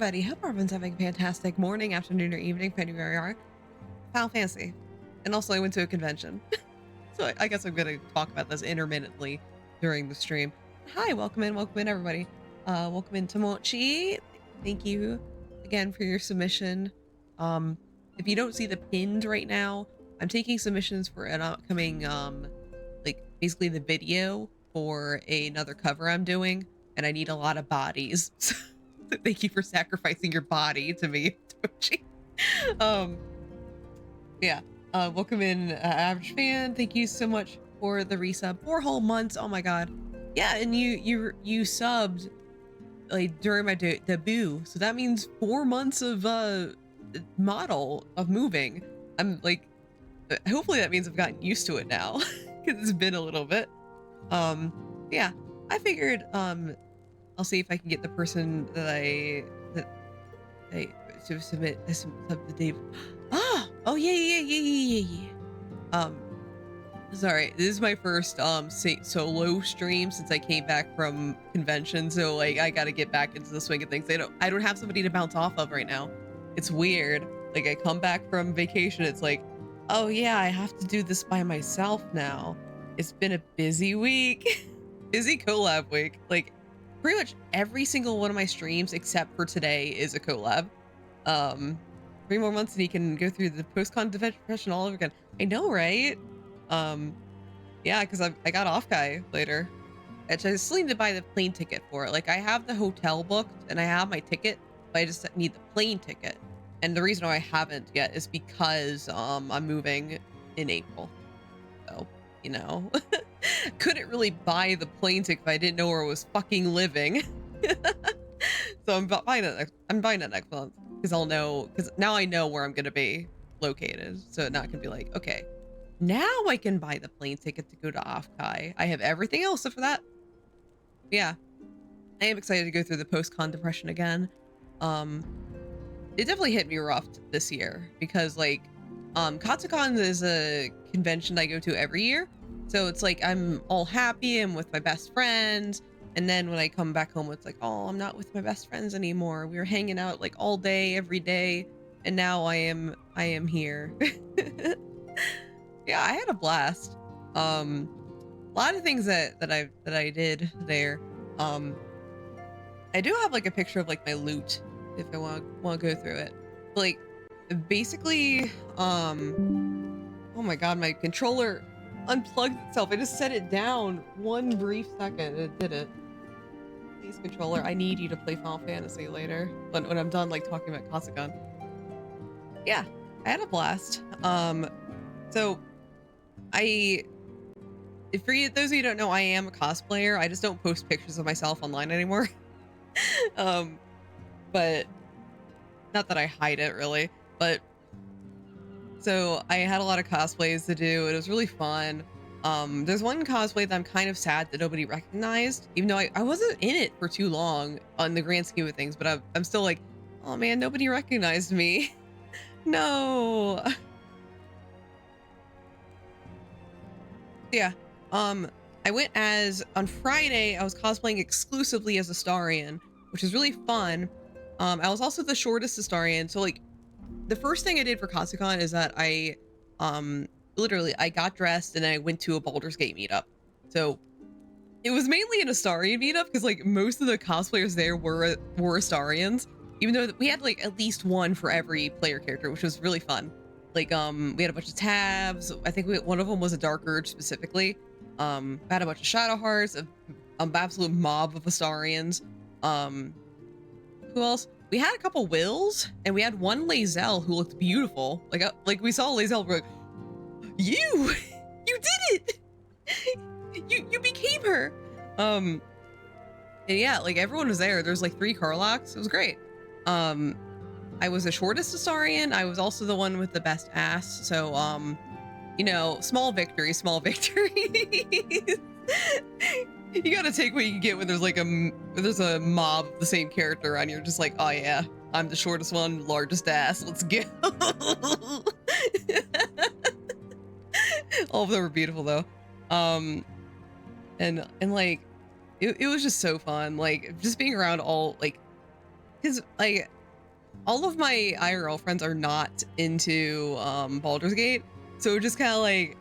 everybody. Hope everyone's having a fantastic morning, afternoon, or evening, depending where you are. Final Fantasy. And also I went to a convention. So I guess I'm going to talk about this intermittently during the stream. Hi, welcome in everybody. Welcome in Tomochi. Thank you again for your submission. If you don't see the pinned right now, I'm taking submissions for an upcoming, like basically the video for another cover I'm doing, and I need a lot of bodies. So thank you for sacrificing your body to me, Tomochi. Yeah. Welcome in, average fan. Thank you so much for the resub. 4 whole months. Oh my god. Yeah, and you subbed like during my debut, so that means 4 months of model of moving. I'm like, hopefully that means I've gotten used to it now, because it's been a little bit. Yeah, I figured I'll see if I can get the person that I to submit the day. Oh yeah. Sorry, this is my first solo stream since I came back from convention, so like I gotta get back into the swing of things. I don't have somebody to bounce off of right now. It's weird. Like I come back from vacation, it's like, oh yeah, I have to do this by myself now. It's been a busy week. Busy collab week. Like pretty much every single one of my streams except for today is a collab. 3 more months and he can go through the post-con depression all over again. I know, right? Yeah, because I got off guy later. Actually, I still need to buy the plane ticket for it. Like I have the hotel booked and I have my ticket, but I just need the plane ticket. And the reason why I haven't yet is because I'm moving in April. So, you know, couldn't really buy the plane ticket if I didn't know where I was fucking living. So I'm buying it next month because I'll know, because now I know where I'm gonna be located. So now I can be like, okay, now I can buy the plane ticket to go to Afkai. I have everything else for that. Yeah, I am excited to go through the post-con depression again. It definitely hit me rough this year because like, Katsucon is a convention I go to every year. So it's like, I'm all happy. I'm with my best friends. And then when I come back home, it's like, oh, I'm not with my best friends anymore. We were hanging out like all day, every day. And now I am here. Yeah, I had a blast. A lot of things that I did there. I do have like a picture of like my loot if I want to go through it. Like basically, oh my god, my controller unplugged itself. I just set it down 1 brief second and it did it. Please, controller, I need you to play Final Fantasy later when I'm done like talking about Katsucon. Yeah, I had a blast. So for you, those of you who don't know, I am a cosplayer. I just don't post pictures of myself online anymore. But not that I hide it really, but so I had a lot of cosplays to do. It was really fun. There's one cosplay that I'm kind of sad that nobody recognized, even though I wasn't in it for too long on the grand scheme of things, but I'm still like, oh man, nobody recognized me. No. Yeah. I went as, on Friday, I was cosplaying exclusively as Astarion, which is really fun. I was also the shortest Astarion. So like the first thing I did for Katsucon is that I literally I got dressed and I went to a Baldur's Gate meetup. So it was mainly an Astarion meetup because like most of the cosplayers there were Astarions, even though we had like at least one for every player character, which was really fun. Like we had a bunch of tabs. I think one of them was a Dark Urge specifically. I had a bunch of Shadow Hearts, an absolute mob of Astarions. Who else? We had a couple Wills, and we had one Lae'zel who looked beautiful. Like we saw Lae'zel, we're like, you did it! you became her. And yeah, like everyone was there. There's like 3 Carlocks. It was great. I was the shortest Astarion. I was also the one with the best ass. So you know, small victories. You gotta take what you can get when there's like a mob of the same character and you're just like, oh yeah, I'm the shortest one, largest ass, let's go. All of them were beautiful though. And like it was just so fun, like just being around all like because like all of my IRL friends are not into Baldur's Gate, so just kind of like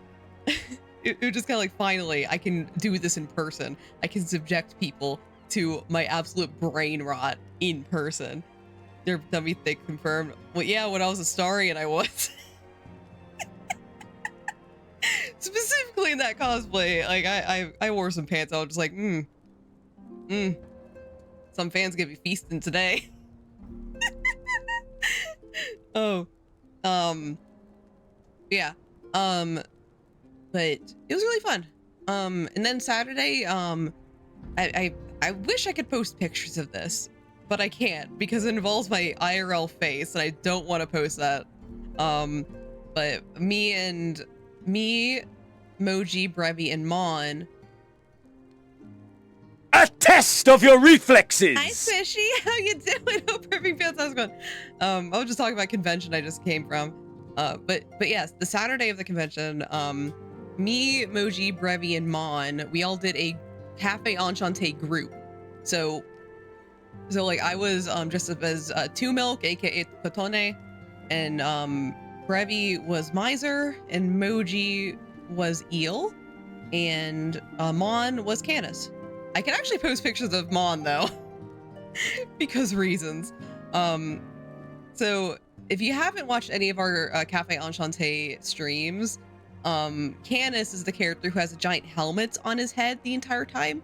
it just kind of like, finally I can do this in person. I can subject people to my absolute brain rot in person. They're dummy thick confirmed. Well, yeah, when I was a Starian, I was. Specifically in that cosplay, like I wore some pants. I was just like, some fans gonna be feasting today. Oh, yeah, but it was really fun. And then Saturday, I wish I could post pictures of this, but I can't because it involves my IRL face, and I don't want to post that. But me, Moji, Brevi, and Mon. A test of your reflexes! Hi, Fishy. How you doing? Hope everything feels how's it going? I was just talking about convention I just came from. But yes, the Saturday of the convention, me, Moji, Brevi, and Mon, we all did a Cafe Enchanté group. So like I was dressed up as Two Milk, aka Cotone, and Brevi was Miser, and Moji was Eel, and Mon was Canis. I can actually post pictures of Mon though, because reasons. So if you haven't watched any of our Cafe Enchanté streams, Canis is the character who has a giant helmet on his head the entire time.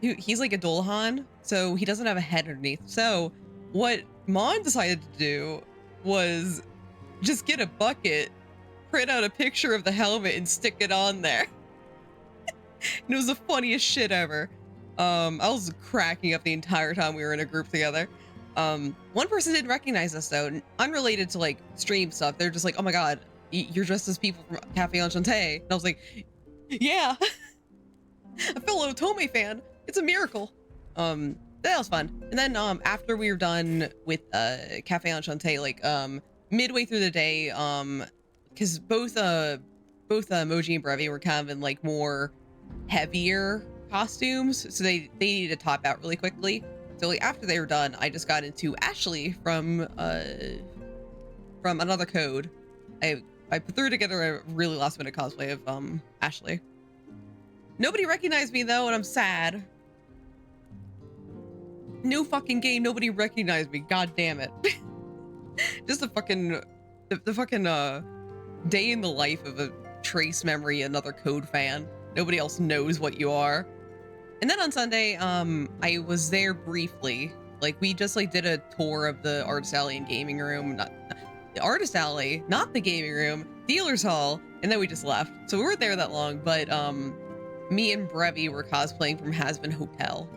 He's like a Dolhan, so he doesn't have a head underneath. So what Mon decided to do was just get a bucket, print out a picture of the helmet, and stick it on there. And it was the funniest shit ever. I was cracking up the entire time we were in a group together. One person didn't recognize us though, unrelated to like stream stuff. They're just like, oh my god, you're dressed as people from Cafe Enchanté. And I was like, yeah, a fellow Otome fan. It's a miracle. That was fun. And then after we were done with Cafe Enchanté, like midway through the day, because both Moji and Brevi were kind of in like more heavier costumes, so they needed to top out really quickly. So like after they were done, I just got into Ashley from Another Code. I threw together a really last minute cosplay of Ashley. Nobody recognized me though, and I'm sad. No fucking game, nobody recognized me. God damn it. Just the fucking day in the life of a Trace Memory Another Code fan. Nobody else knows what you are. And then on Sunday, I was there briefly. Like we just like did a tour of the Artist Alley and Gaming Room. Not the Artist Alley, not the Gaming Room, Dealer's Hall, and then we just left. So we weren't there that long, but me and Brevi were cosplaying from Has-Been Hotel.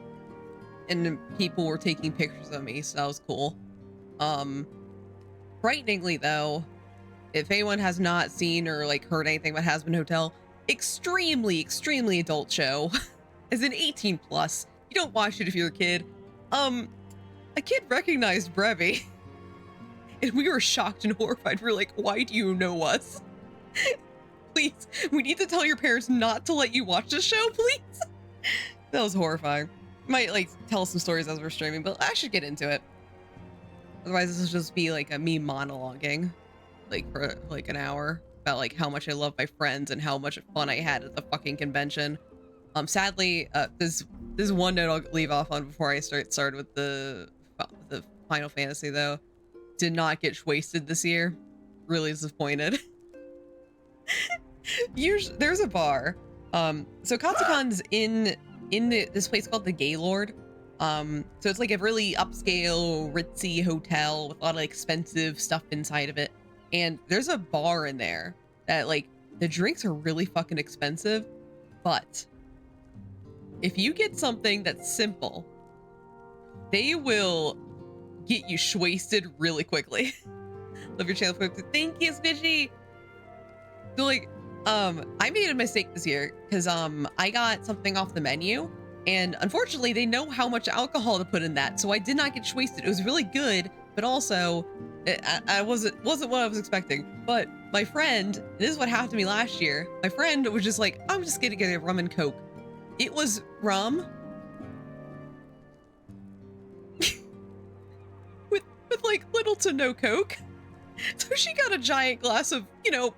And people were taking pictures of me, so that was cool. Frighteningly though, if anyone has not seen or like heard anything about Has-Been Hotel, extremely adult show. As in 18 plus. You don't watch it if you're a kid. A kid recognized Brevi. And we were shocked and horrified. We were like, why do you know us? Please, we need to tell your parents not to let you watch the show, please. That was horrifying. Might like tell some stories as we're streaming, but I should get into it. Otherwise this will just be like me monologuing like for like an hour about like how much I love my friends and how much fun I had at the fucking convention. Sadly, there's one note I'll leave off on before I started with the Final Fantasy though. Did not get wasted this year. Really disappointed. Usually there's a bar. So Katsukon's in this place called the Gaylord. So it's like a really upscale, ritzy hotel with a lot of expensive stuff inside of it. And there's a bar in there that like the drinks are really fucking expensive, but if you get something that's simple, they will get you wasted really quickly. Love your channel. Thank you, Snitchy. So like, I made a mistake this year because I got something off the menu, and unfortunately they know how much alcohol to put in that, so I did not get wasted. It was really good, but also I wasn't what I was expecting. But my friend, this is what happened to me last year. My friend was just like, I'm just gonna get a rum and coke. It was rum to no Coke. So she got a giant glass of, you know,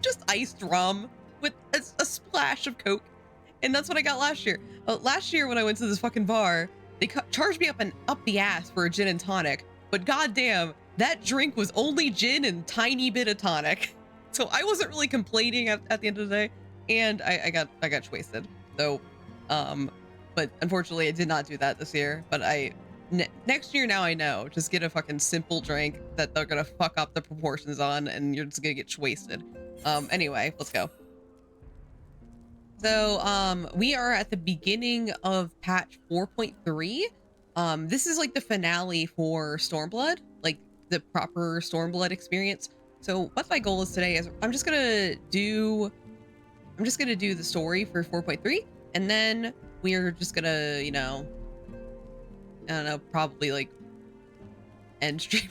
just iced rum with a splash of Coke. And that's what I got last year. Last year when I went to this fucking bar, they charged me up the ass for a gin and tonic. But goddamn, that drink was only gin and tiny bit of tonic. So I wasn't really complaining at the end of the day. And I got wasted. So, but unfortunately I did not do that this year. But next year now I know, just get a fucking simple drink that they're gonna fuck up the proportions on and you're just gonna get wasted. Anyway, let's go. So we are at the beginning of patch 4.3. This is like the finale for Stormblood, like the proper Stormblood experience. So what my goal is today is I'm just gonna do the story for 4.3, and then we're just gonna, you know, I don't know, probably like end stream.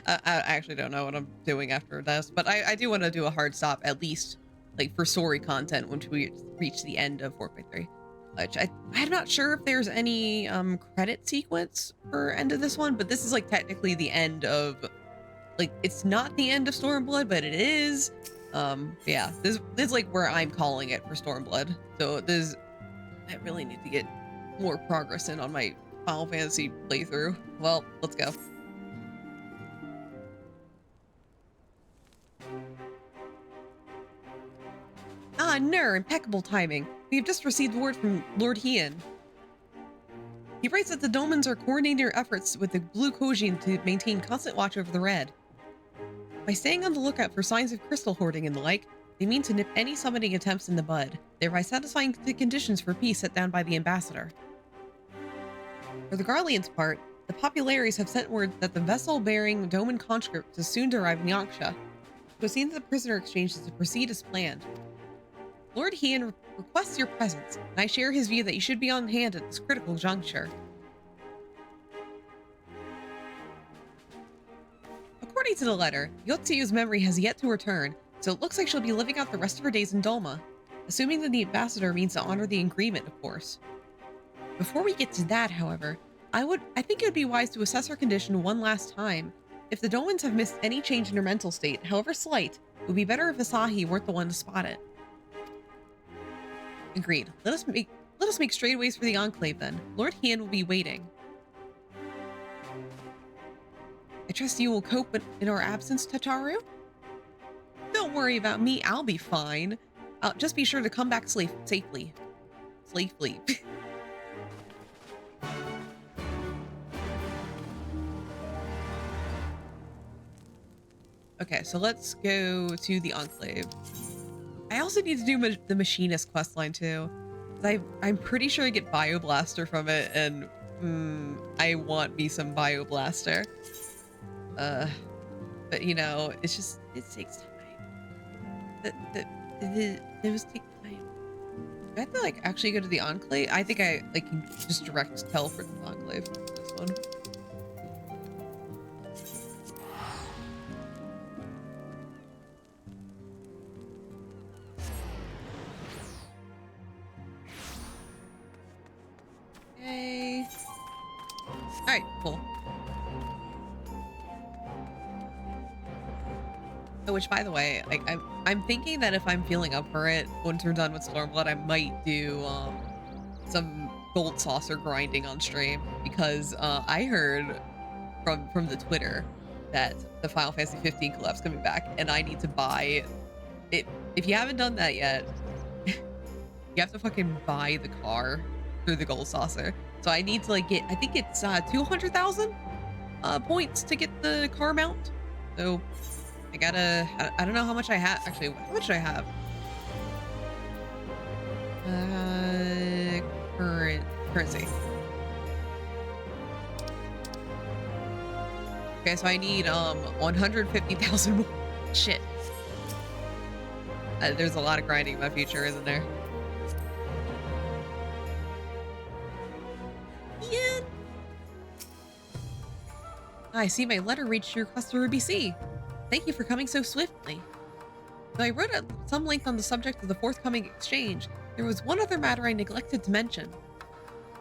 I actually don't know what I'm doing after this, but I do want to do a hard stop at least, like for story content once we reach the end of 4.3. Which I'm not sure if there's any credit sequence for end of this one, but this is like technically the end of, like, it's not the end of Stormblood, but it is. Yeah, this is like where I'm calling it for Stormblood. So I really need to get more progress in on my Final Fantasy playthrough. Well, let's go. Ah, Nur, impeccable timing. We have just received word from Lord Hien. He writes that the Domans are coordinating their efforts with the Blue Kojin to maintain constant watch over the Red. By staying on the lookout for signs of crystal hoarding and the like, they mean to nip any summoning attempts in the bud, thereby satisfying the conditions for peace set down by the ambassador. For the Garlean's part, the Populares have sent word that the vessel bearing Doman conscripts is soon to arrive in Yaksha. It was seen that the prisoner exchange is to proceed as planned. Lord Hien requests your presence, and I share his view that you should be on hand at this critical juncture. According to the letter, Yotsuyu's memory has yet to return, so it looks like she'll be living out the rest of her days in Dolma, assuming that the ambassador means to honor the agreement, of course. Before we get to that, however, I think it would be wise to assess her condition one last time. If the Domans have missed any change in her mental state, however slight, it would be better if Asahi weren't the one to spot it. Agreed. Let us make straightaways for the Enclave then. Lord Hien will be waiting. I trust you will cope in our absence, Tataru? Don't worry about me, I'll be fine. I'll just be sure to come back safely. Safely. Okay, so let's go to the Enclave. I also need to do the Machinist questline too. I'm pretty sure I get Bioblaster from it, and I want me some Bioblaster. But you know, it takes time. Those take time. Do I have to like actually go to the Enclave? I think I like can just direct teleport to the Enclave. This one. Okay. All right, cool. Oh, which, by the way, I'm thinking that if I'm feeling up for it, once we're done with Stormblood, I might do some gold saucer grinding on stream, because I heard from the Twitter that the Final Fantasy 15 collab's coming back, and I need to buy it. If you haven't done that yet, you have to fucking buy the car through the gold saucer. So I need to like get, I think it's 200,000 points to get the car mount. So I gotta, I don't know how much I have. Actually, how much do I have? Currency. Okay, so I need 150,000 more. Shit. There's a lot of grinding in my future, isn't there? Yeah. I see my letter reached your request to Ruby C. Thank you for coming so swiftly. Though I wrote at some length on the subject of the forthcoming exchange, there was one other matter I neglected to mention.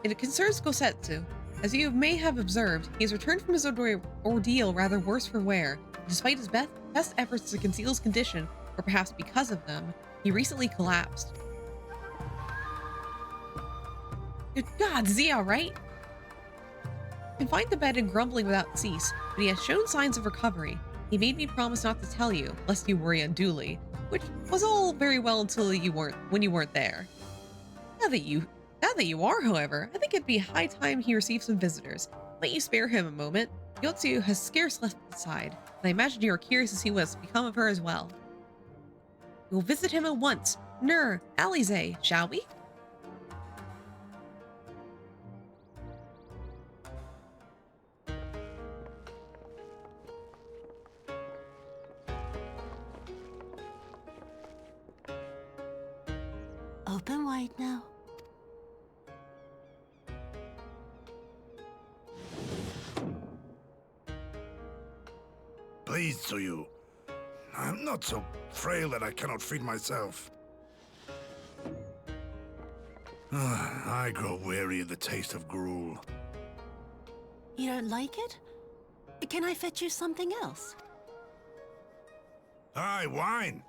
It concerns Gosetsu. As you may have observed, he has returned from his ordeal rather worse for wear. Despite his best efforts to conceal his condition, or perhaps because of them, he recently collapsed. Good God, is he alright? Confined to bed and grumbling without cease, but he has shown signs of recovery. He made me promise not to tell you, lest you worry unduly, which was all very well until when you weren't there. Now that you are, however, I think it'd be high time he received some visitors. Let you spare him a moment. Yotsu has scarce left the side, and I imagine you are curious to see what's become of her as well. We will visit him at once. Alize, shall we? Open wide now. Pleased to you. I'm not so frail that I cannot feed myself. I grow weary of the taste of gruel. You don't like it? Can I fetch you something else? Aye, wine.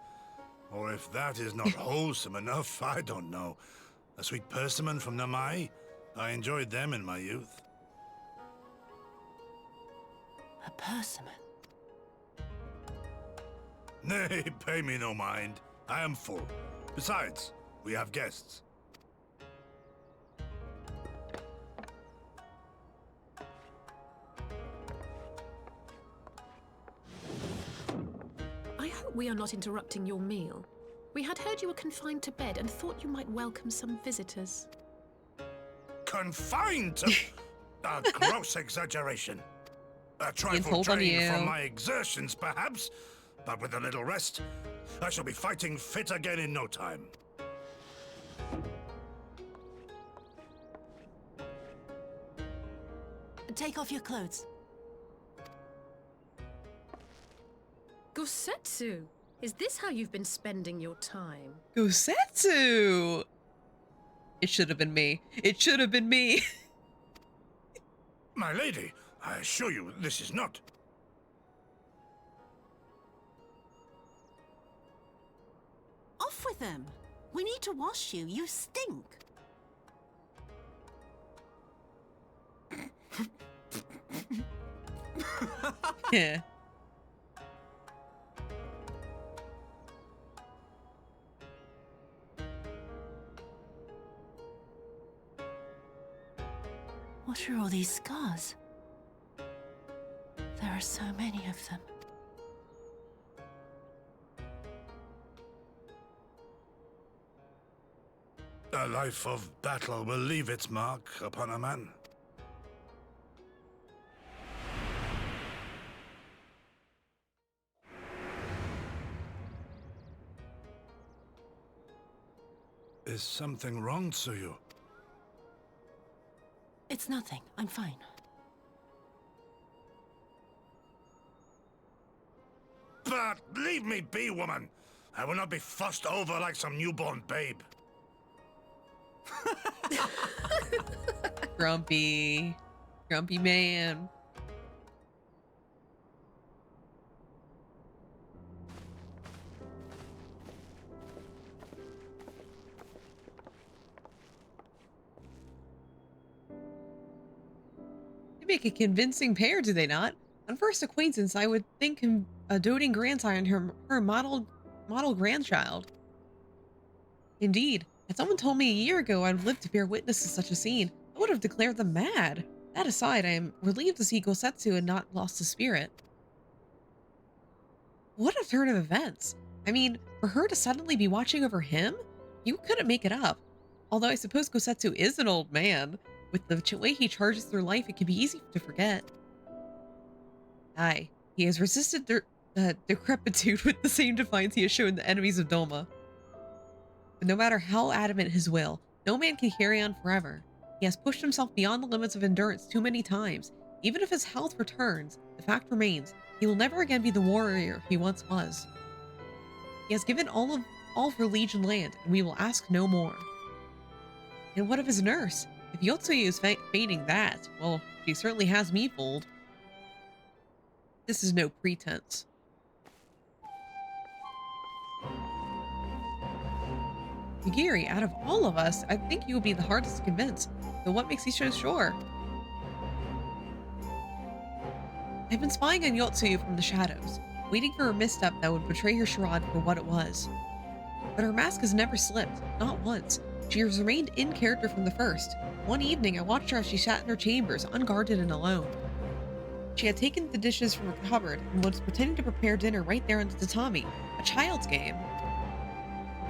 Or if that is not wholesome enough, I don't know. A sweet persimmon from Namai? I enjoyed them in my youth. A persimmon? Nay, pay me no mind. I am full. Besides, we have guests. I hope we are not interrupting your meal. We had heard you were confined to bed and thought you might welcome some visitors. Confined to... A gross exaggeration. A trifle told on drained you. from my exertions, perhaps. But with a little rest, I shall be fighting fit again in no time. Take off your clothes. Gosetsu, is this how you've been spending your time? Gosetsu! It should have been me. It should have been me. My lady, I assure you, this is not... Off with them. We need to wash you. You stink. Yeah. What are all these scars? There are so many of them. A life of battle will leave its mark upon a man. Is something wrong, Tsuyu? It's nothing. I'm fine. But leave me be, woman! I will not be fussed over like some newborn babe. Grumpy. Grumpy man. They make a convincing pair, do they not? On first acquaintance, I would think him a doting grandsire and her model grandchild. Indeed, had someone told me a year ago I'd lived to bear witness to such a scene, I would have declared them mad. That aside, I am relieved to see Gosetsu had not lost his spirit. What a turn of events. I mean, for her to suddenly be watching over him? You couldn't make it up. Although I suppose Gosetsu is an old man. With the way he charges through life, it can be easy to forget. Aye, he has resisted decrepitude with the same defiance he has shown the enemies of Doma. But no matter how adamant his will, no man can carry on forever. He has pushed himself beyond the limits of endurance too many times. Even if his health returns, the fact remains, he will never again be the warrior he once was. He has given all for Legion land, and we will ask no more. And what of his nurse? If Yotsuyu is feigning that, well, she certainly has me fooled. This is no pretense. Yagiri, out of all of us, I think you will be the hardest to convince. So what makes you so sure? I've been spying on Yotsuyu from the shadows, waiting for a misstep that would betray her charade for what it was. But her mask has never slipped, not once. She has remained in character from the first. One evening, I watched her as she sat in her chambers, unguarded and alone. She had taken the dishes from her cupboard and was pretending to prepare dinner right there on the tatami, a child's game.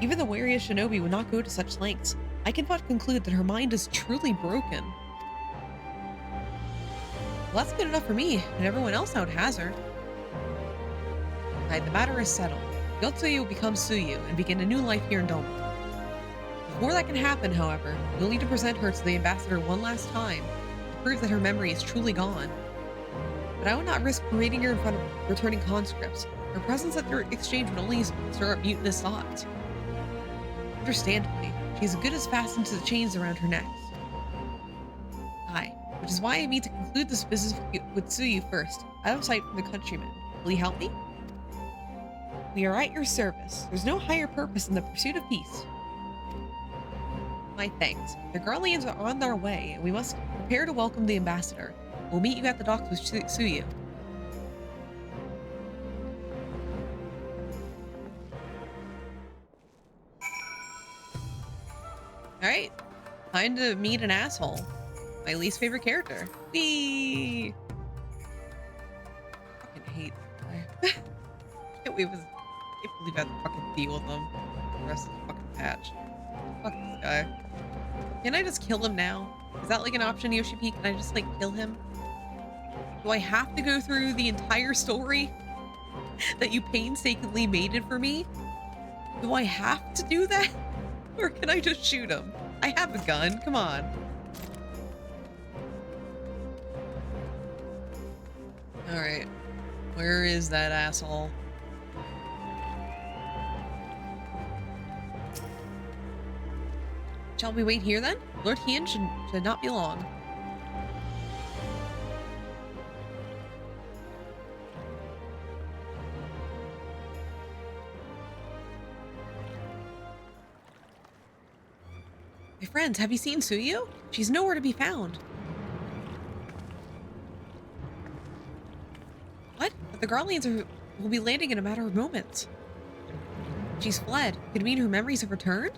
Even the wariest shinobi would not go to such lengths. I can but conclude that her mind is truly broken. Well, that's good enough for me, and everyone else out hazard. The matter is settled. Yotsuyu will become Tsuyu and begin a new life here in Doma. Before that can happen, however, we'll need to present her to the ambassador one last time to prove that her memory is truly gone. But I would not risk parading her in front of returning conscripts. Her presence at their exchange would only stir up mutinous thoughts. Understandably, she is as good as fastened to the chains around her neck. Aye, which is why I mean to conclude this business with Tsuyu first, out of sight from the countrymen. Will you help me? We are at your service. There's no higher purpose in the pursuit of peace. My thanks. The Garleans are on their way, and we must prepare to welcome the ambassador. We'll meet you at the docks with Tsuyu. Alright. Time to meet an asshole. My least favorite character. Whee! Fucking hate this guy. Can't believe I have to fucking deal with him for the rest of the fucking patch. Fuck this guy. Can I just kill him now? Is that like an option, Yoshi P? Can I just like kill him? Do I have to go through the entire story that you painstakingly made it for me? Do I have to do that? Or can I just shoot him? I have a gun, come on. Alright, where is that asshole? Shall we wait here then? Lord Hien should not be long. My friends, have you seen Tsuyu? She's nowhere to be found. What? But the Garleans will be landing in a matter of moments. She's fled. Could it mean her memories have returned?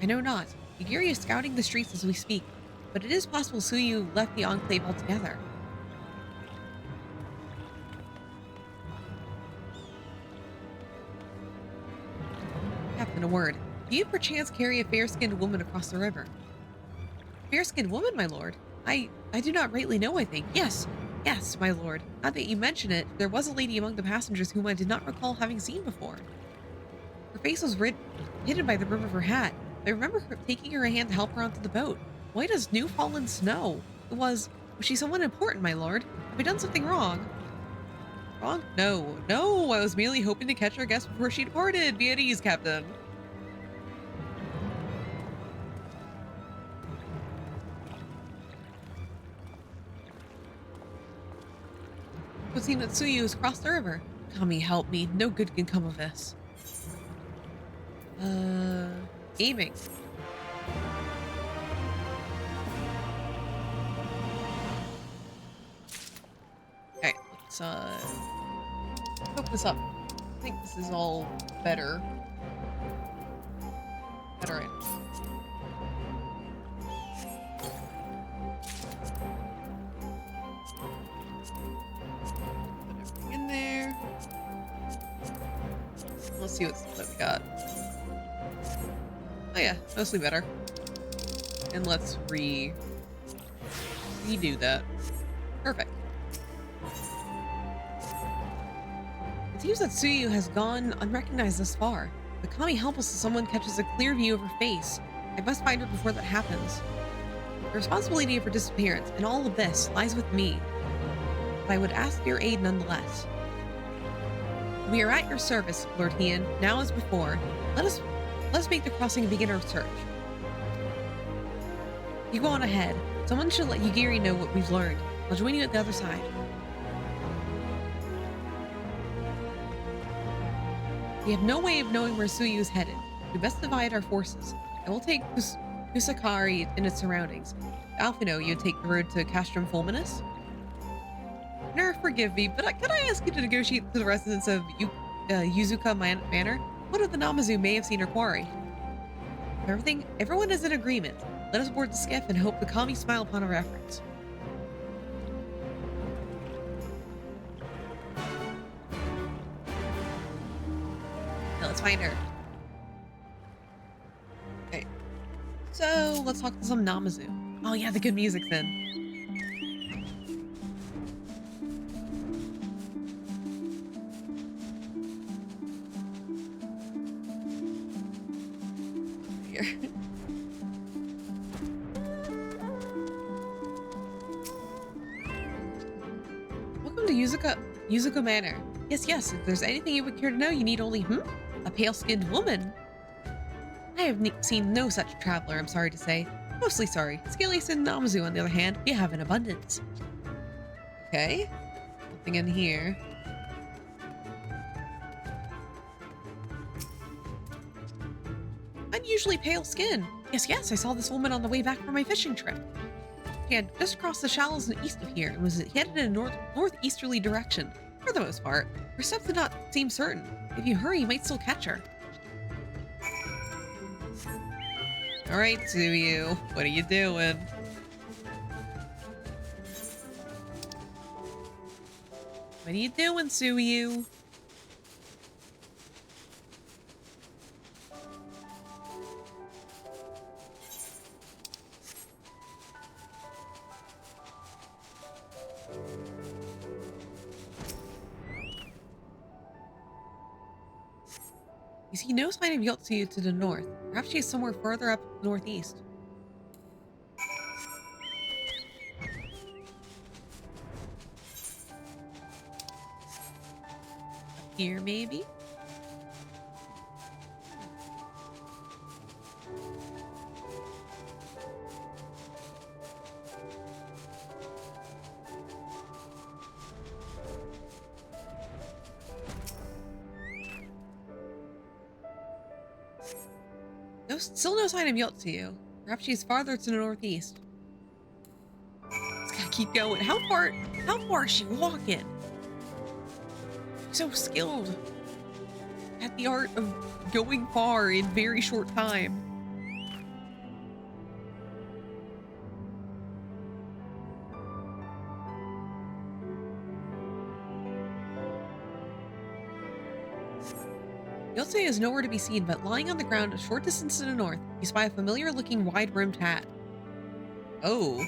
I know not. Yagiri is scouting the streets as we speak, but it is possible Tsuyu left the Enclave altogether. Captain, a word. Do you perchance carry a fair-skinned woman across the river? Fair-skinned woman, my lord? I do not rightly know, I think. Yes, my lord. Now that you mention it, there was a lady among the passengers whom I did not recall having seen before. Her face was hidden by the brim of her hat. I remember her taking her hand to help her onto the boat. White as new fallen snow. Was she someone important, my lord? Have I done something wrong? Wrong? No. I was merely hoping to catch our guest before she departed. Be at ease, Captain. It would seem that Tsuyu has crossed the river. Kami, help me. No good can come of this. Aiming. Okay, let's hook this up. I think this is all better. Better items. Put everything in there. Let's see what we got. Oh yeah, mostly better. And let's redo that. Perfect. It seems that Tsuyu has gone unrecognized thus far. But Kami, help us if someone catches a clear view of her face. I must find her before that happens. The responsibility of her disappearance and all of this lies with me. But I would ask your aid nonetheless. We are at your service, Lord Hien, now as before. Let's make the crossing and begin our search. You go on ahead. Someone should let Yugiri know what we've learned. I'll join you at the other side. We have no way of knowing where Suyu is headed. We best divide our forces. I will take Kusakari and its surroundings. Alphino, you take the road to Castrum Fulminus? Ner, forgive me, but could I ask you to negotiate to the residents of Yuzuka Manor? One of the Namazu may have seen her quarry. Everyone is in agreement. Let us board the skiff and hope the kami smile upon our efforts. Now let's find her. Okay. So let's talk to some Namazu. Oh yeah, the good music's in. Here. Welcome to Yuzuka Manor. Yes, if there's anything you would care to know, you need only, a pale-skinned woman? I have seen no such traveler, I'm sorry to say. Mostly sorry. Scalius and Namazu, on the other hand, we have an abundance. Okay. Nothing in here. Unusually pale skin. Yes, I saw this woman on the way back from my fishing trip. She had just crossed the shallows east of here and was headed in a northeasterly direction. For the most part, her steps did not seem certain. If you hurry, you might still catch her. All right, Suyu, what are you doing? What are you doing, Suyu? You see no sign of Yotsuyu to the north. Perhaps she is somewhere further up northeast. Up here, maybe? Still no sign of Yotsuyu. Perhaps she's farther to the northeast. Just gotta keep going. How far is she walking? So skilled at the art of going far in very short time. Yotsuyu is nowhere to be seen, but lying on the ground a short distance to the north, you spy a familiar-looking wide-brimmed hat. Oh.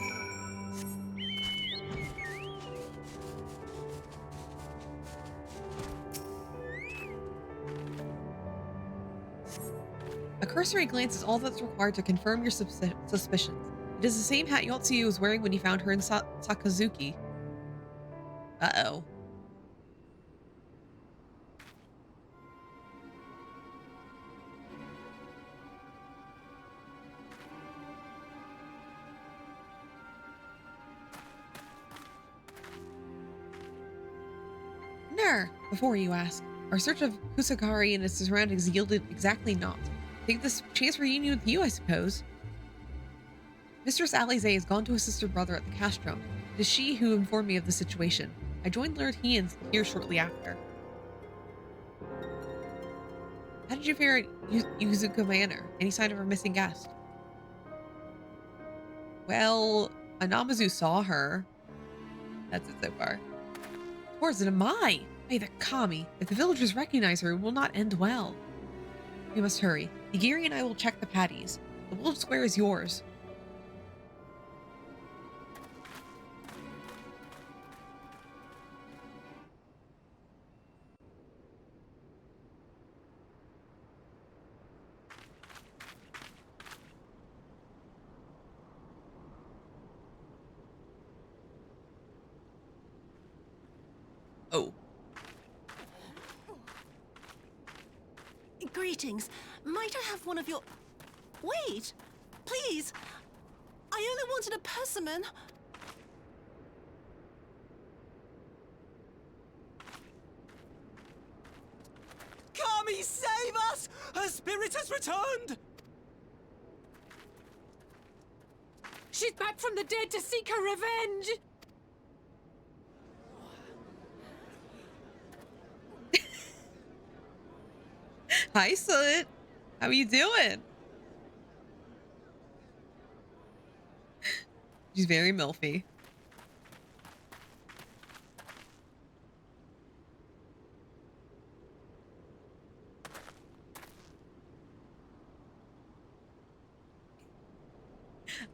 A cursory glance is all that's required to confirm your suspicions. It is the same hat Yotsuyu was wearing when you found her in Sakazuki. Uh-oh. Before you ask, our search of Kusakari and its surroundings yielded exactly naught. Take this chance for reunion with you, I suppose. Mistress Alize has gone to assist her brother at the castrum. It is she who informed me of the situation. I joined Lord Heian here shortly after. How did you fare at Yuzuka Manor? Any sign of her missing guest? Well, a Namazu saw her. That's it so far. Towards it am I! May the kami! If the villagers recognize her, it will not end well. We must hurry. Higiri and I will check the patties. The village square is yours. Oh. Greetings. Might I have one of your... Wait! Please! I only wanted a persimmon. Kami, save us! Her spirit has returned! She's back from the dead to seek her revenge! Hi, Soot. How you doing? She's very milfy.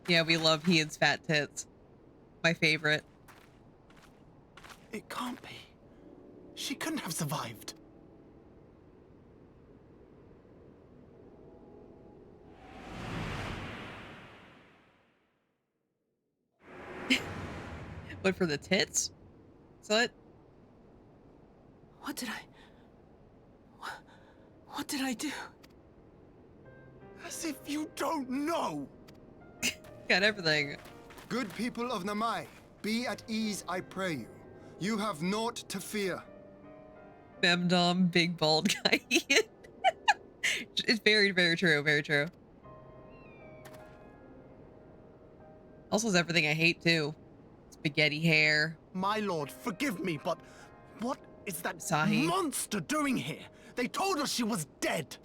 Yeah, we love Ian's fat tits. My favorite. It can't be. She couldn't have survived. But for the tits? Soot? What did I do? As if you don't know! Got everything. Good people of Namai, be at ease, I pray you. You have naught to fear. Femdom, big bald guy. It's very, very true. Very true. Also is everything I hate too. Spaghetti hair. My lord, forgive me, but what is that Sahi. monster doing here? They told us she was dead.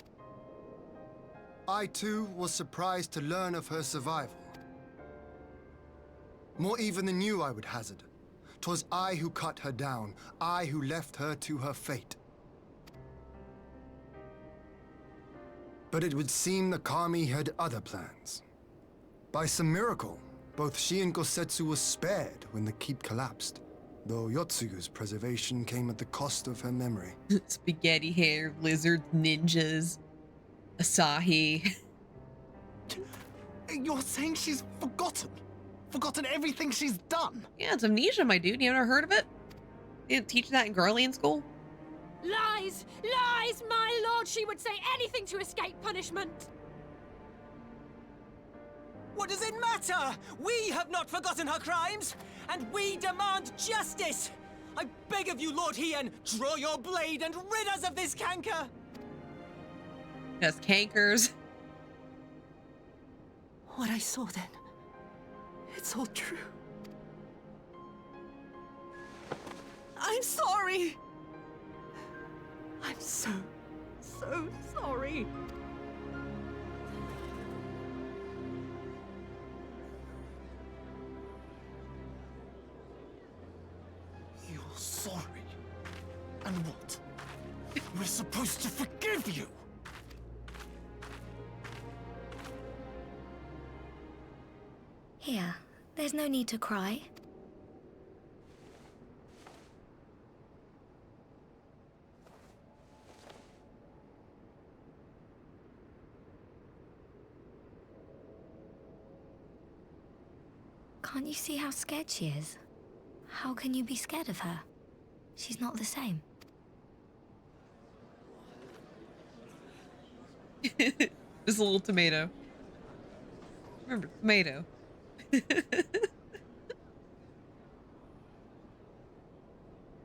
I too was surprised to learn of her survival. More even than you, I would hazard. 'Twas I who cut her down, I who left her to her fate. But it would seem the Kami had other plans. By some miracle, both she and Gosetsu were spared when the keep collapsed, though Yotsugu's preservation came at the cost of her memory. Spaghetti hair, lizards, ninjas, Asahi. You're saying she's forgotten? Forgotten everything she's done? Yeah, it's amnesia, my dude. You ever heard of it? They didn't teach that in Garlean school? Lies! Lies! My lord, she would say anything to escape punishment! What does it matter? We have not forgotten her crimes, and we demand justice! I beg of you, Lord Hien, draw your blade and rid us of this canker! Yes, cankers. What I saw then. It's all true. I'm sorry. I'm so sorry. You're sorry? And what? We're supposed to forgive you? Here, there's no need to cry. Can't you see how scared she is? How can you be scared of her? She's not the same. Just a little tomato. Remember, tomato.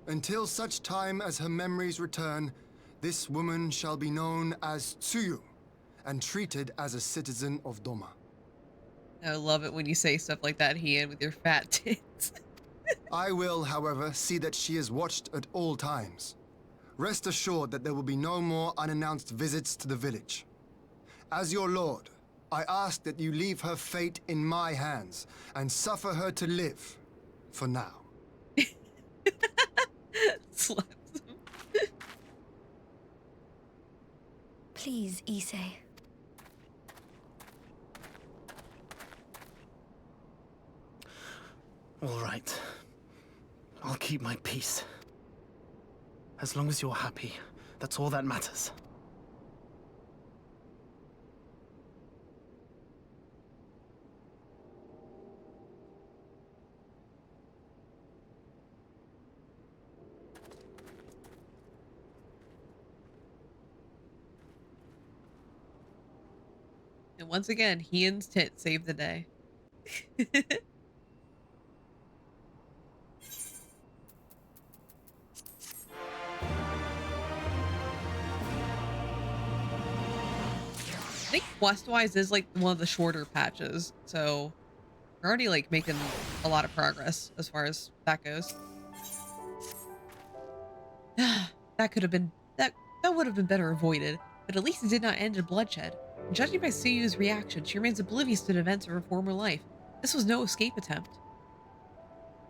Until such time as her memories return, this woman shall be known as Tsuyu, and treated as a citizen of Doma. I love it when you say stuff like that, Hien, with your fat tits. I will, however, see that she is watched at all times. Rest assured that there will be no more unannounced visits to the village. As your lord, I ask that you leave her fate in my hands and suffer her to live, for now. Slaps him. Please, Issei. All right. I'll keep my peace. As long as you're happy, that's all that matters. And once again, Hien's tit saved the day. I think quest-wise is like one of the shorter patches, so we're already like making a lot of progress as far as that goes. That could have been that would have been better avoided, but at least it did not end in bloodshed. And judging by Suyu's reaction, she remains oblivious to the events of her former life. This was no escape attempt.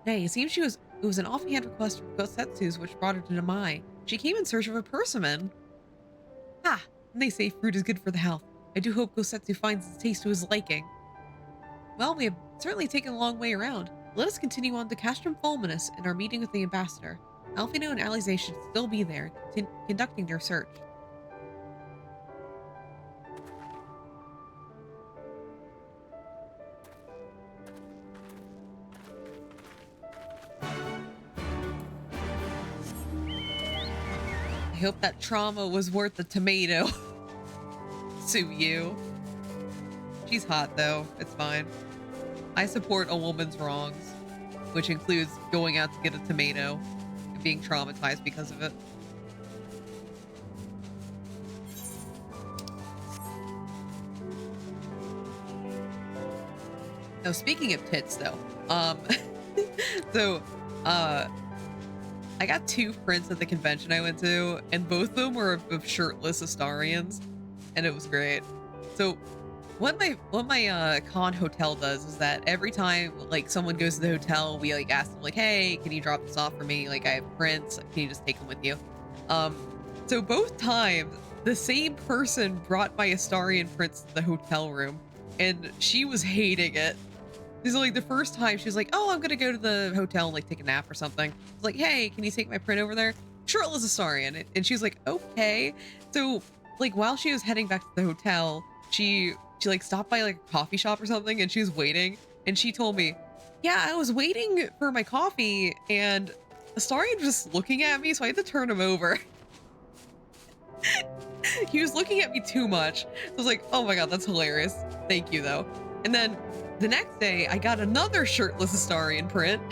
Nay, it seems it was an offhand request from Gosetsu's which brought her to Namai. She came in search of a persimmon. Ha! And they say fruit is good for the health. I do hope Gosetsu finds its taste to his liking. Well, we have certainly taken a long way around. Let us continue on to Castrum Fulminus and our meeting with the ambassador. Alfino and Alize should still be there, conducting their search. I hope that trauma was worth the tomato. Sue you. She's hot though, it's fine. I support a woman's wrongs, which includes going out to get a tomato and being traumatized because of it. Now, speaking of tits though, I got 2 prints at the convention I went to, and both of them were of shirtless Astarians, and it was great. So what my con hotel does is that every time like someone goes to the hotel, we like ask them like, hey, can you drop this off for me? Like I have prints, can you just take them with you? So both times the same person brought my Astarian prints to the hotel room, and she was hating it. This is like the first time she was like, oh, I'm gonna go to the hotel and like take a nap or something. I was like, hey, can you take my print over there? Shirtless Astarian. And she was like, okay. So like while she was heading back to the hotel, she like stopped by like a coffee shop or something, and she was waiting, and she told me, yeah, I was waiting for my coffee and Astarian was just looking at me, so I had to turn him over. He was looking at me too much. I was like, oh my god, that's hilarious. Thank you though. And then the next day I got another shirtless Astarian print,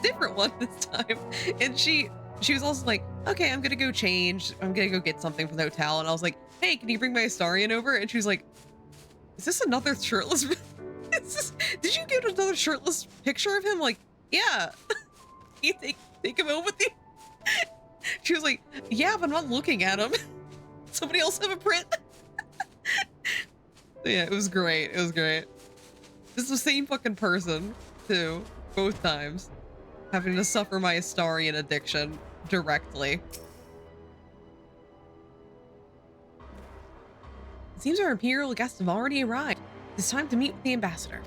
different one this time, and she was also like, okay, I'm gonna go change, I'm gonna go get something from the hotel. And I was like, hey, can you bring my Astarian over? And she was like, is this another shirtless? Did you get another shirtless picture of him? Like, yeah. You take him home with you? She was like, yeah, but I'm not looking at him. Somebody else have a print? Yeah, it was great. It was great. This is the same fucking person, too. Both times. Having to suffer my Astarian addiction directly. It seems our Imperial guests have already arrived. It's time to meet with the ambassador.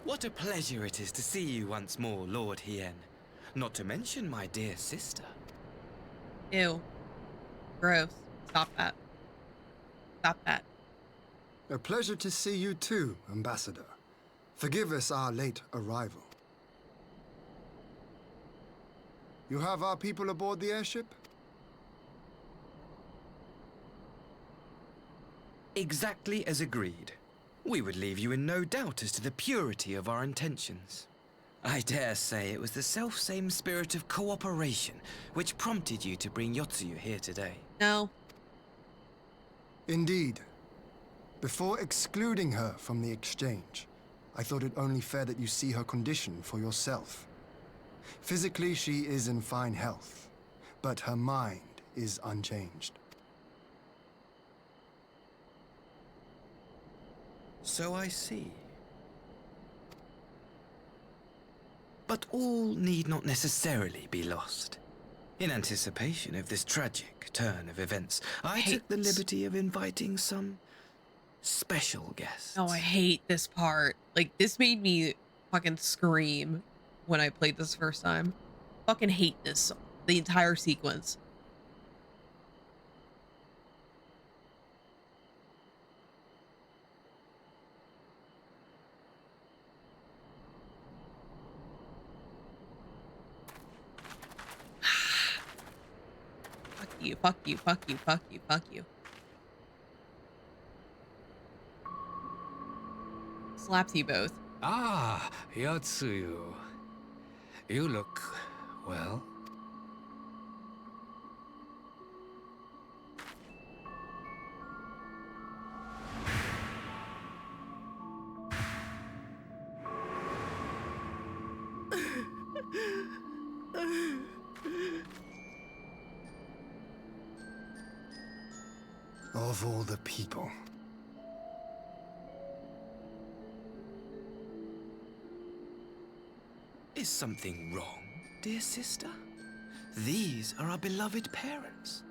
What a pleasure it is to see you once more, Lord Hien. Not to mention my dear sister. Ew. Gross. Stop that. Stop that. A pleasure to see you too, Ambassador. Forgive us our late arrival. You have our people aboard the airship? Exactly as agreed. We would leave you in no doubt as to the purity of our intentions. I dare say it was the self-same spirit of cooperation which prompted you to bring Yotsuyu here today. No. Indeed. Before excluding her from the exchange, I thought it only fair that you see her condition for yourself. Physically, she is in fine health, but her mind is unchanged. So I see. But all need not necessarily be lost. In anticipation of this tragic turn of events, I took the liberty of inviting some special guests. Oh, I hate this part. Like, this made me fucking scream when I played this first time. Fucking hate this. The entire sequence. Fuck you, fuck you, fuck you, fuck you, fuck you. Slaps you both. Ah, Yatsuyu. You look well. Of all the people. Is something wrong, dear sister? These are our beloved parents.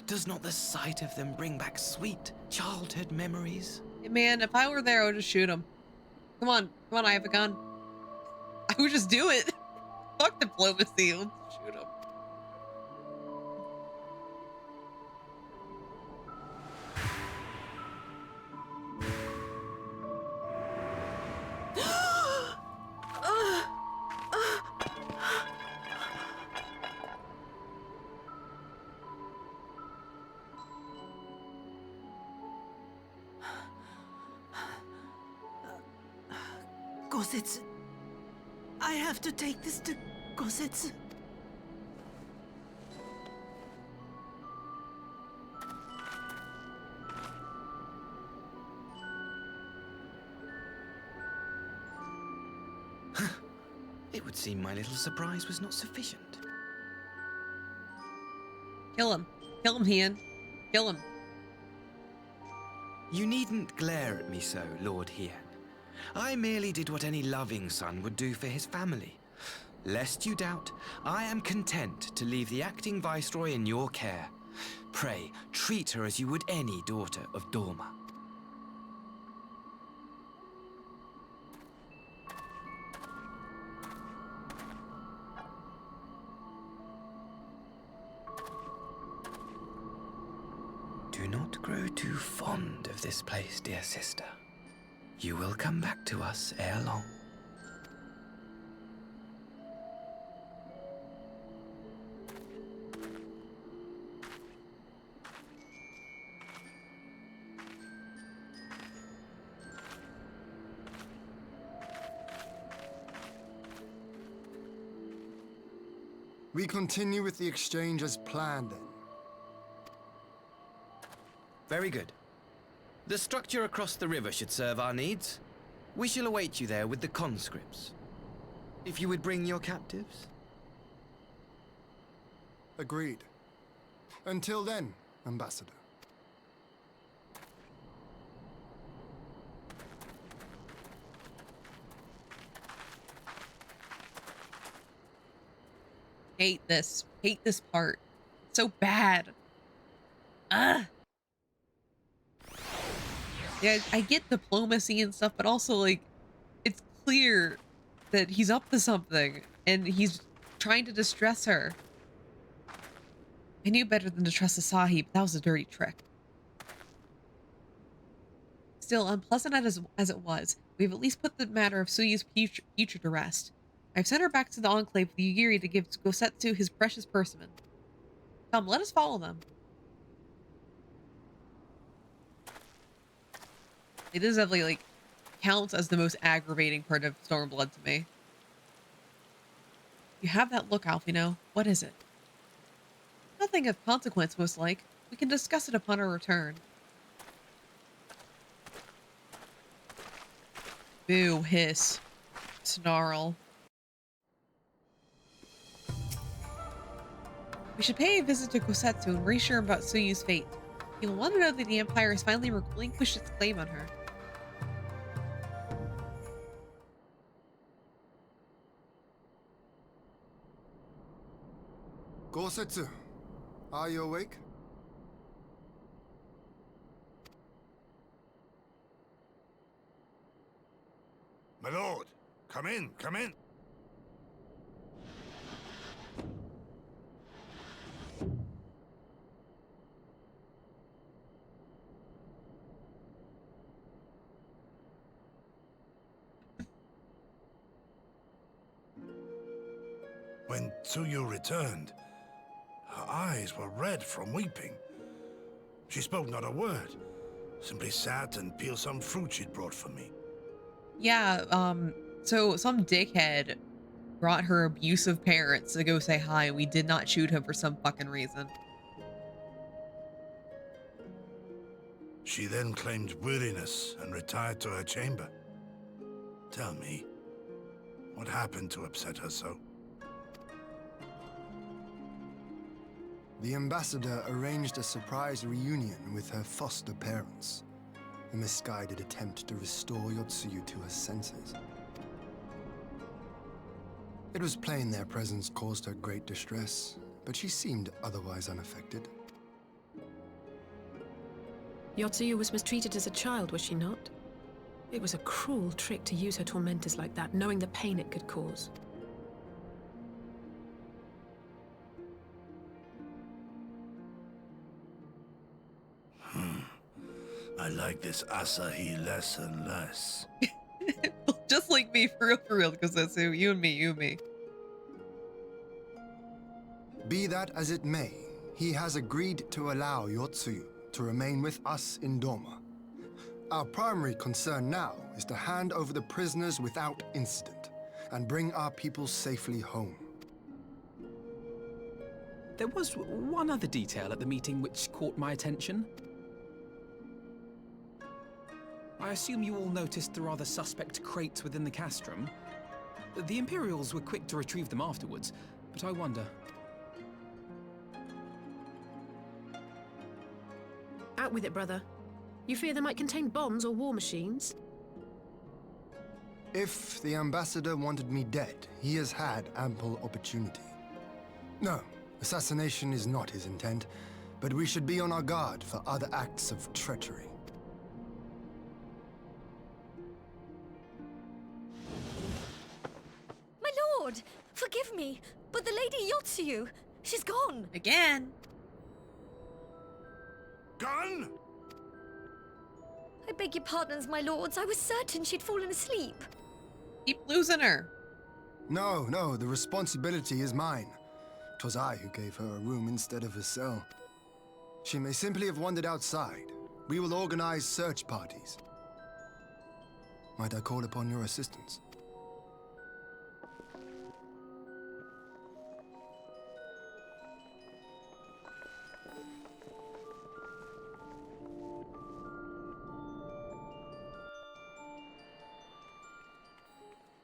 Does not the sight of them bring back sweet childhood memories? Hey man, if I were there, I would just shoot him. Come on, come on, I have a gun. I would just do it. Fuck diplomacy, let's shoot him. Gosetsu. I have to take this to Gosetsu. It would seem my little surprise was not sufficient. Kill him. Kill him, Hien. Kill him. You needn't glare at me so, Lord Hien. I merely did what any loving son would do for his family. Lest you doubt, I am content to leave the acting viceroy in your care. Pray, treat her as you would any daughter of Dorma. Do not grow too fond of this place, dear sister. You will come back to us ere long. We continue with the exchange as planned then. Very good. The structure across the river should serve our needs. We shall await you there with the conscripts. If you would bring your captives. Agreed. Until then, Ambassador. Hate this. Hate this part. So bad. Ugh. Yeah, I get diplomacy and stuff, but also, like, it's clear that he's up to something, and he's trying to distress her. I knew better than to trust Asahi, but that was a dirty trick. Still, unpleasant as it was, we've at least put the matter of Suyu's future to rest. I've sent her back to the Enclave with Yugiri to give Gosetsu his precious persimmon. Come, let us follow them. It is definitely, like, counts as the most aggravating part of Stormblood to me. You have that look, Alphino. What is it? Nothing of consequence, most like. We can discuss it upon our return. Boo, hiss, snarl. We should pay a visit to Gosetsu and reassure him about Suyu's fate. He will want to know that the Empire has finally relinquished its claim on her. Gosetsu, are you awake? My lord, come in, come in. When Tsuyu returned, her eyes were red from weeping. She spoke not a word, simply sat and peeled some fruit she'd brought for me. Yeah, so some dickhead brought her abusive parents to go say hi, and we did not shoot him for some fucking reason. She then claimed weariness and retired to her chamber. Tell me, what happened to upset her so? The ambassador arranged a surprise reunion with her foster parents. A misguided attempt to restore Yotsuyu to her senses. It was plain their presence caused her great distress, but she seemed otherwise unaffected. Yotsuyu was mistreated as a child, was she not? It was a cruel trick to use her tormentors like that, knowing the pain it could cause. I like this Asahi less and less. Just like me, for real, because that's who, you and me. Be that as it may, he has agreed to allow Yotsuyu to remain with us in Doma. Our primary concern now is to hand over the prisoners without incident and bring our people safely home. There was one other detail at the meeting which caught my attention. I assume you all noticed the rather suspect crates within the castrum. The Imperials were quick to retrieve them afterwards, but I wonder... Out with it, brother. You fear they might contain bombs or war machines? If the ambassador wanted me dead, he has had ample opportunity. No, assassination is not his intent, but we should be on our guard for other acts of treachery. My lord! Forgive me, but the Lady Yotsuyu, she's gone! Again! Gone? I beg your pardons, my lords. I was certain she'd fallen asleep. Keep losing her. No, the responsibility is mine. 'Twas I who gave her a room instead of a cell. She may simply have wandered outside. We will organize search parties. Might I call upon your assistance?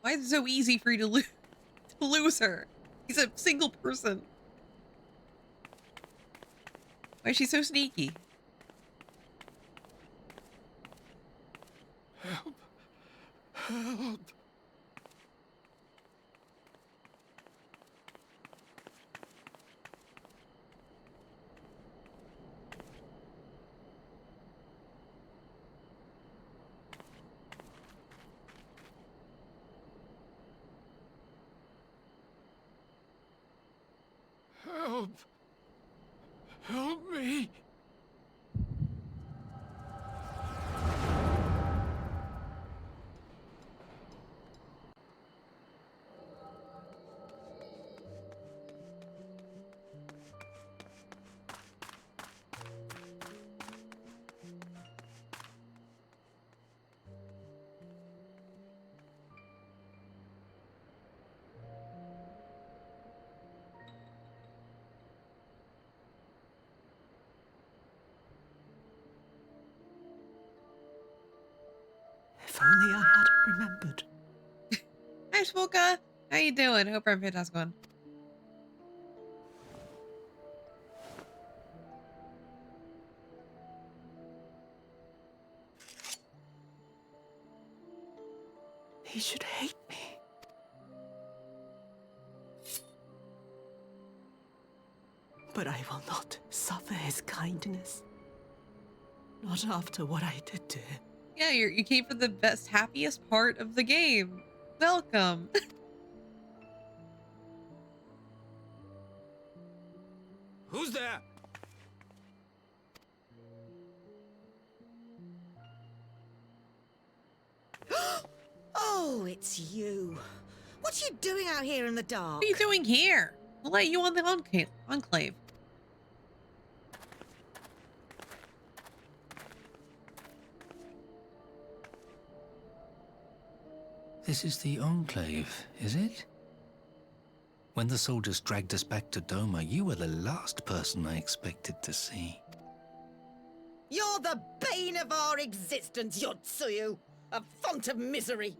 Why is it so easy for you to lose her? He's a single person. Why is she so sneaky? Help! Help! Help! Help me! If only I had remembered. Hi, Smolka. How you doing? Hope everything's how's it going. He should hate me. But I will not suffer his kindness. Not after what I did to him. Yeah, you came for the best, happiest part of the game. Welcome. Who's there? Oh, it's you. What are you doing out here in the dark? What are you doing here? We'll let you on the enclave. This is the Enclave, is it? When the soldiers dragged us back to Doma, you were the last person I expected to see. You're the bane of our existence, Yotsuyu! A font of misery!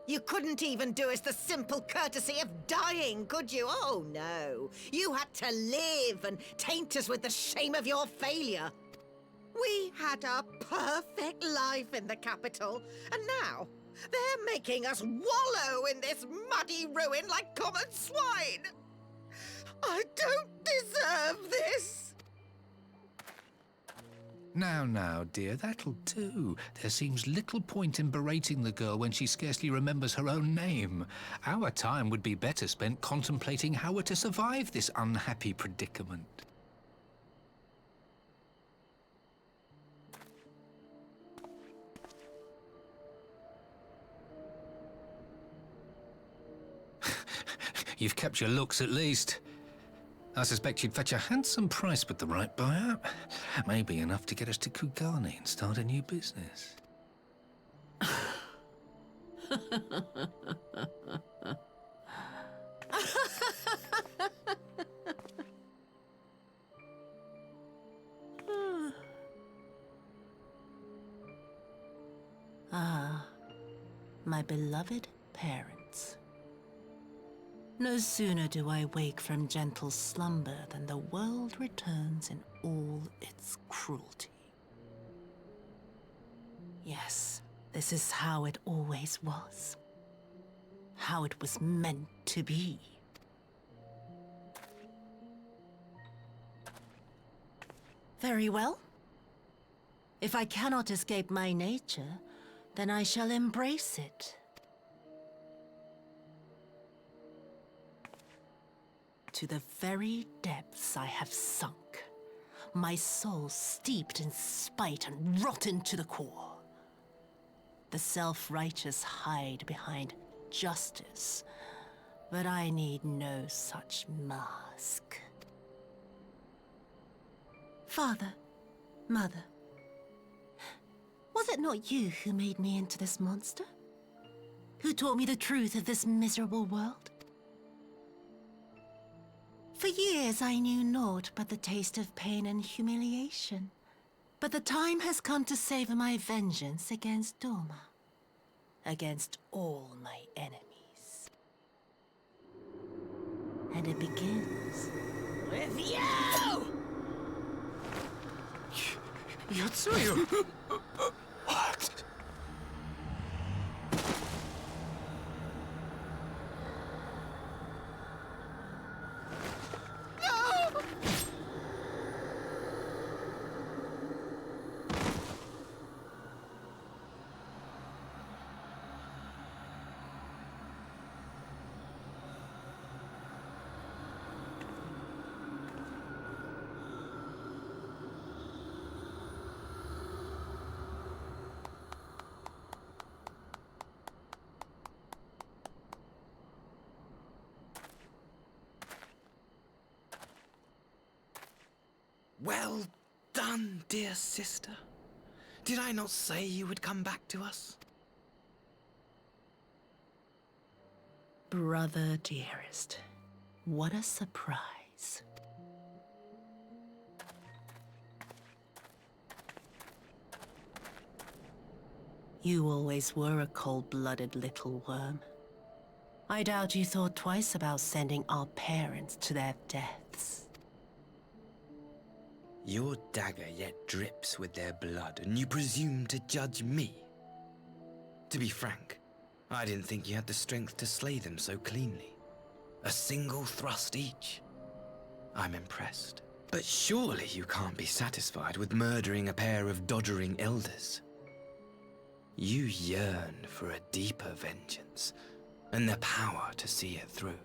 You couldn't even do us the simple courtesy of dying, could you? Oh, no. You had to live and taint us with the shame of your failure. We had a perfect life in the capital, and now they're making us wallow in this muddy ruin like common swine. I don't deserve this. Now, dear, that'll do. There seems little point in berating the girl when she scarcely remembers her own name. Our time would be better spent contemplating how we're to survive this unhappy predicament. You've kept your looks at least. I suspect you'd fetch a handsome price with the right buyer. Maybe enough to get us to Kugane and start a new business. Ah, my beloved parents. No sooner do I wake from gentle slumber than the world returns in all its cruelty. Yes, this is how it always was. How it was meant to be. Very well. If I cannot escape my nature, then I shall embrace it. To the very depths I have sunk, my soul steeped in spite and rotten to the core. The self-righteous hide behind justice, but I need no such mask. Father, Mother, was it not you who made me into this monster? Who taught me the truth of this miserable world? For years I knew naught but the taste of pain and humiliation. But the time has come to savor my vengeance against Doma. Against all my enemies. And it begins with you! Yotsuyu! What? Well done, dear sister. Did I not say you would come back to us? Brother dearest, what a surprise. You always were a cold-blooded little worm. I doubt you thought twice about sending our parents to their deaths. Your dagger yet drips with their blood, and you presume to judge me? To be frank, I didn't think you had the strength to slay them so cleanly. A single thrust each. I'm impressed. But surely you can't be satisfied with murdering a pair of doddering elders. You yearn for a deeper vengeance, and the power to see it through.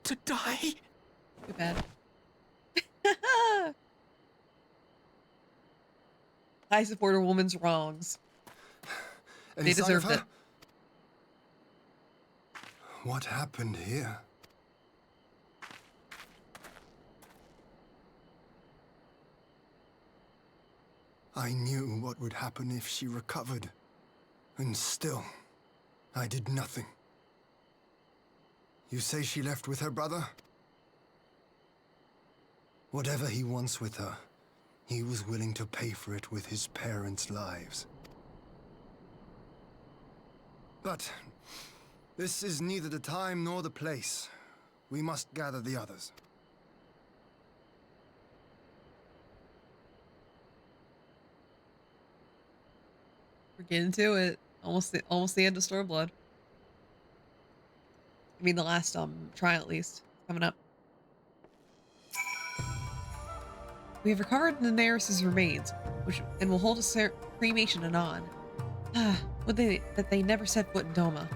to die? Too bad. I support a woman's wrongs. Any They sign of deserved her? it. What happened here? I knew what would happen if she recovered. And still, I did nothing. You say she left with her brother? Whatever he wants with her, he was willing to pay for it with his parents' lives. But this is neither the time nor the place. We must gather the others. We're getting to it. Almost the end of Stormblood. I mean, the last trial at least coming up. We have recovered Daenerys' remains, and will hold a cremation anon. Would that they never set foot in Doma.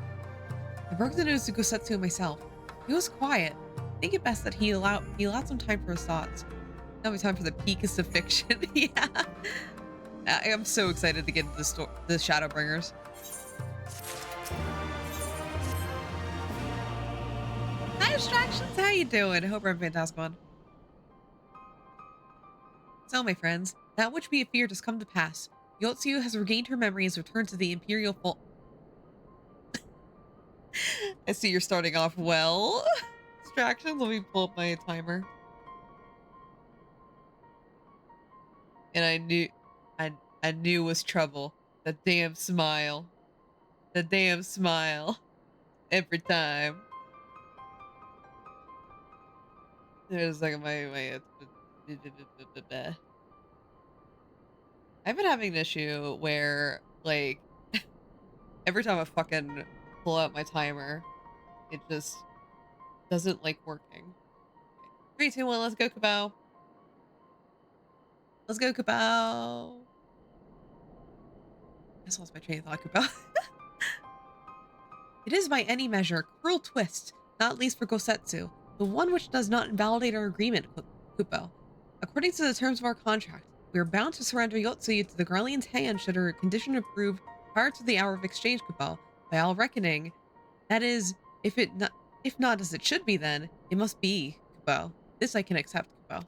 I broke the news to Gosetsu myself. He was quiet. I think it best that he allowed some time for his thoughts. Now we time for the peakest of fiction. Yeah. I am so excited to get into the Shadowbringers. Hi, Distractions. How you doing? I hope we're having a fantastic one. So, my friends, that which we have feared has come to pass. Yotsu has regained her memory and has returned to the Imperial Fold. I see you're starting off well. Distractions. Let me pull up my timer. And I knew it was trouble. The damn smile. The damn smile. Every time. There's like I've been having an issue where, like, every time I fucking pull out my timer, it just doesn't like working. 3, 2, 1, let's go, Kabao. Let's go, Kabao. I just lost my train of thought, Kabao. It is by any measure a cruel twist, not least for Gosetsu, the one which does not invalidate our agreement, Kupo. According to the terms of our contract, we are bound to surrender Yotsuyu to the Grellian's hand should her condition improve prior to the hour of exchange, Kupo. By all reckoning, that is, if not as it should be, then it must be, Kupo. This I can accept, Kupo.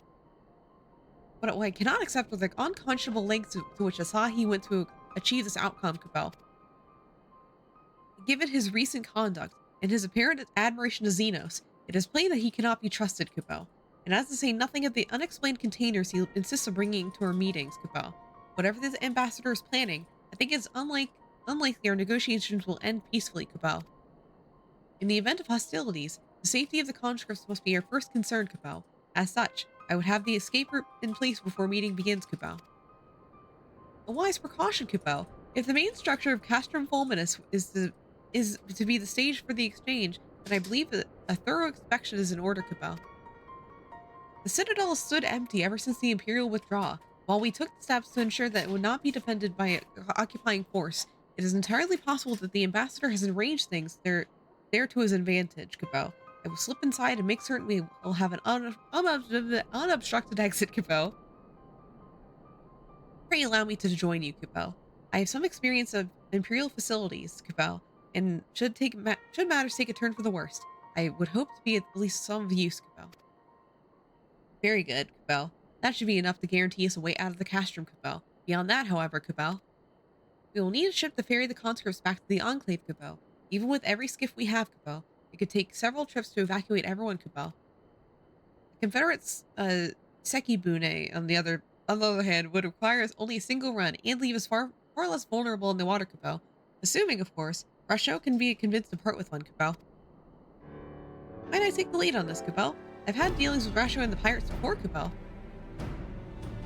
But what I cannot accept are the unconscionable lengths to which Asahi went to achieve this outcome, Kupo. Given his recent conduct and his apparent admiration to Xenos, it is plain that he cannot be trusted, Kupo. And as to say nothing of the unexplained containers he insists on bringing to our meetings, Kupo. Whatever this ambassador is planning, I think it's unlikely our negotiations will end peacefully, Kupo. In the event of hostilities, the safety of the conscripts must be our first concern, Kupo. As such, I would have the escape route in place before meeting begins, Kupo. A wise precaution, Kupo. If the main structure of Castrum Fulminus is to be the stage for the exchange, then I believe that a thorough inspection is in order, Kupo. The Citadel stood empty ever since the Imperial withdrawal. While we took steps to ensure that it would not be defended by an occupying force, it is entirely possible that the ambassador has arranged things there to his advantage, Kupo. I will slip inside and make certain we will have an unobstructed exit, Kupo. Pray allow me to join you, Kupo. I have some experience of Imperial facilities, Kupo, and should matters take a turn for the worst, I would hope to be at least some use, Kupo. Very good, Kupo. That should be enough to guarantee us a way out of the castrum, Kupo. Beyond that, however, Kupo, we will need a ship to ferry the conscripts back to the Enclave, Kupo. Even with every skiff we have, Kupo, it could take several trips to evacuate everyone, Kupo. The Confederates, Sekibune, on the other hand, would require us only a single run and leave us far less vulnerable in the water, Kupo. Assuming, of course, Rasho can be convinced to part with one, Kupo. Might I take the lead on this, Kupo? I've had dealings with Rasho and the pirates before, Kupo.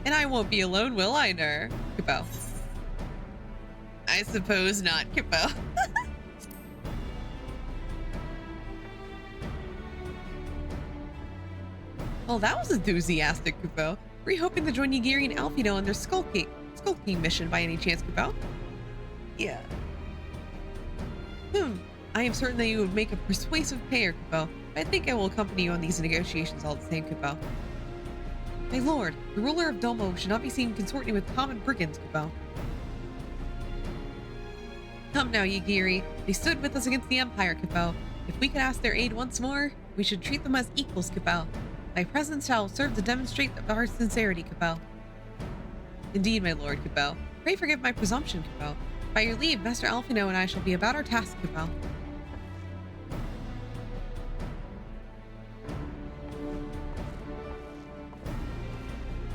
And I won't be alone, will I, Ner? Kupo. I suppose not, Kupo. Well, that was enthusiastic, Kupo. Were you hoping to join Yagiri and Alfino on their skulking mission by any chance, Kupo? Yeah. I am certain that you would make a persuasive payer, Kupo. I think I will accompany you on these negotiations all the same, Kupo. My lord, the ruler of Domo should not be seen consorting with common brigands, Kupo. Come now, Yagiri. They stood with us against the Empire, Kupo. If we could ask their aid once more, we should treat them as equals, Kupo. My presence shall serve to demonstrate our sincerity, Kupo. Indeed, my lord, Kupo. Pray forgive my presumption, Kupo. By your leave, Master Alphino and I shall be about our task, Kupo.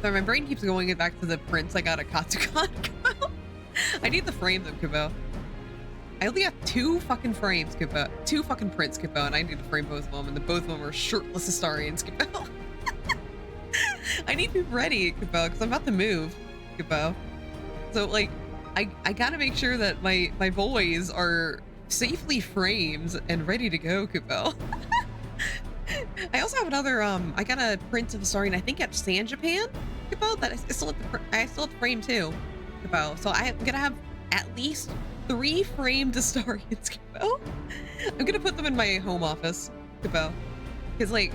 Sorry, my brain keeps going back to the prints I got at Katsucon, Kupo. I need the frame them, Kupo. I only have 2 fucking frames, Kupo. 2 fucking prints, Kupo, and I need to frame both of them, and both of them are shirtless Astarians, Kupo. I need to be ready, Kupo, because I'm about to move, Kupo. So, like, I gotta make sure that my boys are safely framed and ready to go, Kupo. I also have another, I got a print of Astarian, I think at San Japan, Kupo, that I still have to frame too, Kupo. So I'm gonna have at least 3 framed Astarians, Kupo. I'm gonna put them in my home office, Kupo. Because, like,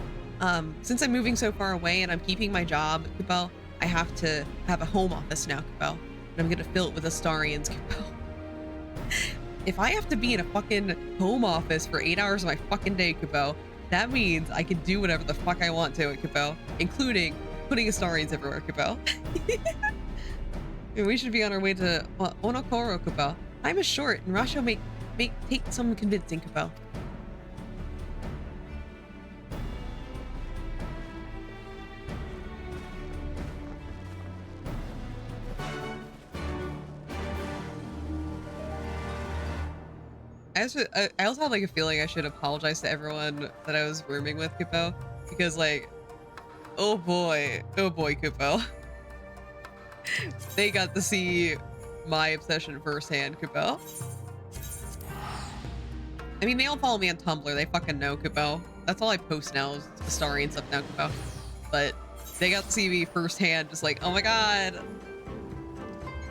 since I'm moving so far away and I'm keeping my job, Kupo, I have to have a home office now, Kupo. And I'm gonna fill it with Astarians, Kupo. If I have to be in a fucking home office for 8 hours of my fucking day, Kupo, that means I can do whatever the fuck I want to at Kupo, including putting Astarians everywhere, Kupo. And we should be on our way to Onokoro, Kupo. Time is short, and Rasho may take some convincing, Kupo. I also had like a feeling I should apologize to everyone that I was rooming with, Kupo, because like, oh boy, Kupo. They got to see my obsession firsthand, Kupo. I mean, they all follow me on Tumblr. They fucking know, Kupo. That's all I post now is Astarian stuff now, Kupo. But they got to see me firsthand, just like, oh my god,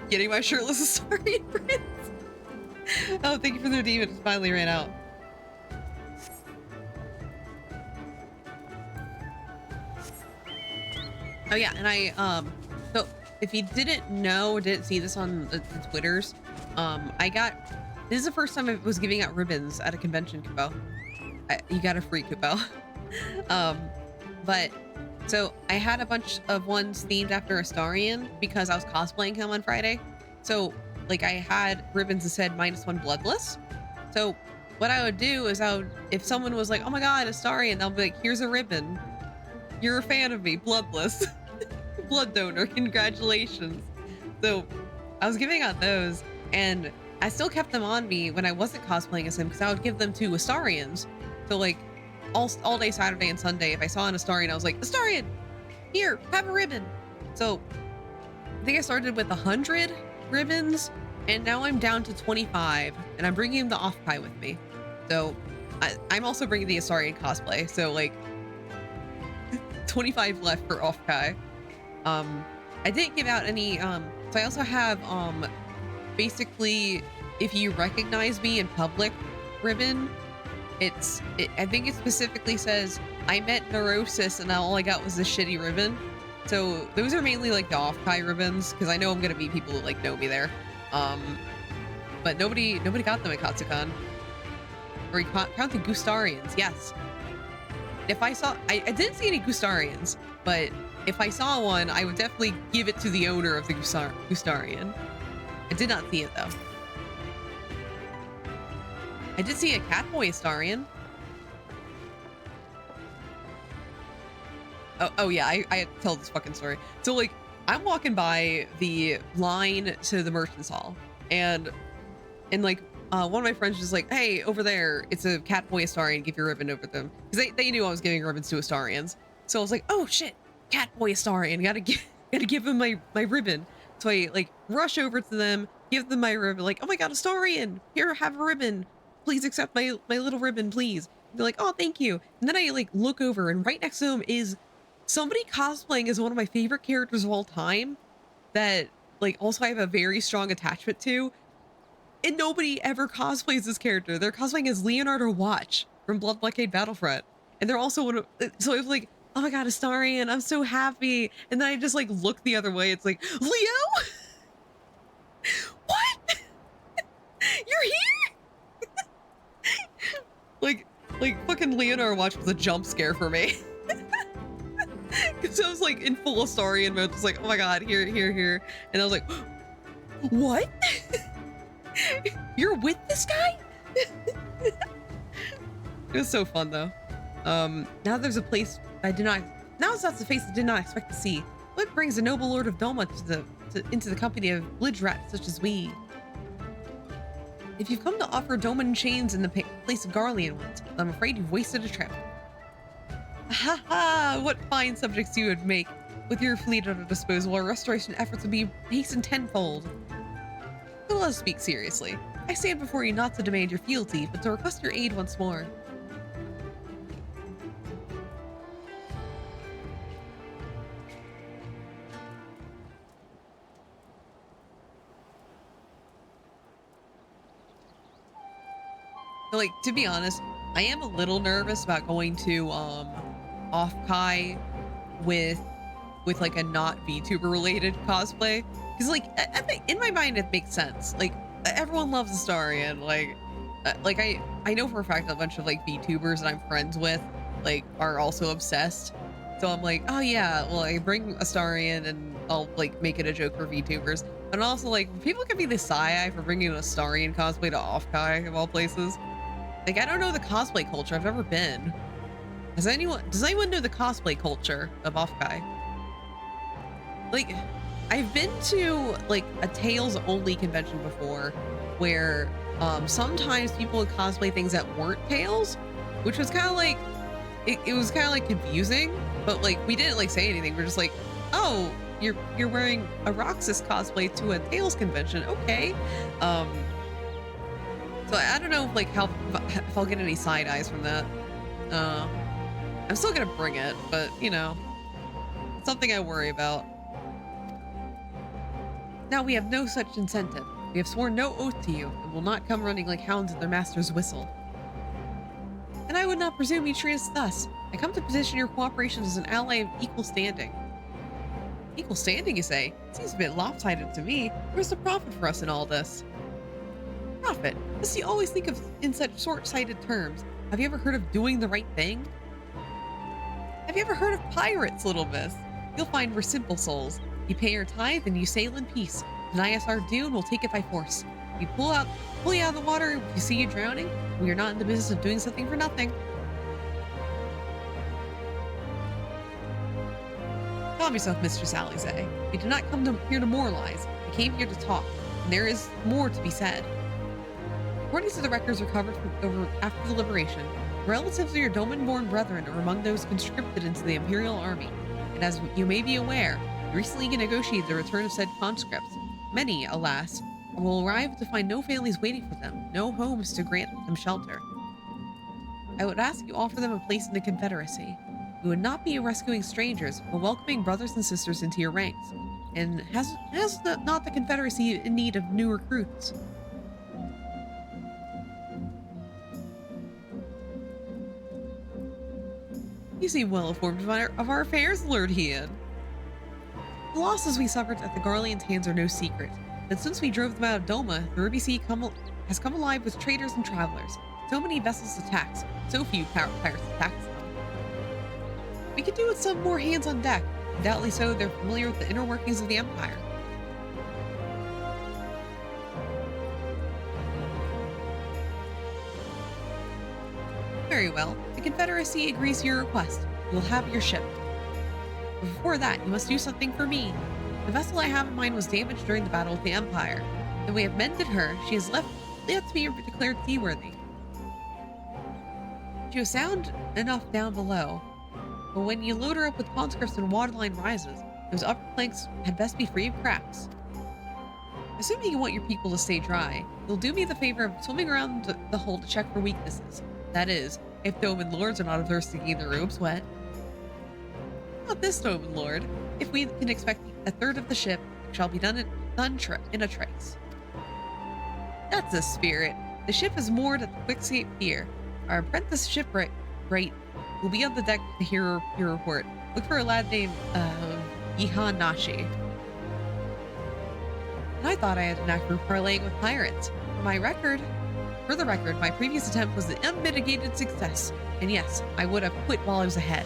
getting my shirtless Astarian prints. Oh, thank you for the redeem. It finally ran out. Oh yeah, and so if you didn't know or didn't see this on the Twitters, this is the first time I was giving out ribbons at a convention, Kupo. You got a free Kupo. But so I had a bunch of ones themed after Astarian because I was cosplaying him on Friday. So like I had ribbons that said -1 bloodless. So what I would do is if someone was like, oh my god, Astarian, I'll be like, here's a ribbon. You're a fan of me, bloodless. Blood donor, congratulations. So I was giving out those, and I still kept them on me when I wasn't cosplaying as him because I would give them to Astarians. So like all day Saturday and Sunday, if I saw an Astarian, I was like, Astarian, here, have a ribbon. So I think I started with 100 ribbons, and now I'm down to 25, and I'm bringing the off-kai with me. So I'm also bringing the Astarian cosplay, so like 25 left for off-kai. I didn't give out any, so I also have basically if you recognize me in public ribbon. I think it specifically says I met Neurosis and all I got was this shitty ribbon. So those are mainly like the off-kai ribbons because I know I'm gonna meet people that like know me there. But nobody got them at Katsucon. Or you counted Gustarians, yes. If I didn't see any Gustarians, but if I saw one, I would definitely give it to the owner of the Gustarian. I did not see it though. I did see a Catboy Astarian. Oh yeah, I have to tell this fucking story. So like, I'm walking by the line to the merchant's hall, and like one of my friends was like, hey, over there, it's a Catboy Astarian, give your ribbon over them. Because they knew I was giving ribbons to Astarians. So I was like, oh shit, Catboy Astarian, gotta give him my ribbon. So I like rush over to them, give them my ribbon, like, oh my god, Astarian, here, have a ribbon. Please accept my little ribbon, please. And they're like, oh, thank you. And then I like look over, and right next to them is somebody cosplaying as one of my favorite characters of all time that like also I have a very strong attachment to, and nobody ever cosplays this character. They're cosplaying as Leonardo Watch from Blood Blockade Battlefront, and they're also one of, so I was like, oh my god, Astarion, I'm so happy. And then I just like look the other way. It's like, Leo? What? You're here? like fucking Leonora watch was a jump scare for me. Cause I was like in full Astarion mode, just like, oh my god, here. And I was like, what? You're with this guy? It was so fun though. Now there's a place now that's the face I did not expect to see. What brings a noble lord of Doma into the company of blidge rats such as we? If you've come to offer Doman chains in the place of Garlean ones, I'm afraid you've wasted a trip. Ha ha! What fine subjects you would make. With your fleet at our disposal, our restoration efforts would be hastened tenfold. But let us speak seriously. I stand before you not to demand your fealty, but to request your aid once more. Like, to be honest, I am a little nervous about going to Offkai with like a not VTuber related cosplay, because like I think in my mind it makes sense. Like everyone loves Astarion. Like I know for a fact that a bunch of like VTubers that I'm friends with like are also obsessed. So I'm like, oh yeah, well I bring Astarion and I'll like make it a joke for VTubers. And also like people can be the side-eye for bringing an Astarion cosplay to Offkai of all places. Like, I don't know the cosplay culture. I've never been. Does anyone know the cosplay culture of Offkai? Like, I've been to like a Tales only convention before where sometimes people would cosplay things that weren't Tales, which was kind of like, it was kind of like confusing, but like we didn't like say anything. We're just like, oh, you're wearing a Roxas cosplay to a Tales convention. Okay. So I don't know like if I'll get any side eyes from that. I'm still gonna bring it, but you know, it's something I worry about. Now we have no such incentive. We have sworn no oath to you and will not come running like hounds at their master's whistle. And I would not presume you treat us thus. I come to position your cooperation as an ally of equal standing. Equal standing, you say? Seems a bit lopsided to me. Where's the profit for us in all this? Profit? Does he always think of in such short-sighted terms? Have you ever heard of doing the right thing? Have you ever heard of pirates, little miss? You'll find we're simple souls. You pay your tithe and you sail in peace. Deny us our due and we'll take it by force. We pull you out of the water if you see you drowning. We are not in the business of doing something for nothing. Calm yourself, Mistress Alize. We did not come here to moralize. We came here to talk, and there is more to be said. According to the records recovered after the liberation, relatives of your Doman-born brethren are among those conscripted into the Imperial Army, and as you may be aware, we recently negotiated the return of said conscripts. Many, alas, will arrive to find no families waiting for them, no homes to grant them shelter. I would ask you offer them a place in the Confederacy. You would not be rescuing strangers, but welcoming brothers and sisters into your ranks. And has not the Confederacy in need of new recruits? You seem well informed of our affairs, Lord Hean. The losses we suffered at the Garlean's hands are no secret, but since we drove them out of Doma, the Ruby Sea has come alive with traders and travelers. So many vessels attacked, so few pirates attacked them. We could do with some more hands on deck. Doubtly so, they're familiar with the inner workings of the Empire. Very well. The Confederacy agrees to your request. You'll have your ship. But before that, you must do something for me. The vessel I have in mind was damaged during the battle with the Empire. Though we have mended her, she is left to be declared seaworthy. She was sound enough down below, but when you load her up with conscripts and waterline rises, those upper planks had best be free of cracks. Assuming you want your people to stay dry, you'll do me the favor of swimming around the hull to check for weaknesses. That is, if Doman Lords are not averse to getting their robes wet. Not this Doman Lord. If we can expect a third of the ship, it shall be done in a trice. That's the spirit. The ship is moored at the Quickscape Pier. Our apprentice shipwright We'll be on the deck to hear your report. Look for a lad named Ihan Nashi. And I thought I had a knack for parlaying with pirates. For the record, my previous attempt was an unmitigated success. And yes, I would have quit while I was ahead.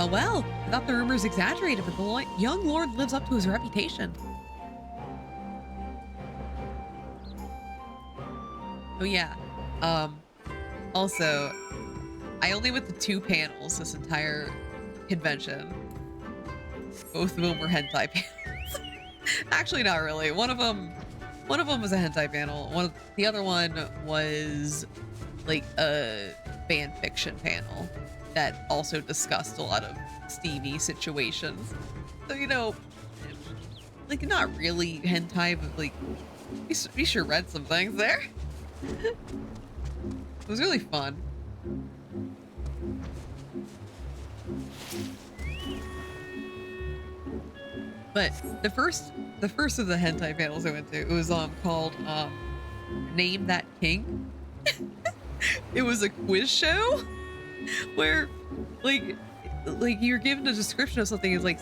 Well, I thought the rumors exaggerated, but the young lord lives up to his reputation. Oh yeah. Also, I only went to 2 panels this entire convention. Both of them were hentai panels. Actually, not really. One of them was a hentai panel. The other one was like a fan fiction panel that also discussed a lot of steamy situations. So, you know, like not really hentai, but like we sure read some things there. It was really fun. But the first of the hentai panels I went to, it was called Name That King. It was a quiz show where like you're given a description of something. It's like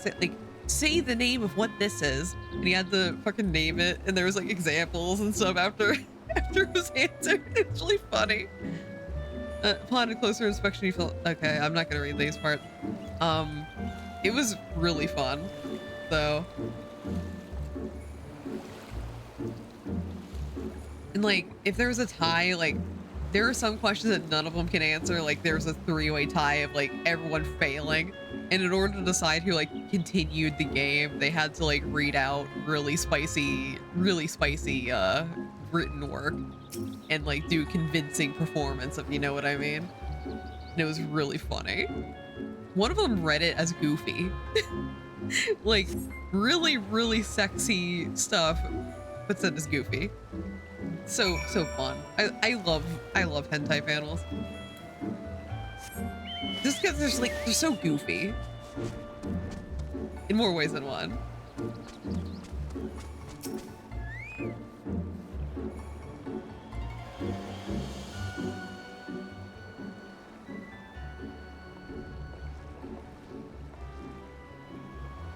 say the name of what this is, and you had to fucking name it, and there was like examples and stuff after it was answered. It's really funny. Upon a closer inspection, you felt okay. I'm not gonna read these parts. It was really fun, though. And like, if there was a tie, like there are some questions that none of them can answer. Like there's a 3-way tie of like everyone failing, and in order to decide who like continued the game, they had to like read out really spicy written work and like do convincing performance, if you know what I mean. And it was really funny. One of them read it as Goofy. Like really sexy stuff, but said as Goofy. So fun. I love hentai panels. Just because they're so goofy. In more ways than one.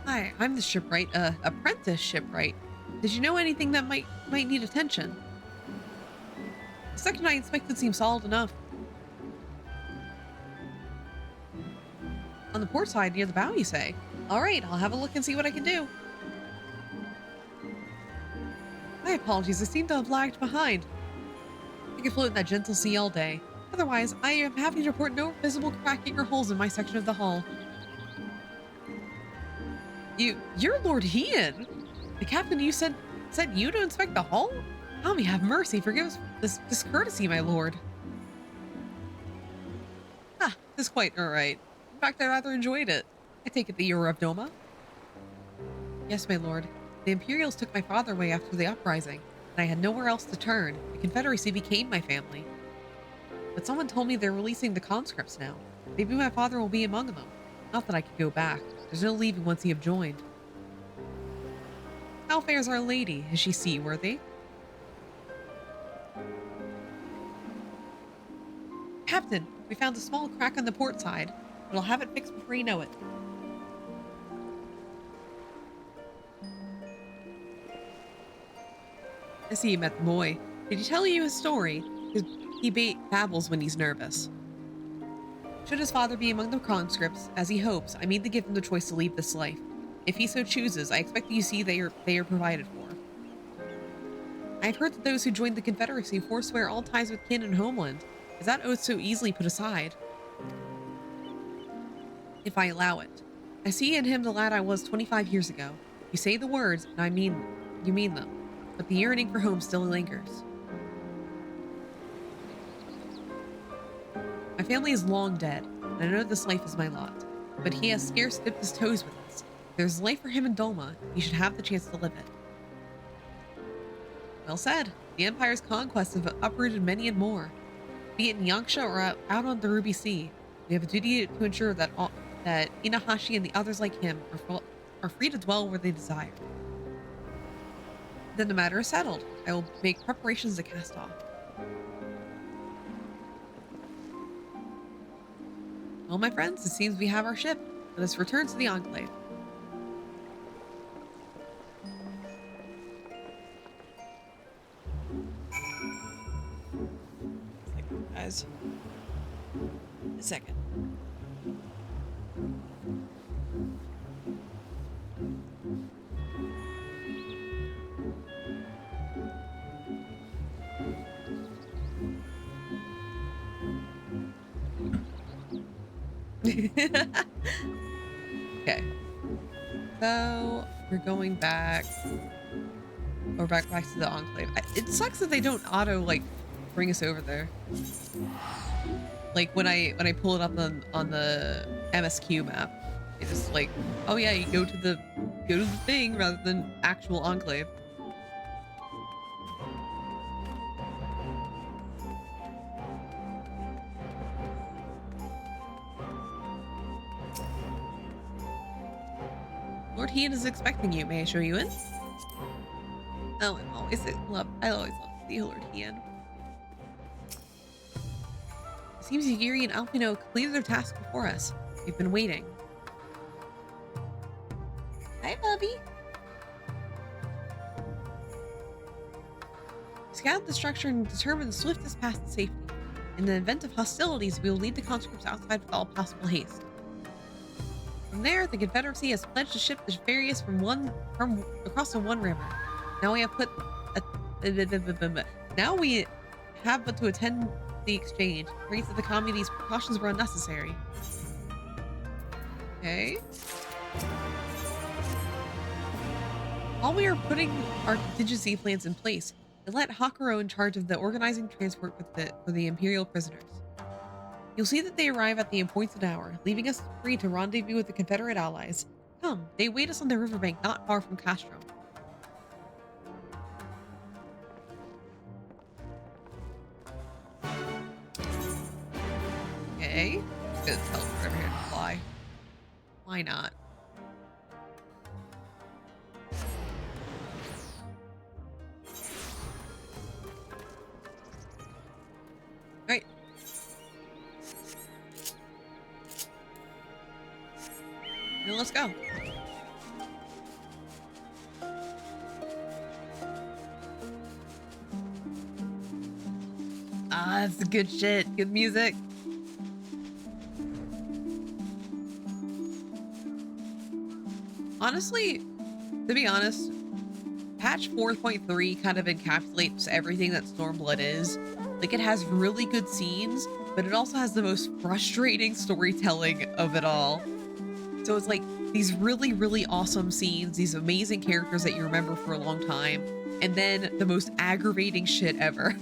Hi, I'm the shipwright, apprentice shipwright. Did you know anything that might need attention? The section I inspected seems solid enough. On the port side near the bow, you say? All right, I'll have a look and see what I can do. My apologies, I seem to have lagged behind. I can float in that gentle sea all day. Otherwise, I am happy to report no visible cracking or holes in my section of the hull. You're Lord Hean. The captain you sent you to inspect the hull? How may have mercy, forgive us this discourtesy, my lord. Ah, this is quite alright. In fact, I rather enjoyed it. I take it that you're of Doma? Yes, my lord. The Imperials took my father away after the uprising, and I had nowhere else to turn. The Confederacy became my family. But someone told me they're releasing the conscripts now. Maybe my father will be among them. Not that I could go back. There's no leaving once you have joined. How fares our lady? Is she seaworthy? Captain, we found a small crack on the port side, but I'll have it fixed before you know it. I see you met the boy. Did he tell you his story? He babbles when he's nervous. Should his father be among the conscripts, as he hopes, I mean to give him the choice to leave this life. If he so chooses, I expect that you see they are provided for. I've heard that those who joined the Confederacy forswear all ties with kin and homeland. Is that oath so easily put aside? If I allow it. I see in him the lad I was 25 years ago. You say the words, and you mean them. But the yearning for home still lingers. My family is long dead, and I know this life is my lot. But he has scarce dipped his toes with us. If there's life for him in Doma, he should have the chance to live it. Well said. The Empire's conquests have uprooted many and more. Be it in Yangsha or out on the Ruby Sea, we have a duty to ensure that Inahashi and the others like him are free to dwell where they desire. Then the matter is settled. I will make preparations to cast off. Well, my friends, it seems we have our ship. Let us return to the Enclave. Guys, a second. Okay, so we're going back. Or back to the Enclave. It sucks that they don't auto like bring us over there. Like when I pull it up on the MSQ map, it's just like, oh yeah, you go to the thing rather than actual Enclave. Lord Hean is expecting you. May I show you in? Oh, I always love to see Lord Hean. It seems Yagiri and Alpino completed their task before us. We've been waiting. Hi, Bubby. Scout the structure and determine the swiftest path to safety. In the event of hostilities, we will lead the conscripts outside with all possible haste. From there, the Confederacy has pledged to ship the various from across the One River. Now we have but to attend the exchange. Agrees that the commie these precautions were unnecessary. Okay. While we are putting our contingency plans in place, I let Hakuro in charge of the organizing transport for the Imperial prisoners. You'll see that they arrive at the appointed hour, leaving us free to rendezvous with the Confederate allies. Come, they await us on the riverbank not far from Castrum. Okay, just gonna teleport over here and fly. Why not? Right. Now let's go. Ah, that's the good shit. Good music. Honestly, to be honest, patch 4.3 kind of encapsulates everything that Stormblood is. Like, it has really good scenes, but it also has the most frustrating storytelling of it all. So it's like these really, really awesome scenes, these amazing characters that you remember for a long time, and then the most aggravating shit ever.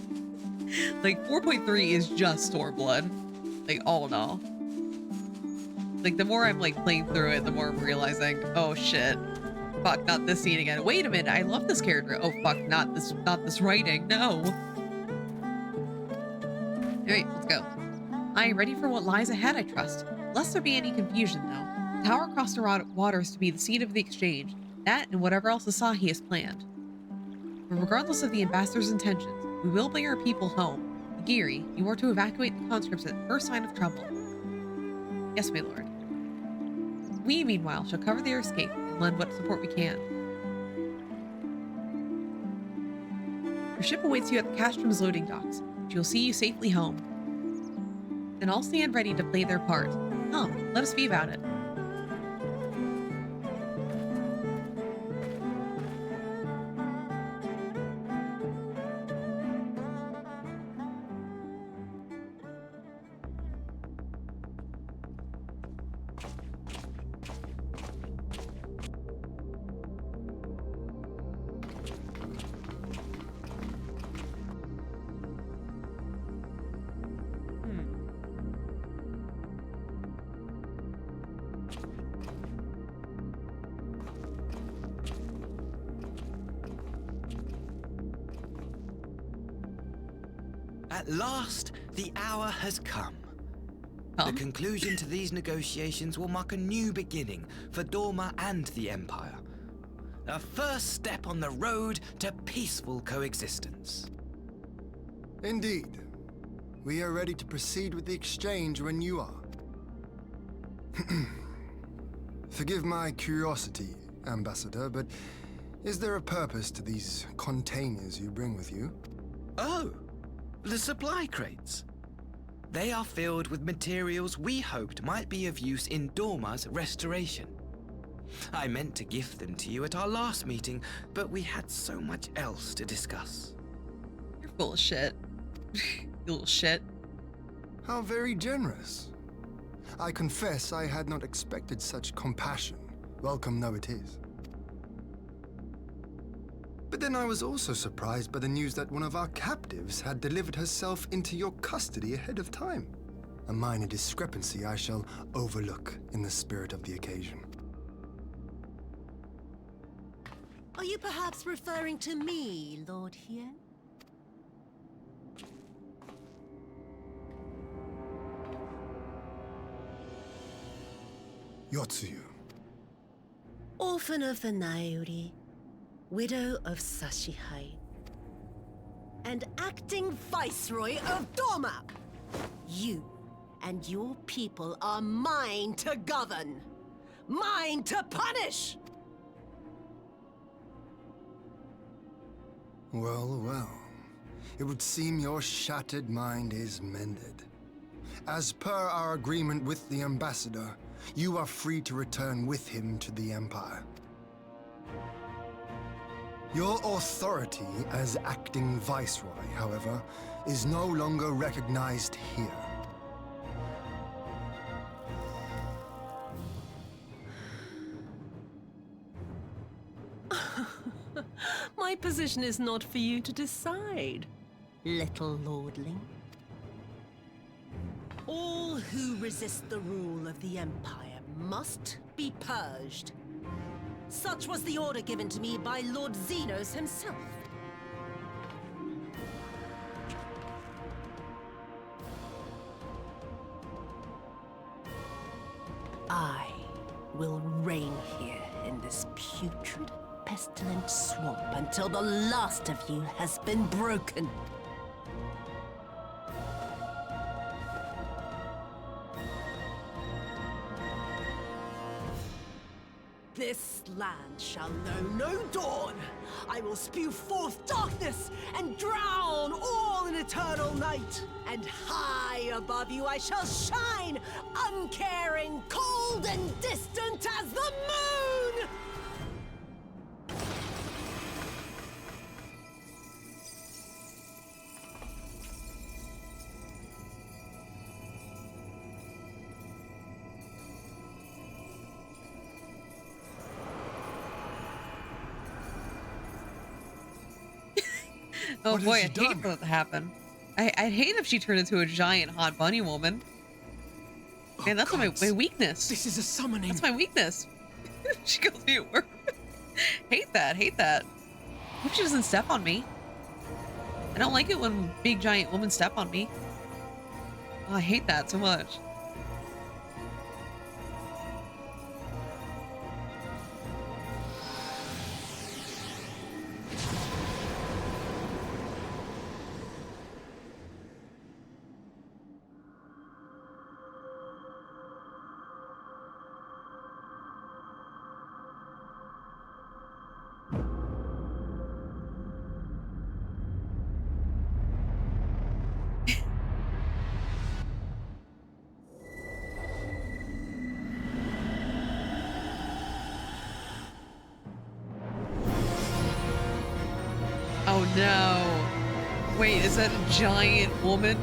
Like, 4.3 is just Stormblood. Like, all in all. Like, the more I'm, like, playing through it, the more I'm realizing, oh, shit. Fuck, not this scene again. Wait a minute, I love this character. Oh, fuck, not this writing. No. Alright, let's go. I am ready for what lies ahead, I trust. Lest there be any confusion, though. The tower across the waters to be the seat of the exchange. That and whatever else Asahi has planned. But regardless of the ambassador's intentions, we will bring our people home. Giri, you are to evacuate the conscripts at first sign of trouble. Yes, my lord. We, meanwhile, shall cover their escape and lend what support we can. Your ship awaits you at the Castrum's loading docks. She will see you safely home. Then all stand ready to play their part. Come, let us be about it. At last, the hour has come. The conclusion to these negotiations will mark a new beginning for Dorma and the Empire. A first step on the road to peaceful coexistence. Indeed. We are ready to proceed with the exchange when you are. Forgive my curiosity, Ambassador, but is there a purpose to these containers you bring with you? Oh, the supply crates. They are filled with materials we hoped might be of use in Dorma's restoration. I meant to gift them to you at our last meeting, but we had so much else to discuss. You're full of shit. You little shit. How very generous. I confess I had not expected such compassion, welcome though it is. But then I was also surprised by the news that one of our captives had delivered herself into your custody ahead of time. A minor discrepancy I shall overlook in the spirit of the occasion. Are you perhaps referring to me, Lord Hien? Yotsuyu. Orphan of the Nairi, widow of Sashihai, and acting Viceroy of Dorma. You and your people are mine to govern, mine to punish! Well, well. It would seem your shattered mind is mended. As per our agreement with the Ambassador, you are free to return with him to the Empire. Your authority as acting Viceroy, however, is no longer recognized here. My position is not for you to decide, little lordling. All who resist the rule of the Empire must be purged. Such was the order given to me by Lord Xenos himself. I will reign here in this putrid, pestilent swamp until the last of you has been broken. This land shall know no dawn. I will spew forth darkness and drown all in eternal night. And high above you I shall shine, uncaring, cold and distant as the moon! Oh What boy, has she I'd hate done? for that to happen. I'd hate if she turned into a giant hot bunny woman. Man, that's my weakness. This is a summoning. That's my weakness. She calls me a worm. Hate that, hate that. Hope she doesn't step on me. I don't like it when big giant women step on me. Oh, I hate that so much. Oh no. Wait, is that a giant woman?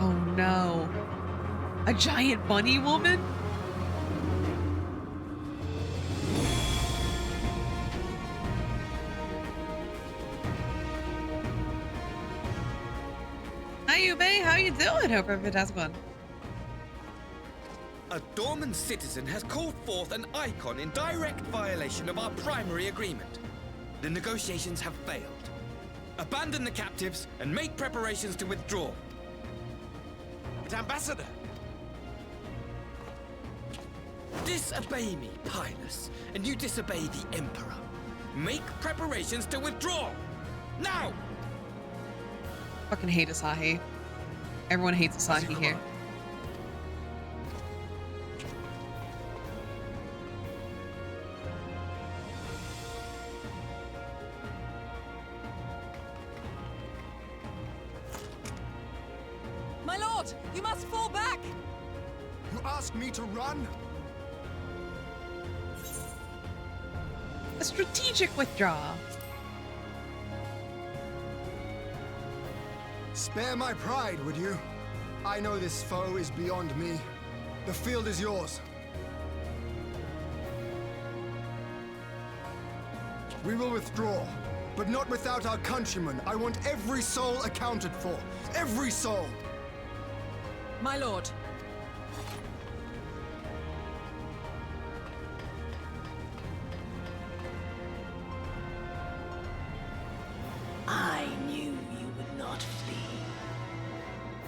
Oh no. A giant bunny woman? Hi Ube, how you doing? Hope everybody's one. A Dorman citizen has called forth an icon in direct violation of our primary agreement. The negotiations have failed. Abandon the captives and make preparations to withdraw. But Ambassador! Disobey me, Pilus, and you disobey the Emperor. Make preparations to withdraw! Now! Fucking hate Asahi. Everyone hates Asahi here. My lord, you must fall back! You ask me to run? A strategic withdrawal. Spare my pride, would you? I know this foe is beyond me. The field is yours. We will withdraw, but not without our countrymen. I want every soul accounted for. Every soul! My lord. I knew you would not flee.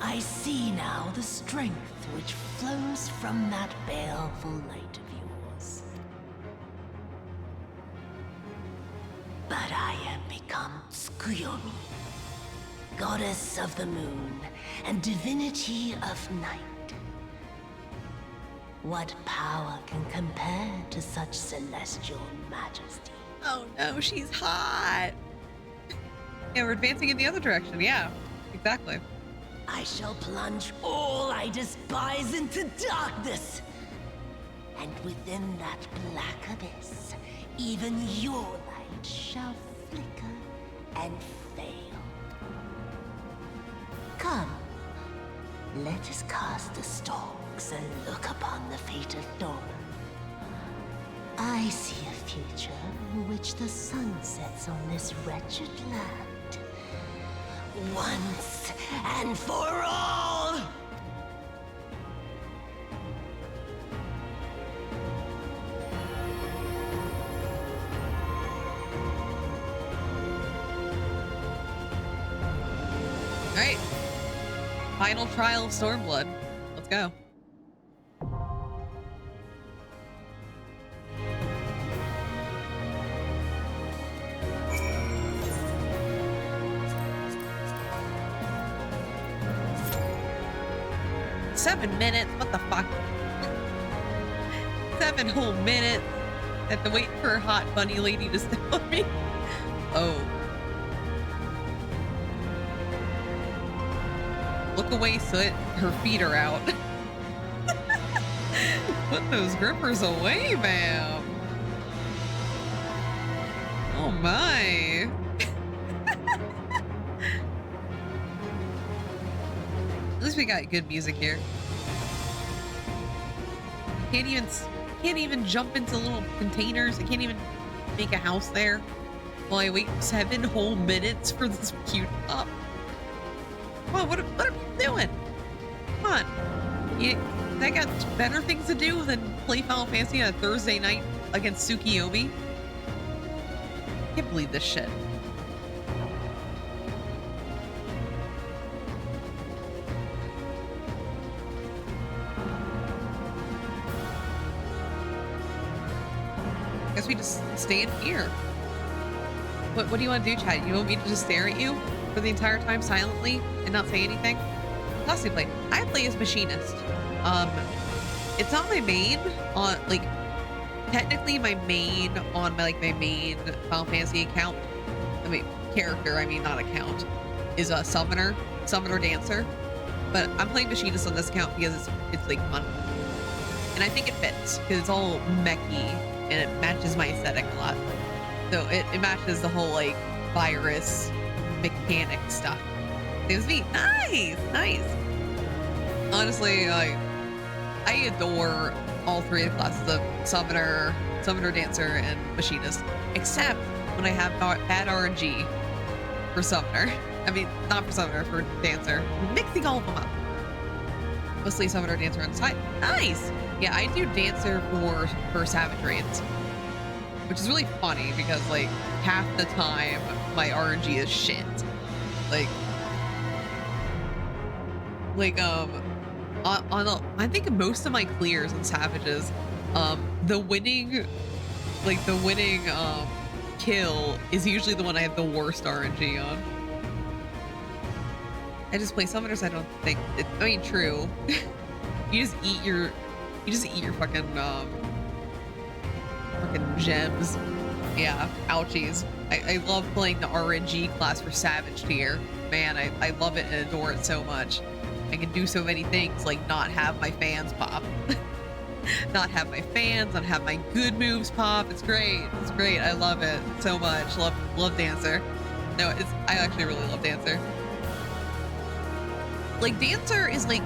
I see now the strength which flows from that baleful light of yours. But I am become Tsukuyomi, goddess of the moon and divinity of night. What power can compare to such celestial majesty? Oh no, she's hot. Yeah, we're advancing in the other direction. Yeah, exactly. I shall plunge all I despise into darkness. And within that black abyss, even your light shall flicker and fail. Come, let us cast the stalks and look upon the fate of dawn. I see a future in which the sun sets on this wretched land. Once and for all! Alright. Final trial of Stormblood. Let's go. Seven minutes? What the fuck? 7 whole minutes. I have to wait for a hot bunny lady to step on me. Oh. Look away, Soot. Her feet are out. Put those grippers away, ma'am. Oh my. At least we got good music here. Can't even jump into little containers. I can't even make a house there while I wait 7 whole minutes for this cute up. Come on, what are you doing? Come on. I got better things to do than play Final Fantasy on a Thursday night against Tsukuyomi. I can't believe this shit. Guess we just stay in here. What do you want to do, Chad? You want me to just stare at you for the entire time silently and not say anything? Possibly. I play as Machinist. It's not my main on technically my main on my main Final Fantasy account. I mean character, I mean not account, is a summoner dancer. But I'm playing Machinist on this account because it's fun. And I think it fits because it's all mechy and it matches my aesthetic a lot. So it matches the whole virus mechanic stuff. It was neat. Nice. Honestly, I adore all 3 of the classes of summoner, dancer, and machinist, except when I have bad RNG for summoner. I mean, not for summoner, for dancer. Mixing all of them up. Mostly summoner, dancer on the side. Nice. Yeah, I do dancer for Savage Raids. which is really funny because like half the time my RNG is shit. Like I think most of my clears and savages, the winning kill is usually the one I have the worst RNG on. I just play summoners. I don't think I mean, true. you just eat your fucking gems. Yeah, ouchies. I love playing the RNG class for Savage tier. Man, I love it and adore it so much. I can do so many things, like not have my fans pop. Not have my fans, not have my good moves pop. It's great. It's great. I love it so much. Love Dancer. No, I actually really love Dancer. Like, Dancer is like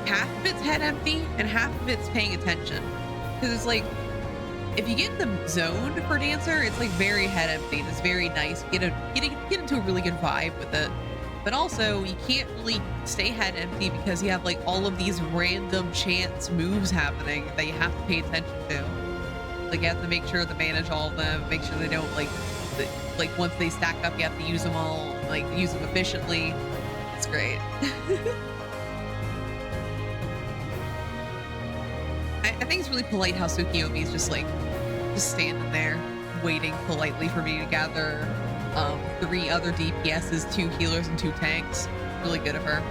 half of it's head empty and half of it's paying attention. Because it's like, if you get in the zone for Dancer, it's like very head empty and it's very nice. Get into a really good vibe with it. But also, you can't really stay head empty because you have like all of these random chance moves happening that you have to pay attention to. Like, you have to make sure to manage all of them, make sure they don't like once they stack up, you have to use them all, like use them efficiently. It's great. I think it's really polite how Tsukiyomi is just standing there waiting politely for me to gather 3 other DPSs, 2 healers, and 2 tanks. Really good of her.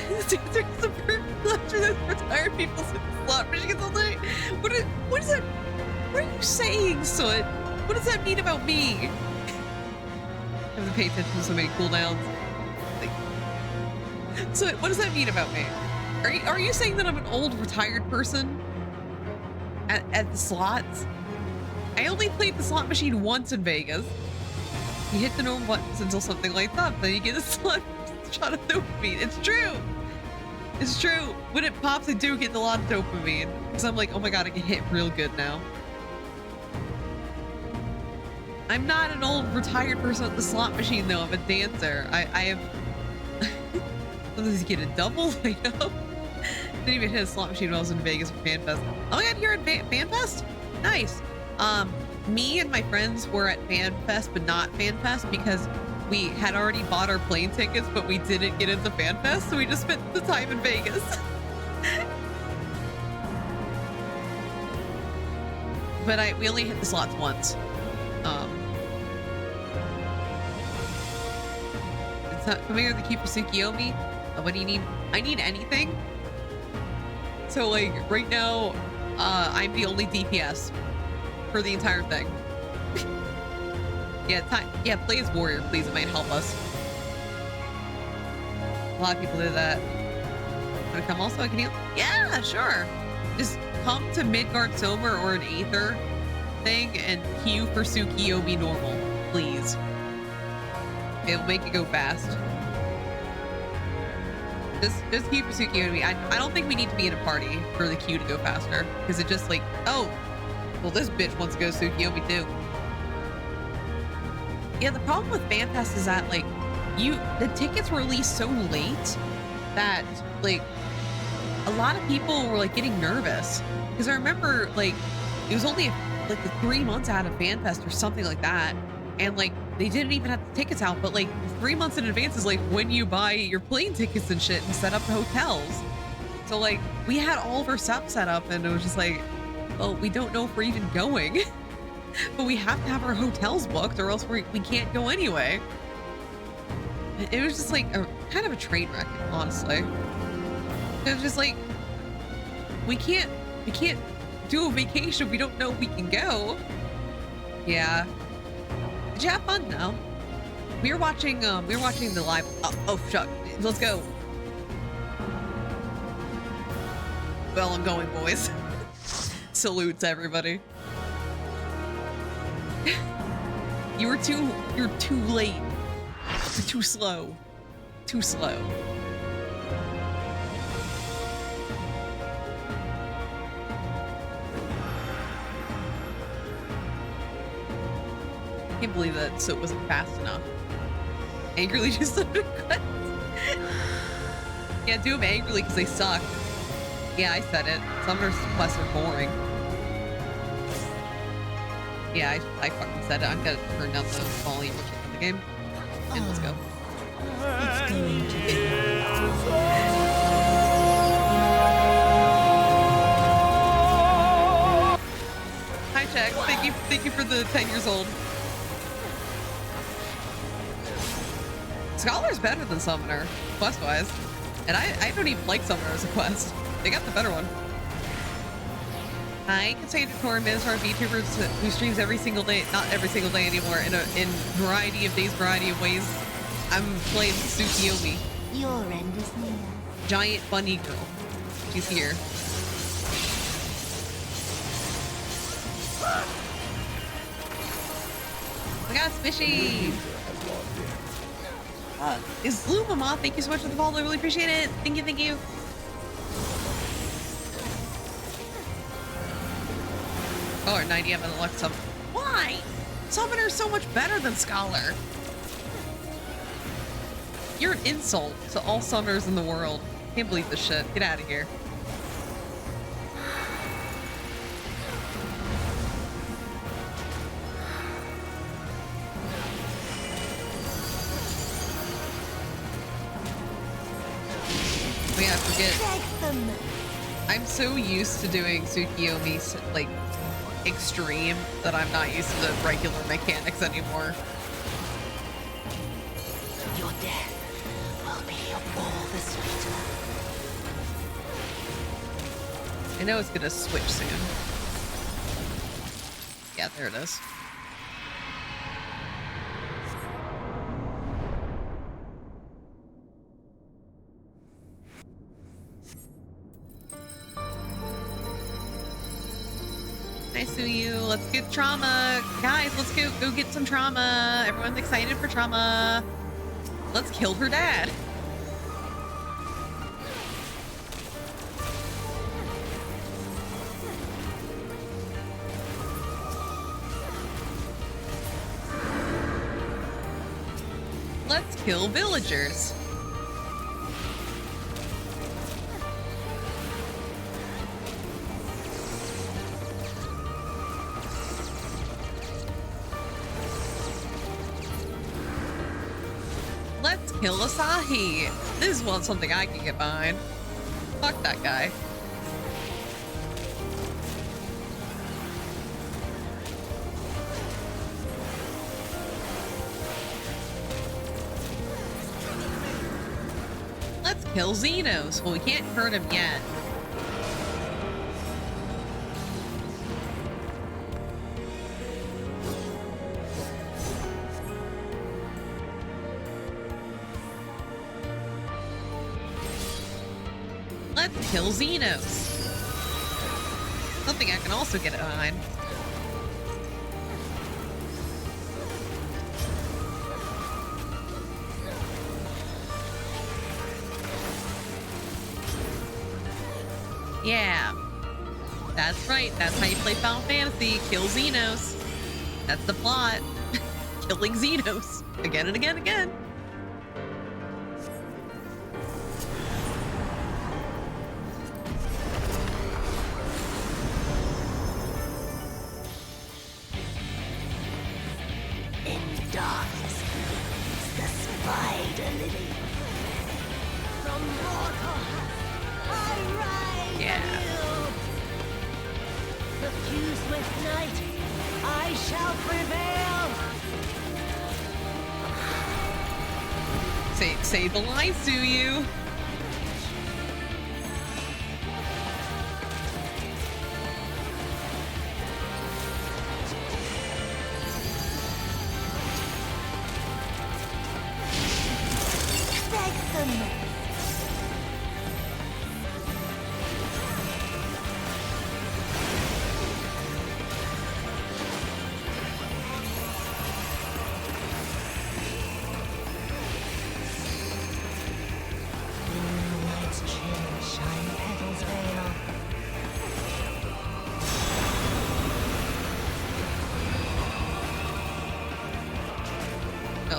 There's a perfect lecture that retired people sit in slot machines all day. What is that? What are you saying, Soot? What does that mean about me? I have to pay attention to so many cooldowns. So what does that mean about me? Are you saying that I'm an old retired person at the slots? I only played the slot machine once in Vegas. You hit the normal buttons until something lights up, then you get a slot shot of dopamine. It's true. It's true. When it pops, I do get a lot of dopamine because I'm like, oh my god, I can hit real good now. I'm not an old retired person at the slot machine though. I'm a dancer. I have. Sometimes you get a double light up. Didn't even hit a slot machine when I was in Vegas for FanFest. Oh my god, you're at FanFest? Nice. Me and my friends were at FanFest, but not FanFest because we had already bought our plane tickets, but we didn't get into FanFest, so we just spent the time in Vegas. But we only hit the slots once. It's not coming here to keep Tsukiyomi. What do you need? I need anything. So like right now, I'm the only DPS for the entire thing. Yeah, play as warrior, please. It might help us. A lot of people do that. Wanna come also? I can heal? Yeah, sure. Just come to Midgard Silver or an Aether thing and queue for Tsukiyomi normal, please. It'll make it go fast. Just queue for Tsukiyomi. I don't think we need to be in a party for the queue to go faster. Because it just like, oh, well, this bitch wants to go Tsukiyomi too. Yeah, the problem with FanFest is that like the tickets were released so late that like a lot of people were like getting nervous. Because I remember like it was only like the 3 months out of FanFest or something like that. And like they didn't even have the tickets out, but like 3 months in advance is like when you buy your plane tickets and shit and set up the hotels. So like we had all of our stuff set up and it was just like, well, we don't know if we're even going, but we have to have our hotels booked or else we can't go anyway. It was just like a kind of a train wreck, honestly. It was just like, we can't do a vacation if we don't know if we can go. Yeah. Did you have fun though? We were watching the live. Oh, shuck. Let's go. Well, I'm going, boys. Salutes, everybody. You're too late. You're too slow. Too slow. I can't believe that so it wasn't fast enough. Angrily just yeah, do them angrily because they suck. Yeah, I said it. Summoner's quests are boring. Yeah, I fucking said it. I'm gonna turn down the volume of the game. And let's go. It's going to be. Hi, Jack. Thank you for the 10 years old. Scholar's better than Summoner, quest-wise. And I don't even like Summoner as a quest. They got the better one. Hi, Cassandra Torres, our VTubers who streams every single day, not every single day anymore, in variety of days, variety of ways. I'm playing Tsukiyomi. Your end is near. Giant bunny girl. She's here. We got Squishy. Is Blue Mama? Thank you so much for the follow. I really appreciate it. Thank you, thank you. Oh, or 90 of an Alexa. Why? Summoner's so much better than Scholar. You're an insult to all summoners in the world. Can't believe this shit. Get out of here. Oh yeah, I forget. I'm so used to doing Tsukiyomi, like, extreme that I'm not used to the regular mechanics anymore. Your death will be all the sweeter. I know it's gonna switch soon. Yeah, there it is. I sue you. Let's get trauma. Guys, let's go get some trauma. Everyone's excited for trauma. Let's kill her dad. Let's kill villagers. Let's kill Asahi. This is something I can get behind. Fuck that guy. Let's kill Xenos. Well, we can't hurt him yet. Let's kill Xenos. Something I can also get behind. Yeah. That's right. That's how you play Final Fantasy. Kill Xenos. That's the plot. Killing Xenos. Again and again and again. Say the lines to you.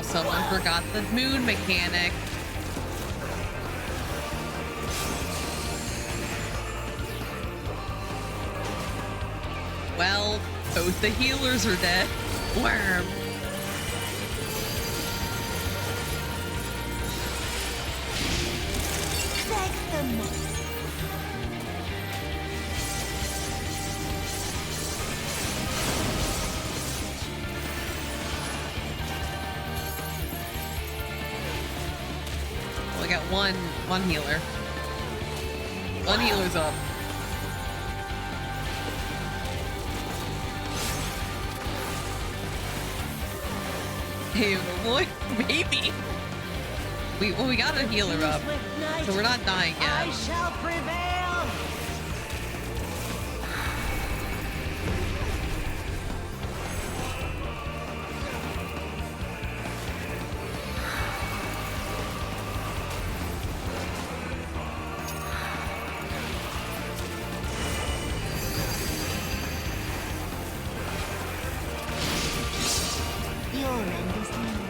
Someone forgot the moon mechanic. Well, Both the healers are dead. Worm. Well, I got one healer. One healer's up. Hey, boy, maybe. We got a healer up, so we're not dying yet. I shall prevail. Your end is near.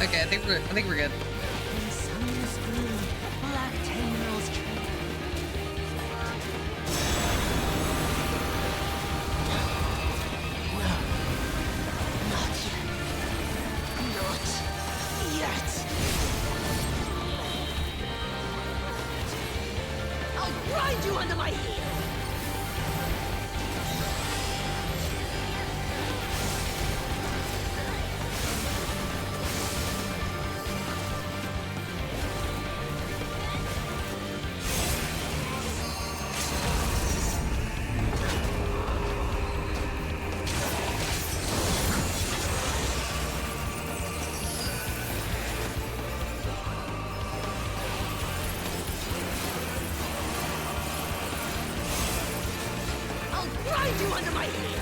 Okay, I think we're good. In sun's gloom, black tendrils trail. Well, not yet. Not yet. I'll grind you under my heel. I'll grind you under my heel.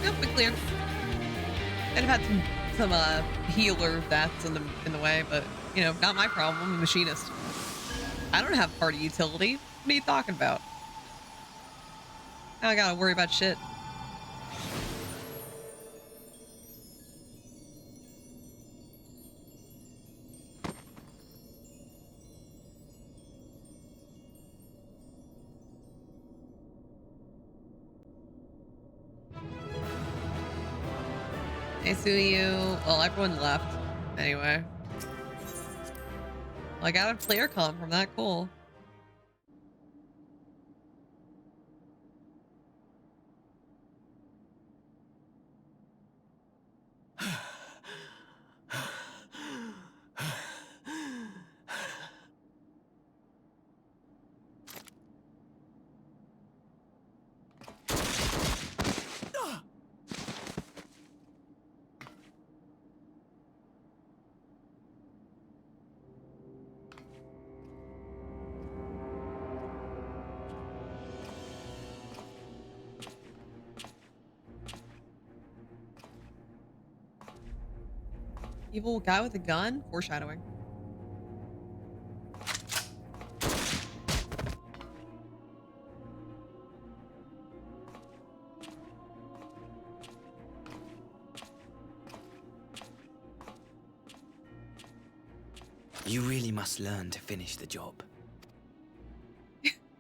Nope, we're clear. I'd have had some healer deaths in the way, but you know, not my problem. I'm a machinist. I don't have party utility. What are you talking about? I gotta worry about shit. I see you. Well, everyone left. Anyway. Well, I got a player comp from that. Cool. Evil guy with a gun? Foreshadowing. You really must learn to finish the job.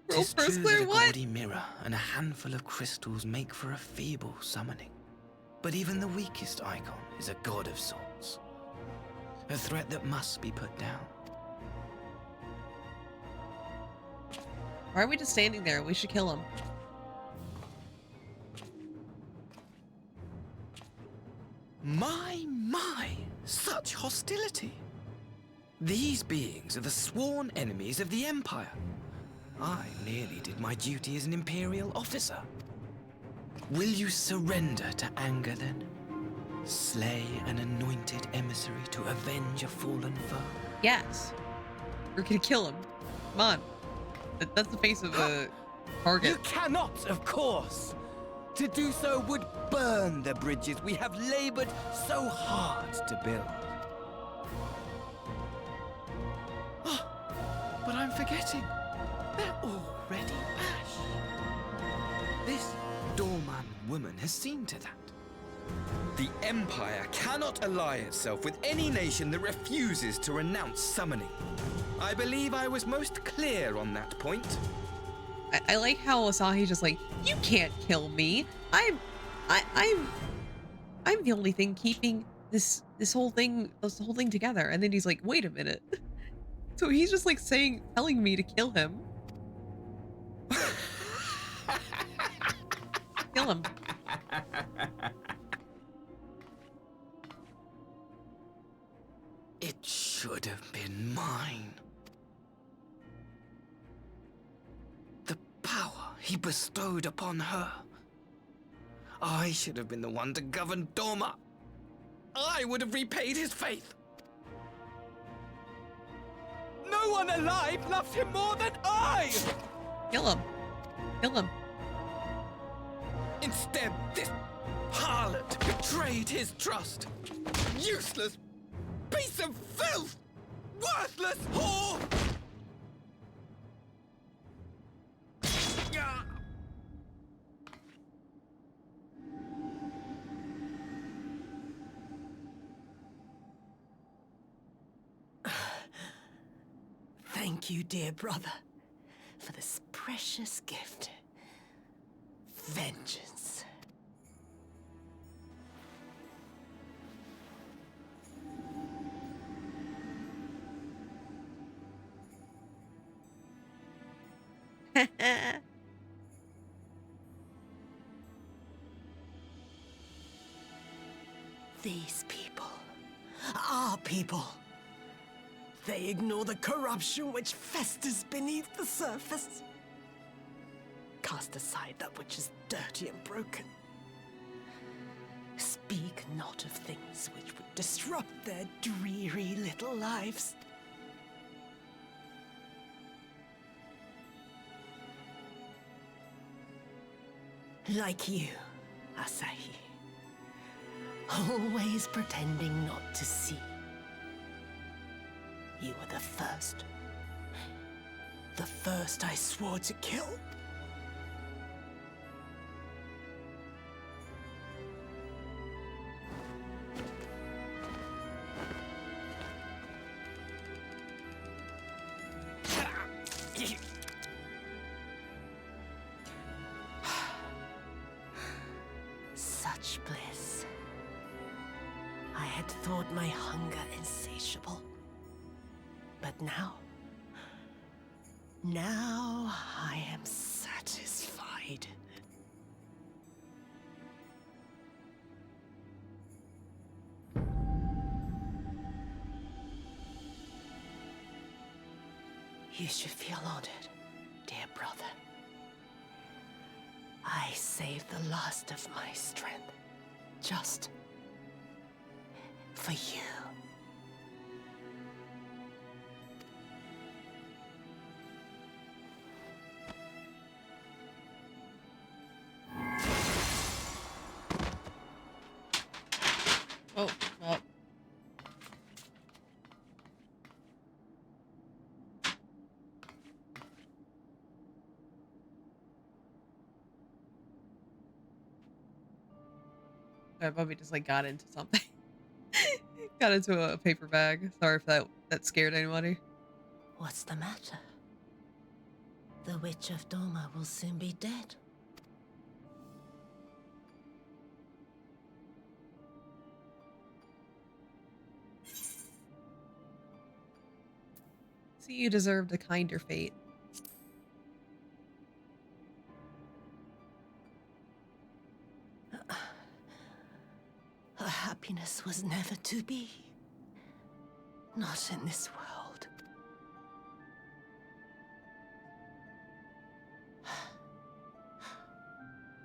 Roll Tis first true clear that a what? gaudy mirror and a handful of crystals make for a feeble summoning. But even the weakest icon is a god of sorts. A threat that must be put down. Why are we just standing there? We should kill him. My, such hostility. These beings are the sworn enemies of the Empire. I merely did my duty as an Imperial officer. Will you surrender to anger then? Slay an anointed emissary to avenge a fallen foe? Yes. We're gonna kill him. Come on. That's the face of a target. You cannot, of course. To do so would burn the bridges we have labored so hard to build. Oh, but I'm forgetting. They're already ash. This Dorman woman has seen to that. The Empire cannot ally itself with any nation that refuses to renounce summoning. I believe I was most clear on that point. I like how Asahi's just like, you can't kill me. I'm the only thing keeping this whole thing together. And then he's like, wait a minute. So he's just like telling me to kill him. Kill him. It should have been mine. The power he bestowed upon her. I should have been the one to govern Doma. I would have repaid his faith. No one alive loves him more than I! Kill him. Kill him. Instead, this harlot betrayed his trust. Useless piece of filth! Worthless whore! Thank you, dear brother, for this precious gift. Vengeance. These people, our people, they ignore the corruption which festers beneath the surface. Cast aside that which is dirty and broken. Speak not of things which would disrupt their dreary little lives. Like you, Asahi. Always pretending not to see. You were the first. The first I swore to kill. Such bliss. I had thought my hunger insatiable. But now I am satisfied. You should feel honored, dear brother. I saved the last of my strength, just for you. Oh, well. I probably just like got into something. Got into a paper bag. Sorry if that scared anybody. What's the matter? The Witch of Doma will soon be dead. See, you deserved a kinder fate. Her happiness was never to be. Not in this world.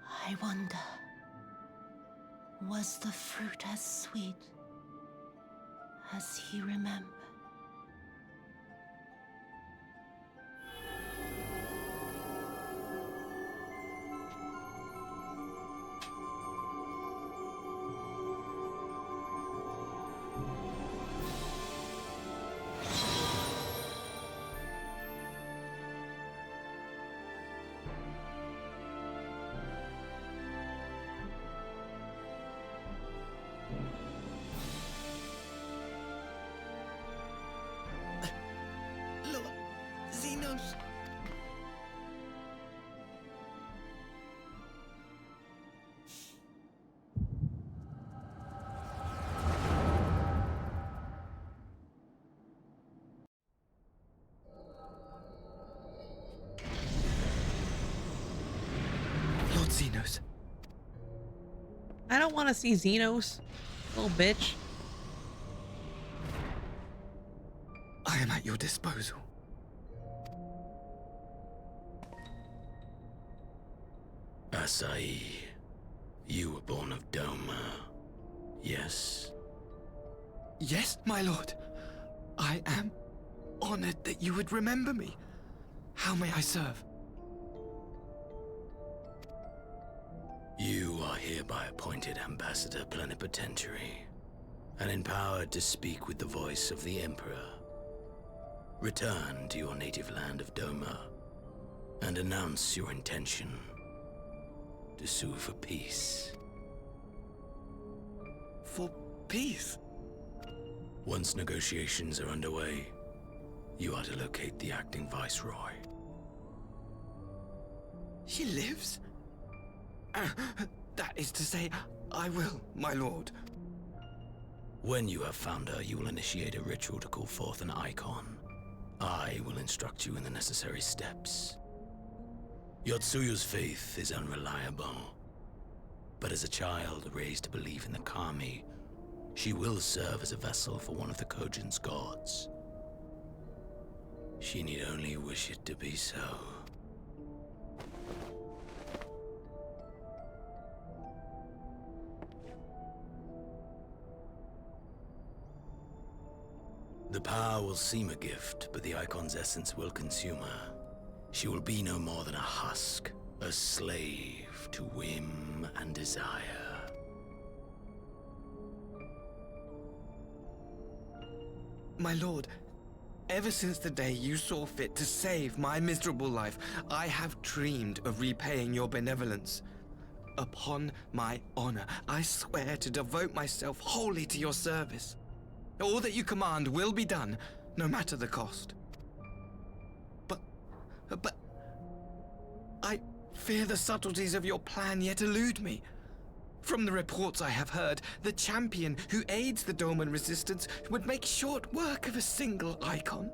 I wonder, was the fruit as sweet as he remembered? Xenos? Lord Xenos. I don't want to see Xenos, little bitch. I am at your disposal. Asai, you were born of Doma, yes? Yes, my lord. I am honored that you would remember me. How may I serve? You are hereby appointed Ambassador Plenipotentiary, and empowered to speak with the voice of the Emperor. Return to your native land of Doma, and announce your intention to sue for peace. For peace? Once negotiations are underway, you are to locate the acting Viceroy. She lives? That is to say, I will, my lord. When you have found her, you will initiate a ritual to call forth an icon. I will instruct you in the necessary steps. Yotsuyu's faith is unreliable, but as a child raised to believe in the Kami, she will serve as a vessel for one of the Kojin's gods. She need only wish it to be so. The power will seem a gift, but the icon's essence will consume her. She will be no more than a husk, a slave to whim and desire. My lord, ever since the day you saw fit to save my miserable life, I have dreamed of repaying your benevolence. Upon my honor, I swear to devote myself wholly to your service. All that you command will be done, no matter the cost. But I fear the subtleties of your plan yet elude me. From the reports I have heard, the champion who aids the Doman resistance would make short work of a single icon.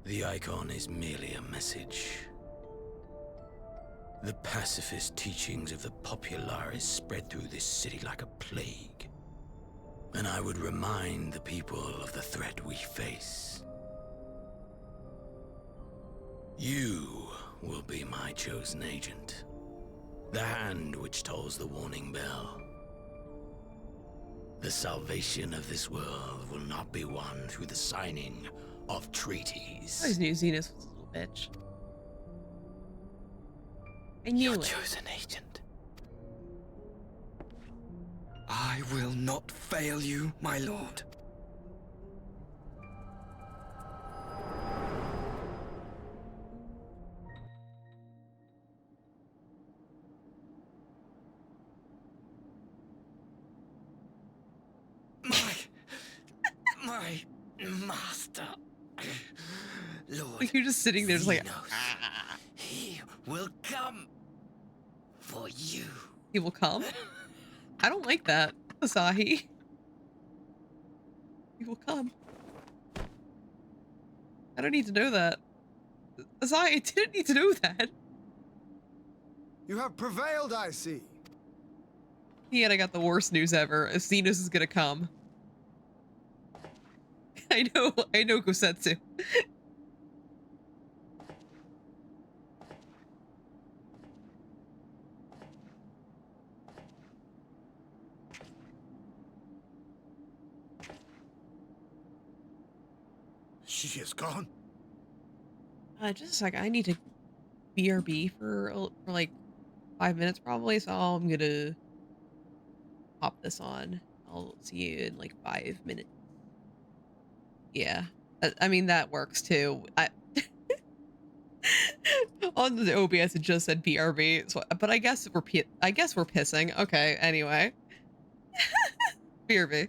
The icon is merely a message. The pacifist teachings of the Populares spread through this city like a plague. And I would remind the people of the threat we face. You will be my chosen agent. The hand which tolls the warning bell. The salvation of this world will not be won through the signing of treaties. I always knew Xenos was a little bitch. I knew Your it. chosen agent. I will not fail you, my lord. My master, Lord. Like you're just sitting there, just like He will come for you. he will come. I don't like that, Asahi. He will come. I don't need to know that. Asahi, I didn't need to know that. You have prevailed, I see. Yet I got the worst news ever. Xenos is gonna come. I know Gosetsu. She is gone. Just a second. I need to BRB for like 5 minutes probably, so I'm gonna pop this on. I'll see you in like 5 minutes. Yeah, I mean that works too. On the OBS it just said BRB, so but I guess we're pissing. Okay, anyway. BRB.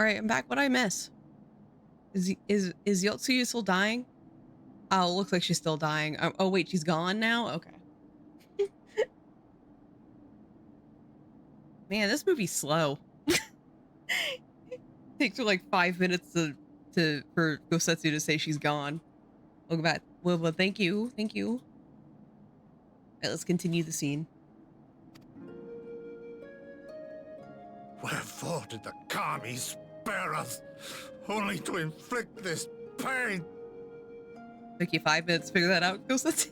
All right, I'm back. What did I miss? Is Yotsuyu still dying? Oh, looks like she's still dying. Oh wait, she's gone now? Okay. Man, this movie's slow. Takes her like 5 minutes for Gosetsu to say she's gone. Welcome back. Well, thank you. Thank you. All right, let's continue the scene. Wherefore did the Kami spare us, only to inflict this pain? Took you 5 minutes to figure that out, Gosetsu.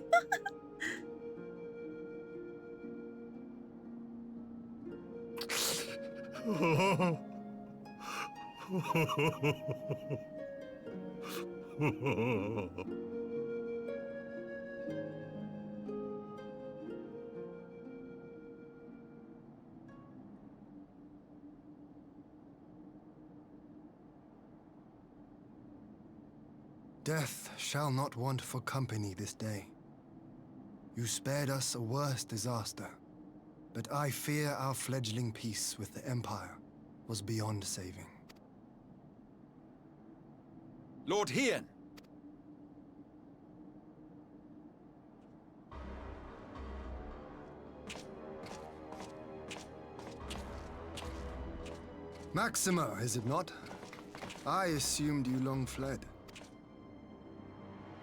Death shall not want for company this day. You spared us a worse disaster, but I fear our fledgling peace with the Empire was beyond saving. Lord Hien! Maxima, is it not? I assumed you long fled.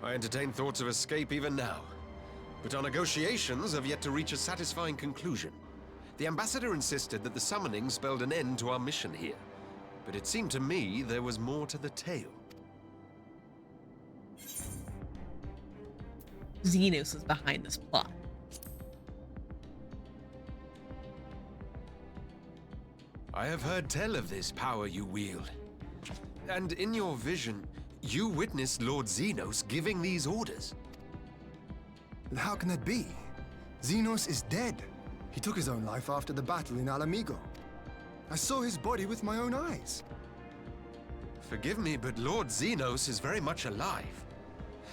I entertain thoughts of escape even now. But our negotiations have yet to reach a satisfying conclusion. The ambassador insisted that the summoning spelled an end to our mission here. But it seemed to me there was more to the tale. Xenos is behind this plot. I have heard tell of this power you wield. And in your vision, you witnessed Lord Xenos giving these orders. How can that be? Xenos is dead. He took his own life after the battle in Alamigo. I saw his body with my own eyes. Forgive me, but Lord Xenos is very much alive.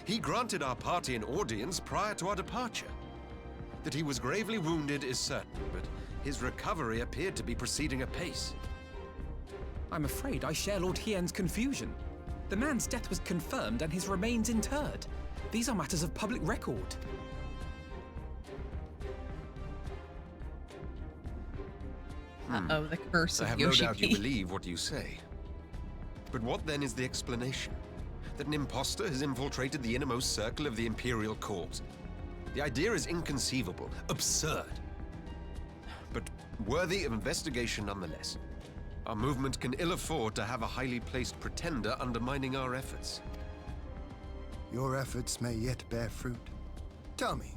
He granted our party an audience prior to our departure. That he was gravely wounded is certain, but his recovery appeared to be proceeding apace. I'm afraid I share Lord Hien's confusion. The man's death was confirmed and his remains interred. These are matters of public record. Uh-oh, the curse of I have no doubt you Yoshi-P. believe what you say. But what then is the explanation? That an imposter has infiltrated the innermost circle of the Imperial Court? The idea is inconceivable, absurd. But worthy of investigation nonetheless. Our movement can ill afford to have a highly placed pretender undermining our efforts. Your efforts may yet bear fruit. Tell me,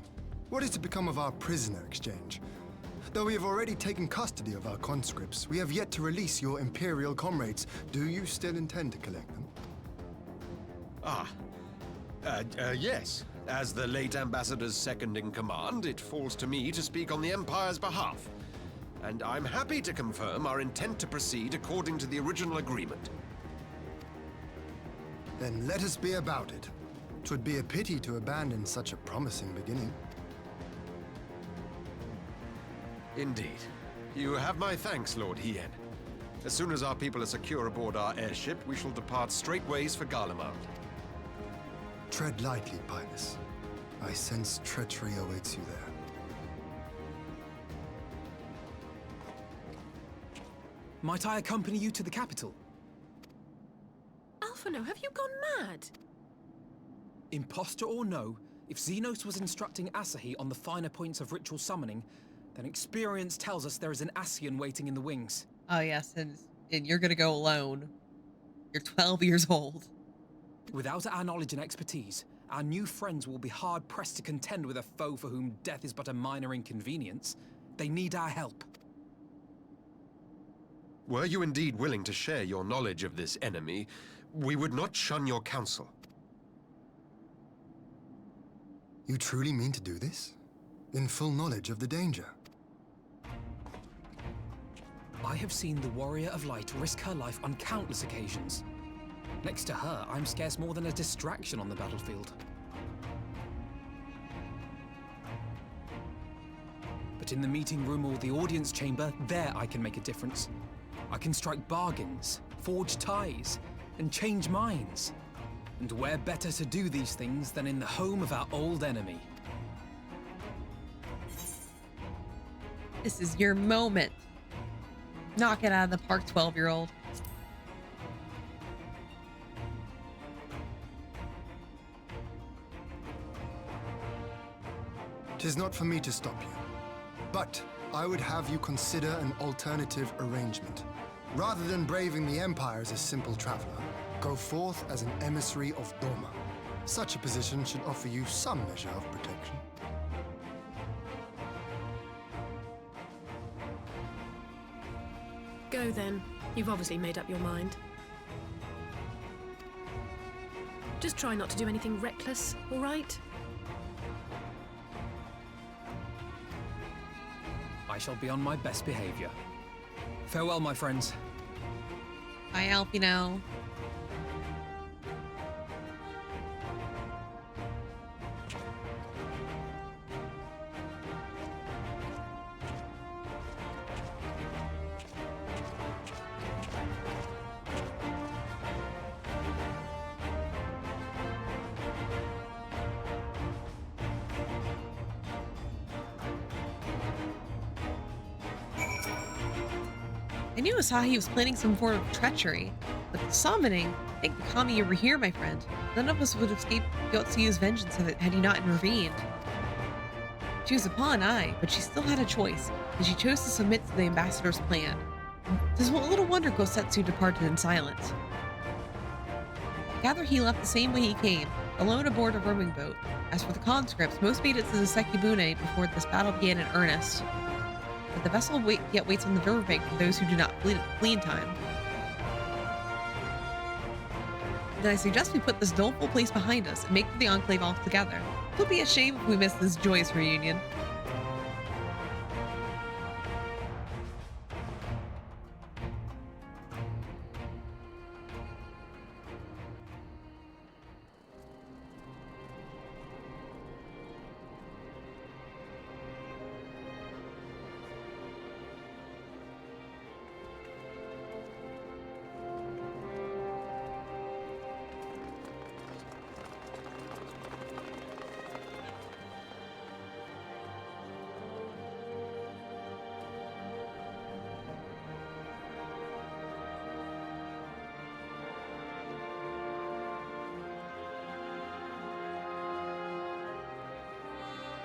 what is to become of our prisoner exchange? Though we have already taken custody of our conscripts, we have yet to release your Imperial comrades. Do you still intend to collect them? Yes. As the late Ambassador's second-in-command, it falls to me to speak on the Empire's behalf. And I'm happy to confirm our intent to proceed according to the original agreement. Then let us be about it. 'Twould be a pity to abandon such a promising beginning. Indeed. You have my thanks, Lord Hien. As soon as our people are secure aboard our airship, we shall depart straightways for Garlemald. Tread lightly, Pilus. I sense treachery awaits you there. Might I accompany you to the capital? Alphino, have you gone mad? Imposter or no, if Xenos was instructing Asahi on the finer points of ritual summoning, then experience tells us there is an Ascian waiting in the wings. Oh yes, and you're gonna go alone. You're 12 years old. Without our knowledge and expertise, our new friends will be hard-pressed to contend with a foe for whom death is but a minor inconvenience. They need our help. Were you indeed willing to share your knowledge of this enemy, we would not shun your counsel. You truly mean to do this? In full knowledge of the danger? I have seen the Warrior of Light risk her life on countless occasions. Next to her, I'm scarce more than a distraction on the battlefield. But in the meeting room or the audience chamber, there I can make a difference. I can strike bargains, forge ties, and change minds. And where better to do these things than in the home of our old enemy? This is your moment. Knock it out of the park, 12-year-old. Tis not for me to stop you, but I would have you consider an alternative arrangement. Rather than braving the Empire as a simple traveler, go forth as an emissary of Doma. Such a position should offer you some measure of protection. Go then. You've obviously made up your mind. Just try not to do anything reckless, all right? I shall be on my best behavior. Farewell, my friends. Bye, Alfie now. I knew Asahi was planning some form of treachery, but the summoning, thank the kami you were here, my friend. None of us would have escaped Yotsuyu's vengeance had he not intervened. She was a pawn, aye, but she still had a choice, and she chose to submit to the ambassador's plan. Tis little wonder Gosetsu departed in silence. I gather he left the same way he came, alone aboard a rowing boat. As for the conscripts, most made it to the Sekibune before this battle began in earnest. But the vessel yet waits on the riverbank for those who do not flee in time. Then I suggest we put this doleful place behind us and make for the Enclave altogether. It would be a shame if we miss this joyous reunion.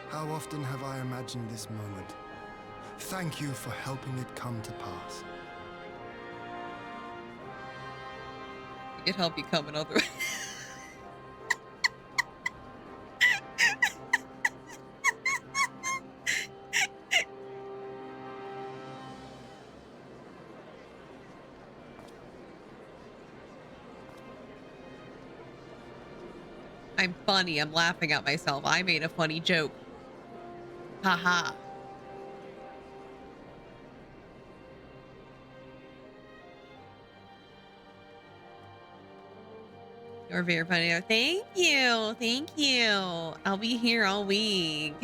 How often have I imagined this moment? Thank you for helping it come to pass. I could help you come another way. I'm funny. I'm laughing at myself. I made a funny joke. Haha. You're very funny. Thank you. Thank you. I'll be here all week.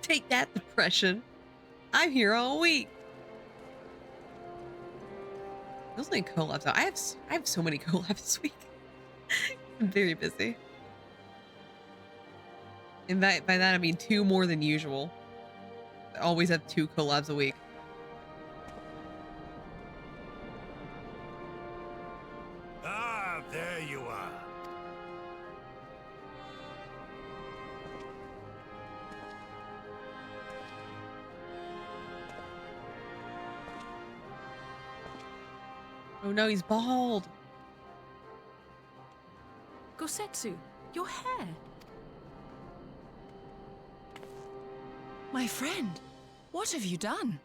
Take that, depression. I'm here all week. Those many collabs. I have so many collabs this week. I'm very busy. And by that I mean 2 more than usual. I always have 2 collabs a week. Ah, there you are. Oh no, he's bald. Gosetsu, your hair. My friend, what have you done?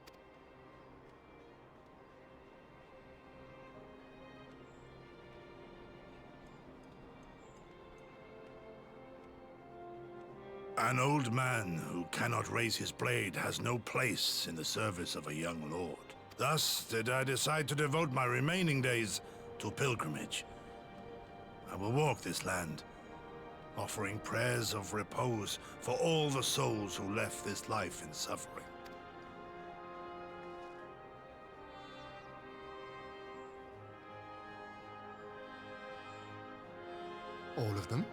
An old man who cannot raise his blade has no place in the service of a young lord. Thus did I decide to devote my remaining days to pilgrimage. I will walk this land, offering prayers of repose for all the souls who left this life in suffering. All of them?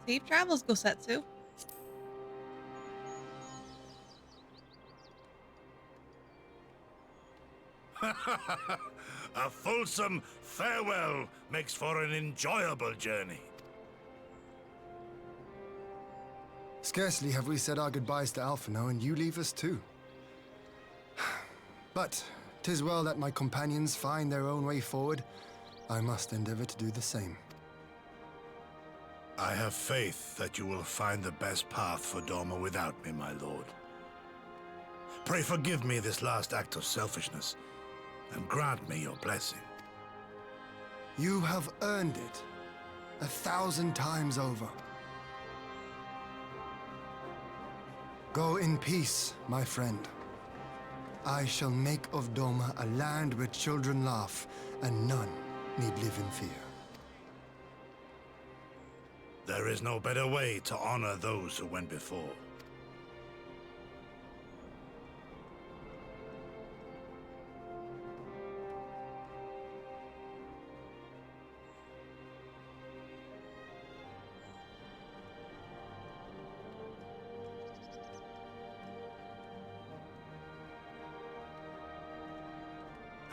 Safe travels, Gosetsu. A fulsome farewell makes for an enjoyable journey. Scarcely have we said our goodbyes to Alphino, and you leave us too. But 'tis well that my companions find their own way forward. I must endeavor to do the same. I have faith that you will find the best path for Doma without me, my lord. Pray forgive me this last act of selfishness, and grant me your blessing. You have earned it 1,000 times over. Go in peace, my friend. I shall make of Doma a land where children laugh and none need live in fear. There is no better way to honor those who went before.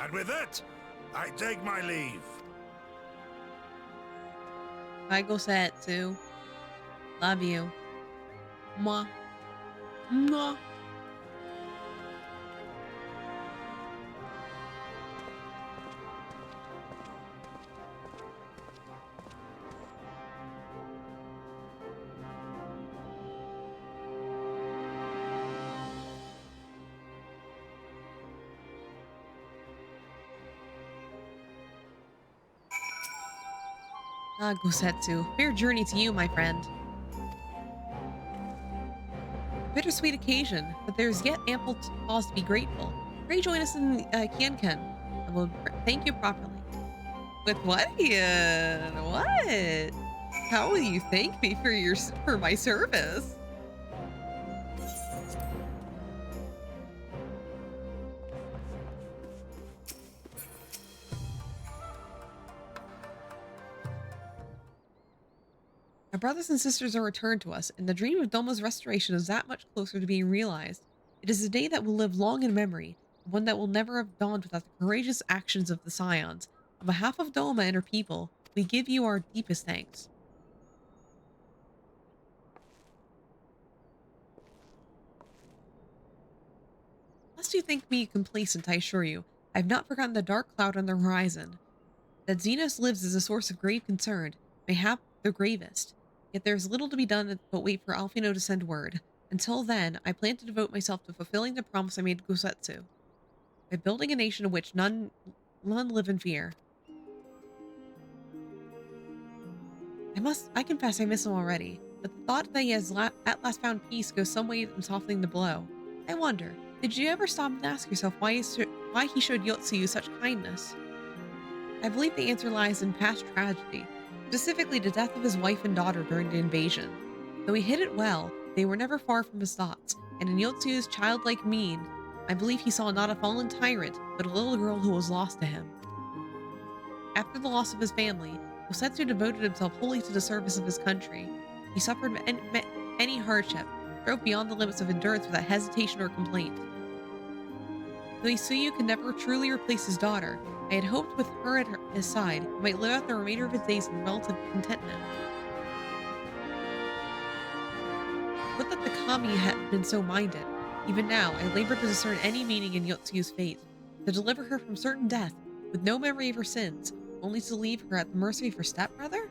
And with that, I take my leave. Bye, Gosetsu. Love you. Mwah. Mwah. Ah, Gosetsu. Fair journey to you, my friend. Bittersweet occasion, but there's yet ample cause to be grateful. Pray join us in Kienken. I will thank you properly. With what, Ian? What? How will you thank me for my service? Our brothers and sisters are returned to us, and the dream of Doma's restoration is that much closer to being realized. It is a day that will live long in memory, one that will never have dawned without the courageous actions of the Scions. On behalf of Doma and her people, we give you our deepest thanks. Lest you think me complacent, I assure you, I have not forgotten the dark cloud on the horizon. That Xenos lives is a source of grave concern, mayhap the gravest. Yet there is little to be done but wait for Alphino to send word. Until then, I plan to devote myself to fulfilling the promise I made Gosetsu, by building a nation in which none live in fear. I confess I miss him already, but the thought that he has at last found peace goes some way in softening the blow. I wonder, did you ever stop and ask yourself why he showed Yotsuyu such kindness? I believe the answer lies in past tragedy, specifically the death of his wife and daughter during the invasion. Though he hid it well, they were never far from his thoughts, and in Yotsuyu's childlike mien, I believe he saw not a fallen tyrant, but a little girl who was lost to him. After the loss of his family, Gosetsu devoted himself wholly to the service of his country. He suffered any hardship, drove beyond the limits of endurance without hesitation or complaint. Though Isuyu could never truly replace his daughter, I had hoped with her at his side, he might live out the remainder of his days in relative contentment. Would that the Kami had been so minded. Even now, I labor to discern any meaning in Yotsuyu's fate, to deliver her from certain death, with no memory of her sins, only to leave her at the mercy of her stepbrother?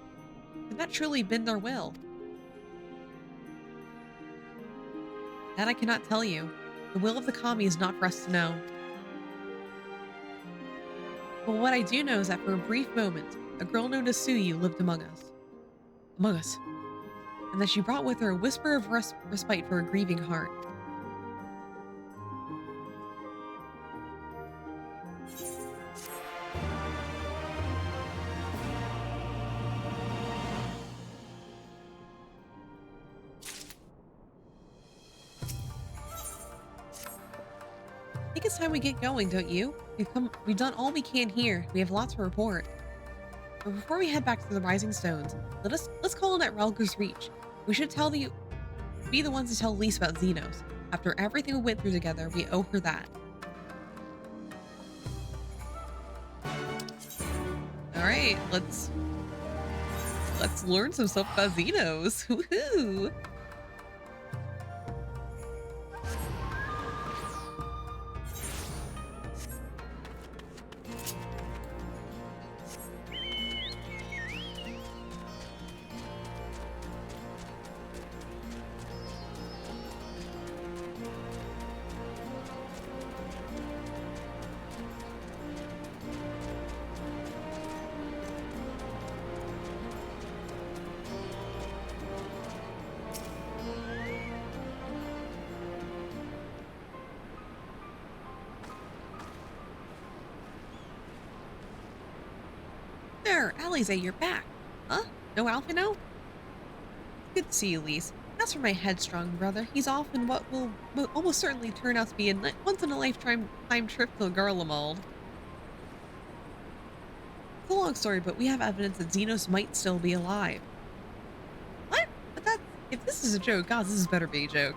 Could that truly have been their will? That I cannot tell you. The will of the Kami is not for us to know. Well, what I do know is that for a brief moment, a girl known as Suyu lived among us. And that she brought with her a whisper of respite for a grieving heart. I think it's time we get going, don't you? We've done all we can here. We have lots to report. But before we head back to the Rising Stones, let's call in at Relger's Reach. We should be the ones to tell Lise about Xenos. After everything we went through together, we owe her that. All right, let's learn some stuff about Xenos. Woohoo! There, Alize, you're back. Huh? No Alphino? Good to see you, Lise. As for my headstrong brother, he's off in what will almost certainly turn out to be a once-in-a-lifetime trip to Garlemald. It's a long story, but we have evidence that Xenos might still be alive. What? But if this is a joke, God, this better be a joke.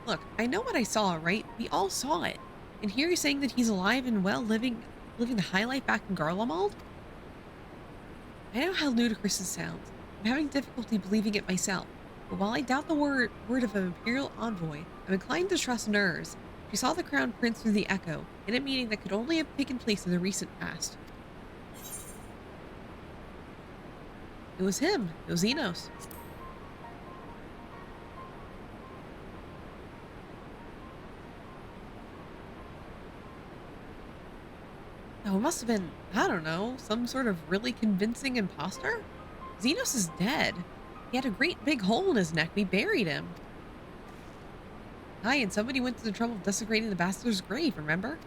Look, I know what I saw, right? We all saw it. And here you're saying that he's alive and well, living the high life back in Garlemald? I know how ludicrous this sounds. I'm having difficulty believing it myself. But while I doubt the word of an Imperial envoy, I'm inclined to trust Nurs. She saw the Crown Prince through the Echo, in a meeting that could only have taken place in the recent past. It was him. It was Xenos. Oh, it must have been, I don't know, some sort of really convincing imposter? Xenos is dead. He had a great big hole in his neck. We buried him. Aye, and somebody went to the trouble of desecrating the bastard's grave, remember?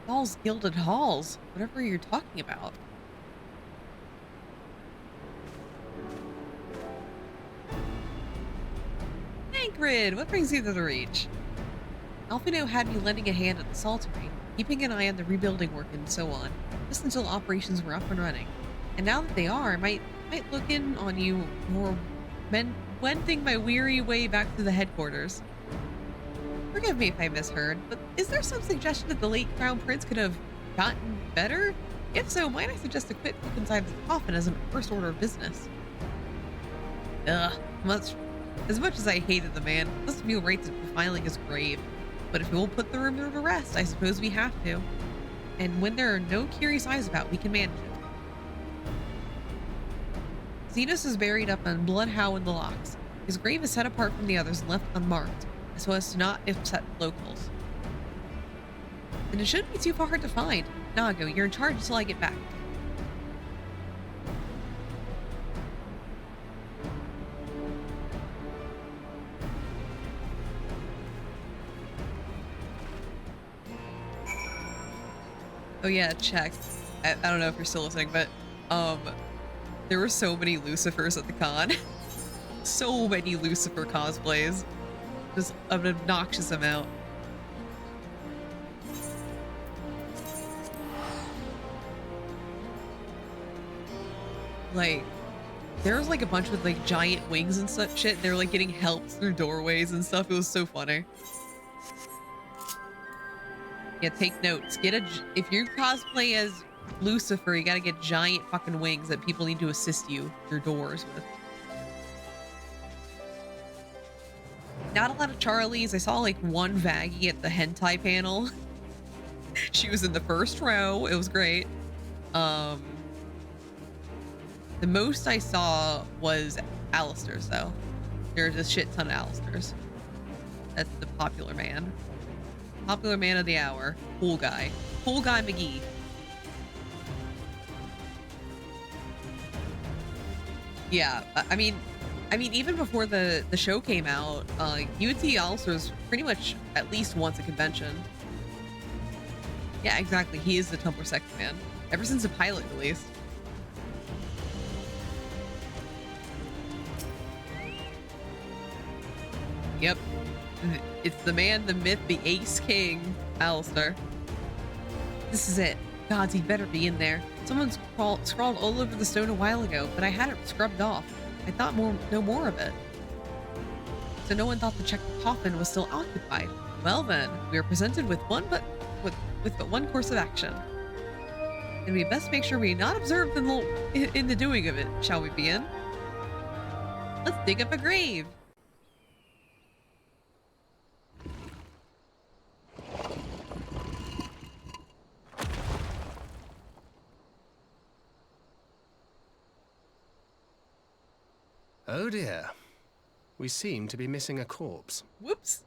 Halls, gilded halls, whatever you're talking about. Tancred, what brings you to the Reach? Alphino had me lending a hand at the Saltery, keeping an eye on the rebuilding work and so on, just until operations were up and running. And now that they are, I might look in on you for wending my weary way back to the headquarters. Forgive me if I misheard, but is there some suggestion that the late Crown Prince could have gotten better? If so, might I suggest a quick look inside the coffin as a first order of business? Ugh, as much as I hated the man, it doesn't feel right to be filing his grave. But if we will put the rumor to rest, I suppose we have to. And when there are no curious eyes about, we can manage it. Xenos is buried up on Bloodhow in the Locks. His grave is set apart from the others and left unmarked, so as to not upset locals. And it shouldn't be too far to find. Nago, you're in charge until I get back. Oh yeah, check. I don't know if you're still listening, but there were so many Lucifers at the con. So many Lucifer cosplays. Just an obnoxious amount. Like, there was like a bunch with like giant wings and such shit. They were like getting helped through doorways and stuff. It was so funny. Yeah, take notes. If you cosplay as Lucifer, you gotta get giant fucking wings that people need to assist you through doors with. Not a lot of Charlies. I saw like one Vaggie at the hentai panel. She was in the first row. It was great. The most I saw was Alistairs, though. There's a shit ton of Alistairs. That's the popular man. Popular man of the hour. Cool guy. Cool guy McGee. Yeah, I mean, even before the show came out, you would see Alistairs pretty much at least once a convention. Yeah, exactly. He is the Tumblr sex man. Ever since the pilot released. Yep. It's the man, the myth, the ace king, Alistair. This is it. Gods, he better be in there. Someone scrawled all over the stone a while ago, but I had it scrubbed off. I thought no more of it. So no one thought the check coffin was still occupied. Well then, we are presented with but one course of action. And we best make sure we not observed in the doing of it, shall we begin? Let's dig up a grave. Oh dear. We seem to be missing a corpse. Whoops.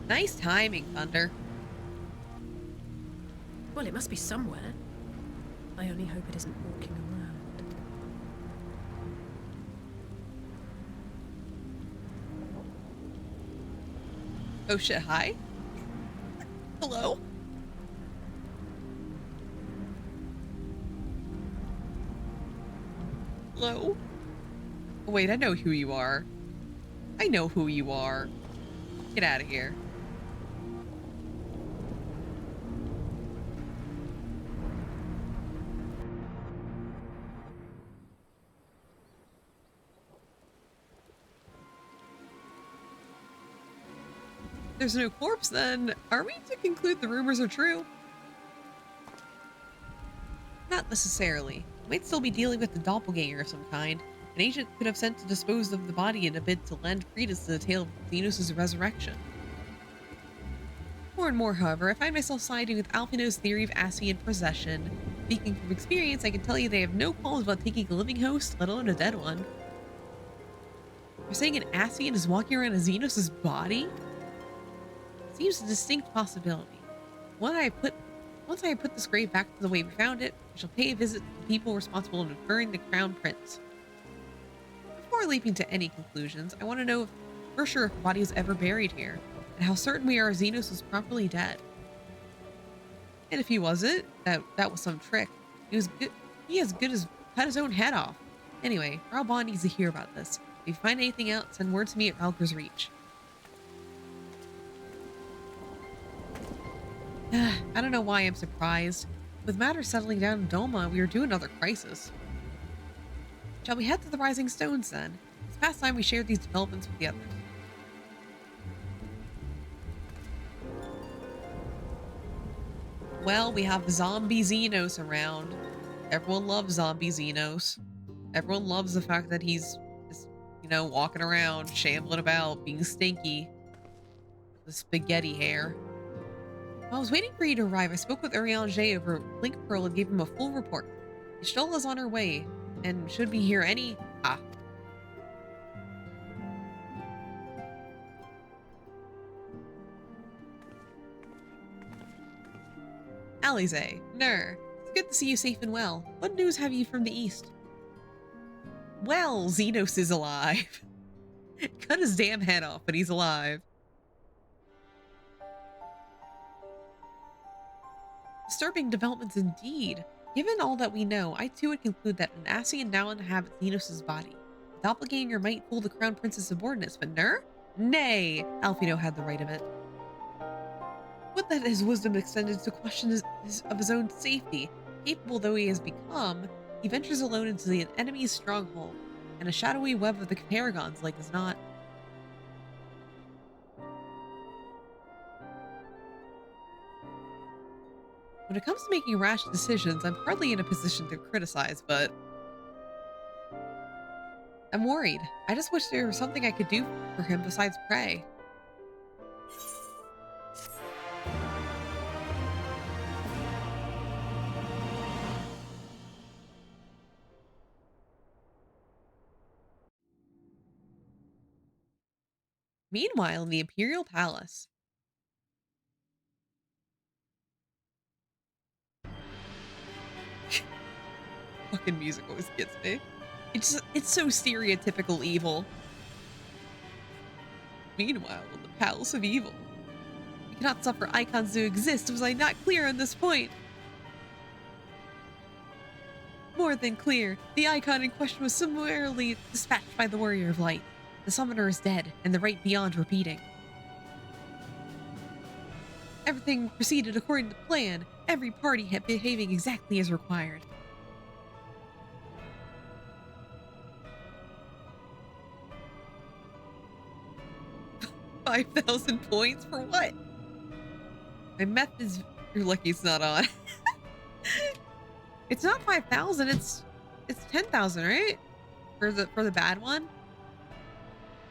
Nice timing, Thunder. Well, it must be somewhere. I only hope it isn't walking around. Oh shit, hi? Hello? Hello? Oh, wait, I know who you are. I know who you are. Get out of here. If there's no corpse, then are we to conclude the rumors are true? Not necessarily. Might still be dealing with the doppelganger of some kind. An agent could have sent to dispose of the body in a bid to lend credence to the tale of Xenos' resurrection. More and more, however, I find myself siding with Alphino's theory of Ascian possession. Speaking from experience, I can tell you they have no qualms about taking a living host, let alone a dead one. You're saying an Ascian is walking around a Xenos' body? Seems a distinct possibility. Once I put this grave back to the way we found it, I shall pay a visit to the people responsible for inferring the Crown Prince. Before leaping to any conclusions, I want to know for sure if the body was ever buried here, and how certain we are Xenos was properly dead. And if he wasn't, that was some trick. He as good as cut his own head off. Anyway, Raoul Bond needs to hear about this. If you find anything out, send word to me at Ralger's Reach. I don't know why I'm surprised. With matters settling down in Doma, we are due another crisis. Shall we head to the Rising Stones then? It's past time we shared these developments with the others. Well, we have zombie Xenos around. Everyone loves zombie Xenos. Everyone loves the fact that he's just, you know, walking around, shambling about, being stinky. The spaghetti hair. While I was waiting for you to arrive, I spoke with Urianger over Blink Pearl and gave him a full report. Ishtola is on her way and should be here any... Alize, Nur, it's good to see you safe and well. What news have you from the east? Well, Xenos is alive. Cut his damn head off, but he's alive. Disturbing developments indeed. Given all that we know, I too would conclude that an Ascian now inhabits Xenos' body. The doppelganger might fool the Crown Prince's subordinates, but Nur? Nay, Alphino had the right of it. Would that his wisdom extended to question of his own safety. Capable though he has become, he ventures alone into the enemy's stronghold, and a shadowy web of the Paragons like as not. When it comes to making rash decisions, I'm hardly in a position to criticize, but I'm worried. I just wish there was something I could do for him besides pray. Meanwhile, in the Imperial Palace. Fucking music always gets me. It's so stereotypical evil. Meanwhile, in the Palace of Evil. We cannot suffer icons to exist. Was I not clear on this point? More than clear. The icon in question was summarily dispatched by the Warrior of Light. The summoner is dead, and the rite beyond repeating. Everything proceeded according to plan. Every party had behaving exactly as required. $5,000 points for what? My methods. You're lucky it's not on. It's not 5,000. It's 10,000, right? For the bad one.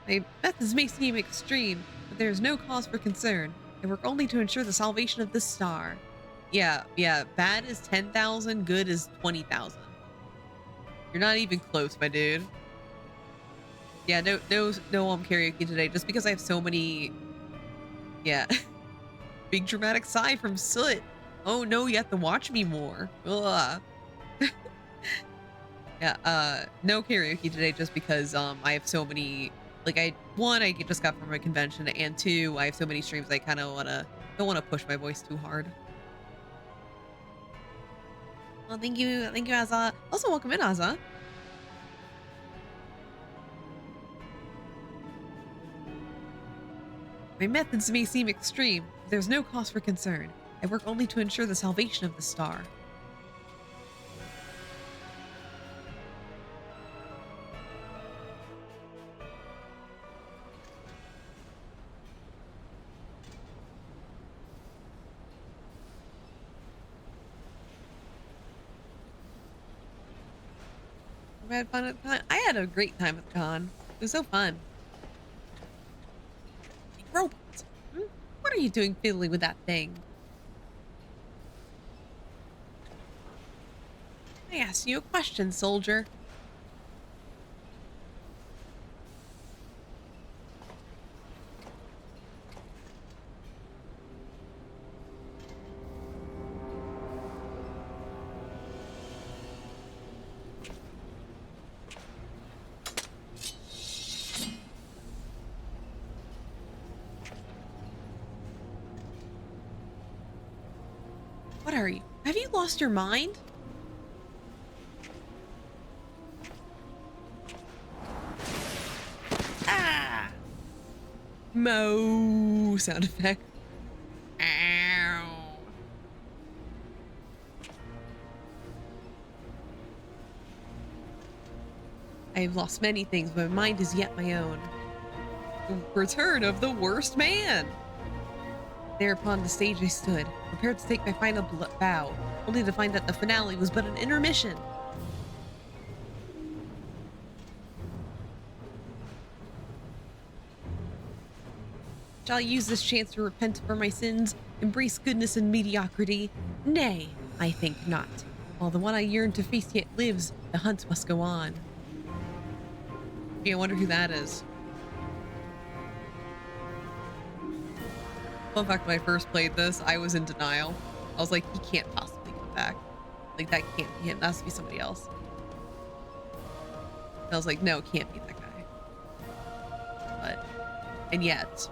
My methods may seem extreme, but there is no cause for concern. I work only to ensure the salvation of this star. Yeah. Bad is 10,000. Good is 20,000. You're not even close, my dude. Yeah, no karaoke today, just because I have so many. Yeah. Big dramatic sigh from Soot. Oh no, you have to watch me more. Ugh. Yeah, no karaoke today, just because I have so many. Like, I just got from a convention, and 2, I have so many streams I kind of don't want to push my voice too hard. Well, thank you, Azza. Also, welcome in, Azza. My methods may seem extreme, but there's no cause for concern. I work only to ensure the salvation of the star. I had fun at the con. I had a great time at the con. It was so fun. Robot, what are you doing fiddling with that thing? I asked you a question, soldier. What are you? Have you lost your mind? Ah! Mo sound effect. Ow. I have lost many things, but my mind is yet my own. The return of the worst man. There upon the stage I stood, prepared to take my final bow, only to find that the finale was but an intermission. Shall I use this chance to repent for my sins, embrace goodness and mediocrity? Nay, I think not. While the one I yearn to face yet lives, the hunt must go on. Yeah, I wonder who that is. Fun fact, when I first played this, I was in denial. I was like, he can't possibly come back. Like, that can't be him. That has to be somebody else. And I was like, no, it can't be that guy. But, and yet.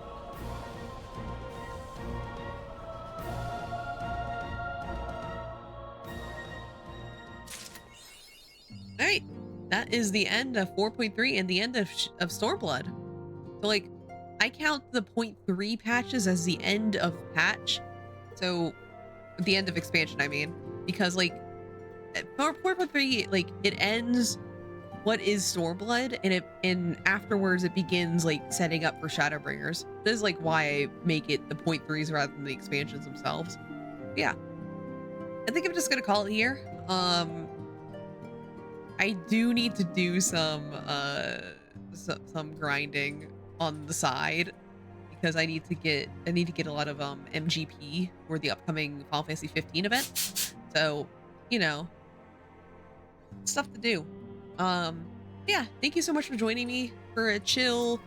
Alright, that is the end of 4.3 and the end of Stormblood. So, like, I count the 0.3 patches as the end of patch. So, the end of expansion, I mean. Because, like, 4.3, like, it ends what is Stormblood, and afterwards it begins, like, setting up for Shadowbringers. This is, like, why I make it the 0.3s rather than the expansions themselves. But yeah. I think I'm just gonna call it here. I do need to do some grinding on the side, because I need to get a lot of MGP for the upcoming Final Fantasy 15 event. So, you know, stuff to do. Yeah, thank you so much for joining me for a chill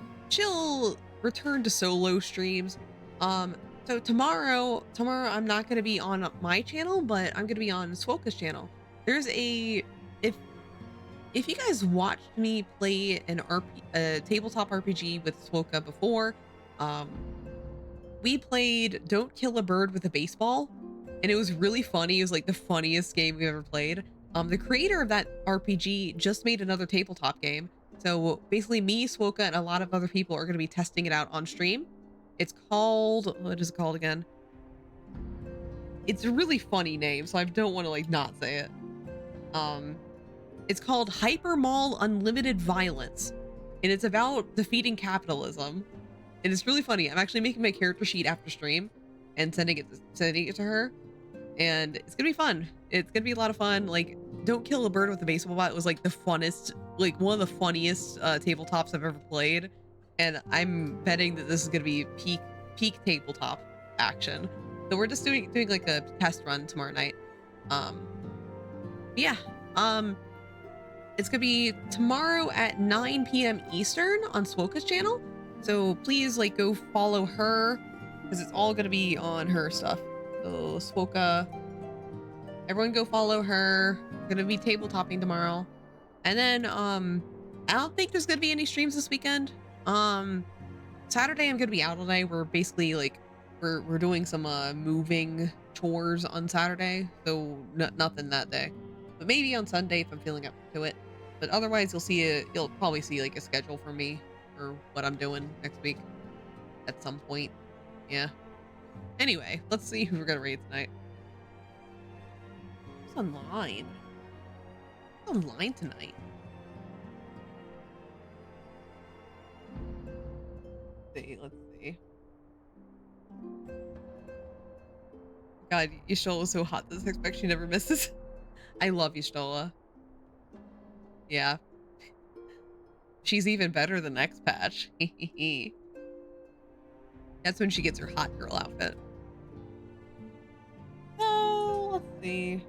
return to solo streams. So tomorrow I'm not going to be on my channel, but I'm going to be on Swoka's channel. There's a, if you guys watched me play a tabletop RPG with Swoka before, we played Don't Kill a Bird with a Baseball, and it was really funny. It was like the funniest game we've ever played. The creator of that RPG just made another tabletop game. So basically me, Swoka, and a lot of other people are going to be testing it out on stream. It's called, what is it called again? It's a really funny name, so I don't want to like not say it. It's called Hyper Mall Unlimited Violence, and it's about defeating capitalism. And it's really funny. I'm actually making my character sheet after stream and sending it to her, and it's gonna be fun. It's gonna be a lot of fun. Like, Don't Kill a Bird with a Baseball Bat was like the funnest, like one of the funniest tabletops I've ever played, and I'm betting that this is gonna be peak tabletop action. So we're just doing like a test run tomorrow night. Yeah. It's gonna be tomorrow at 9 p.m. Eastern on Swoka's channel. So please like go follow her, because it's all gonna be on her stuff. So Swoka, everyone go follow her. We're gonna be tabletopping tomorrow. And then I don't think there's gonna be any streams this weekend. Saturday I'm gonna be out all day. We're basically like we're doing some moving chores on Saturday, so nothing that day. But maybe on Sunday if I'm feeling up to it. But otherwise you'll probably see like a schedule for me or what I'm doing next week at some point. Yeah. Anyway, let's see who we're gonna raid tonight. Who's online? Who's online tonight? Let's see. God, Y'shtola is so hot. This expect she never misses. I love Y'shtola. Yeah. She's even better than next patch. That's when she gets her hot girl outfit. Oh, let's see.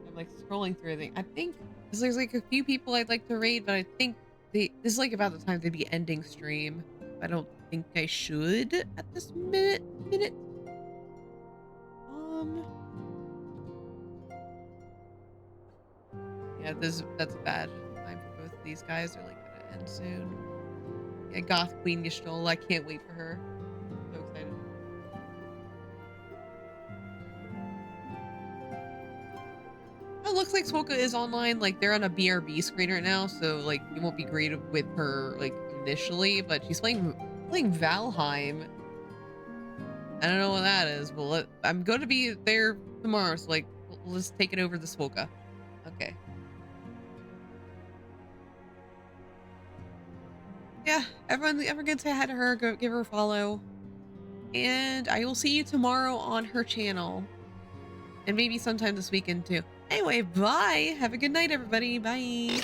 I'm like scrolling through everything. I think there's like a few people I'd like to raid, but I think this is like about the time they'd be ending stream. I don't think I should at this minute. Yeah, that's a bad time for both of these guys. They're like gonna end soon. Yeah, Goth Queen Y'shtola. I can't wait for her. So excited. Oh, looks like Swoka is online. Like they're on a BRB screen right now, so like you won't be greeted with her like initially, but she's playing Valheim. I don't know what that is. Well, I'm going to be there tomorrow, so like we'll just take it over to Swoka. Okay. Yeah, everyone can say hi to her. Go give her a follow, and I will see you tomorrow on her channel, and maybe sometime this weekend too. Anyway, bye. Have a good night, everybody. Bye.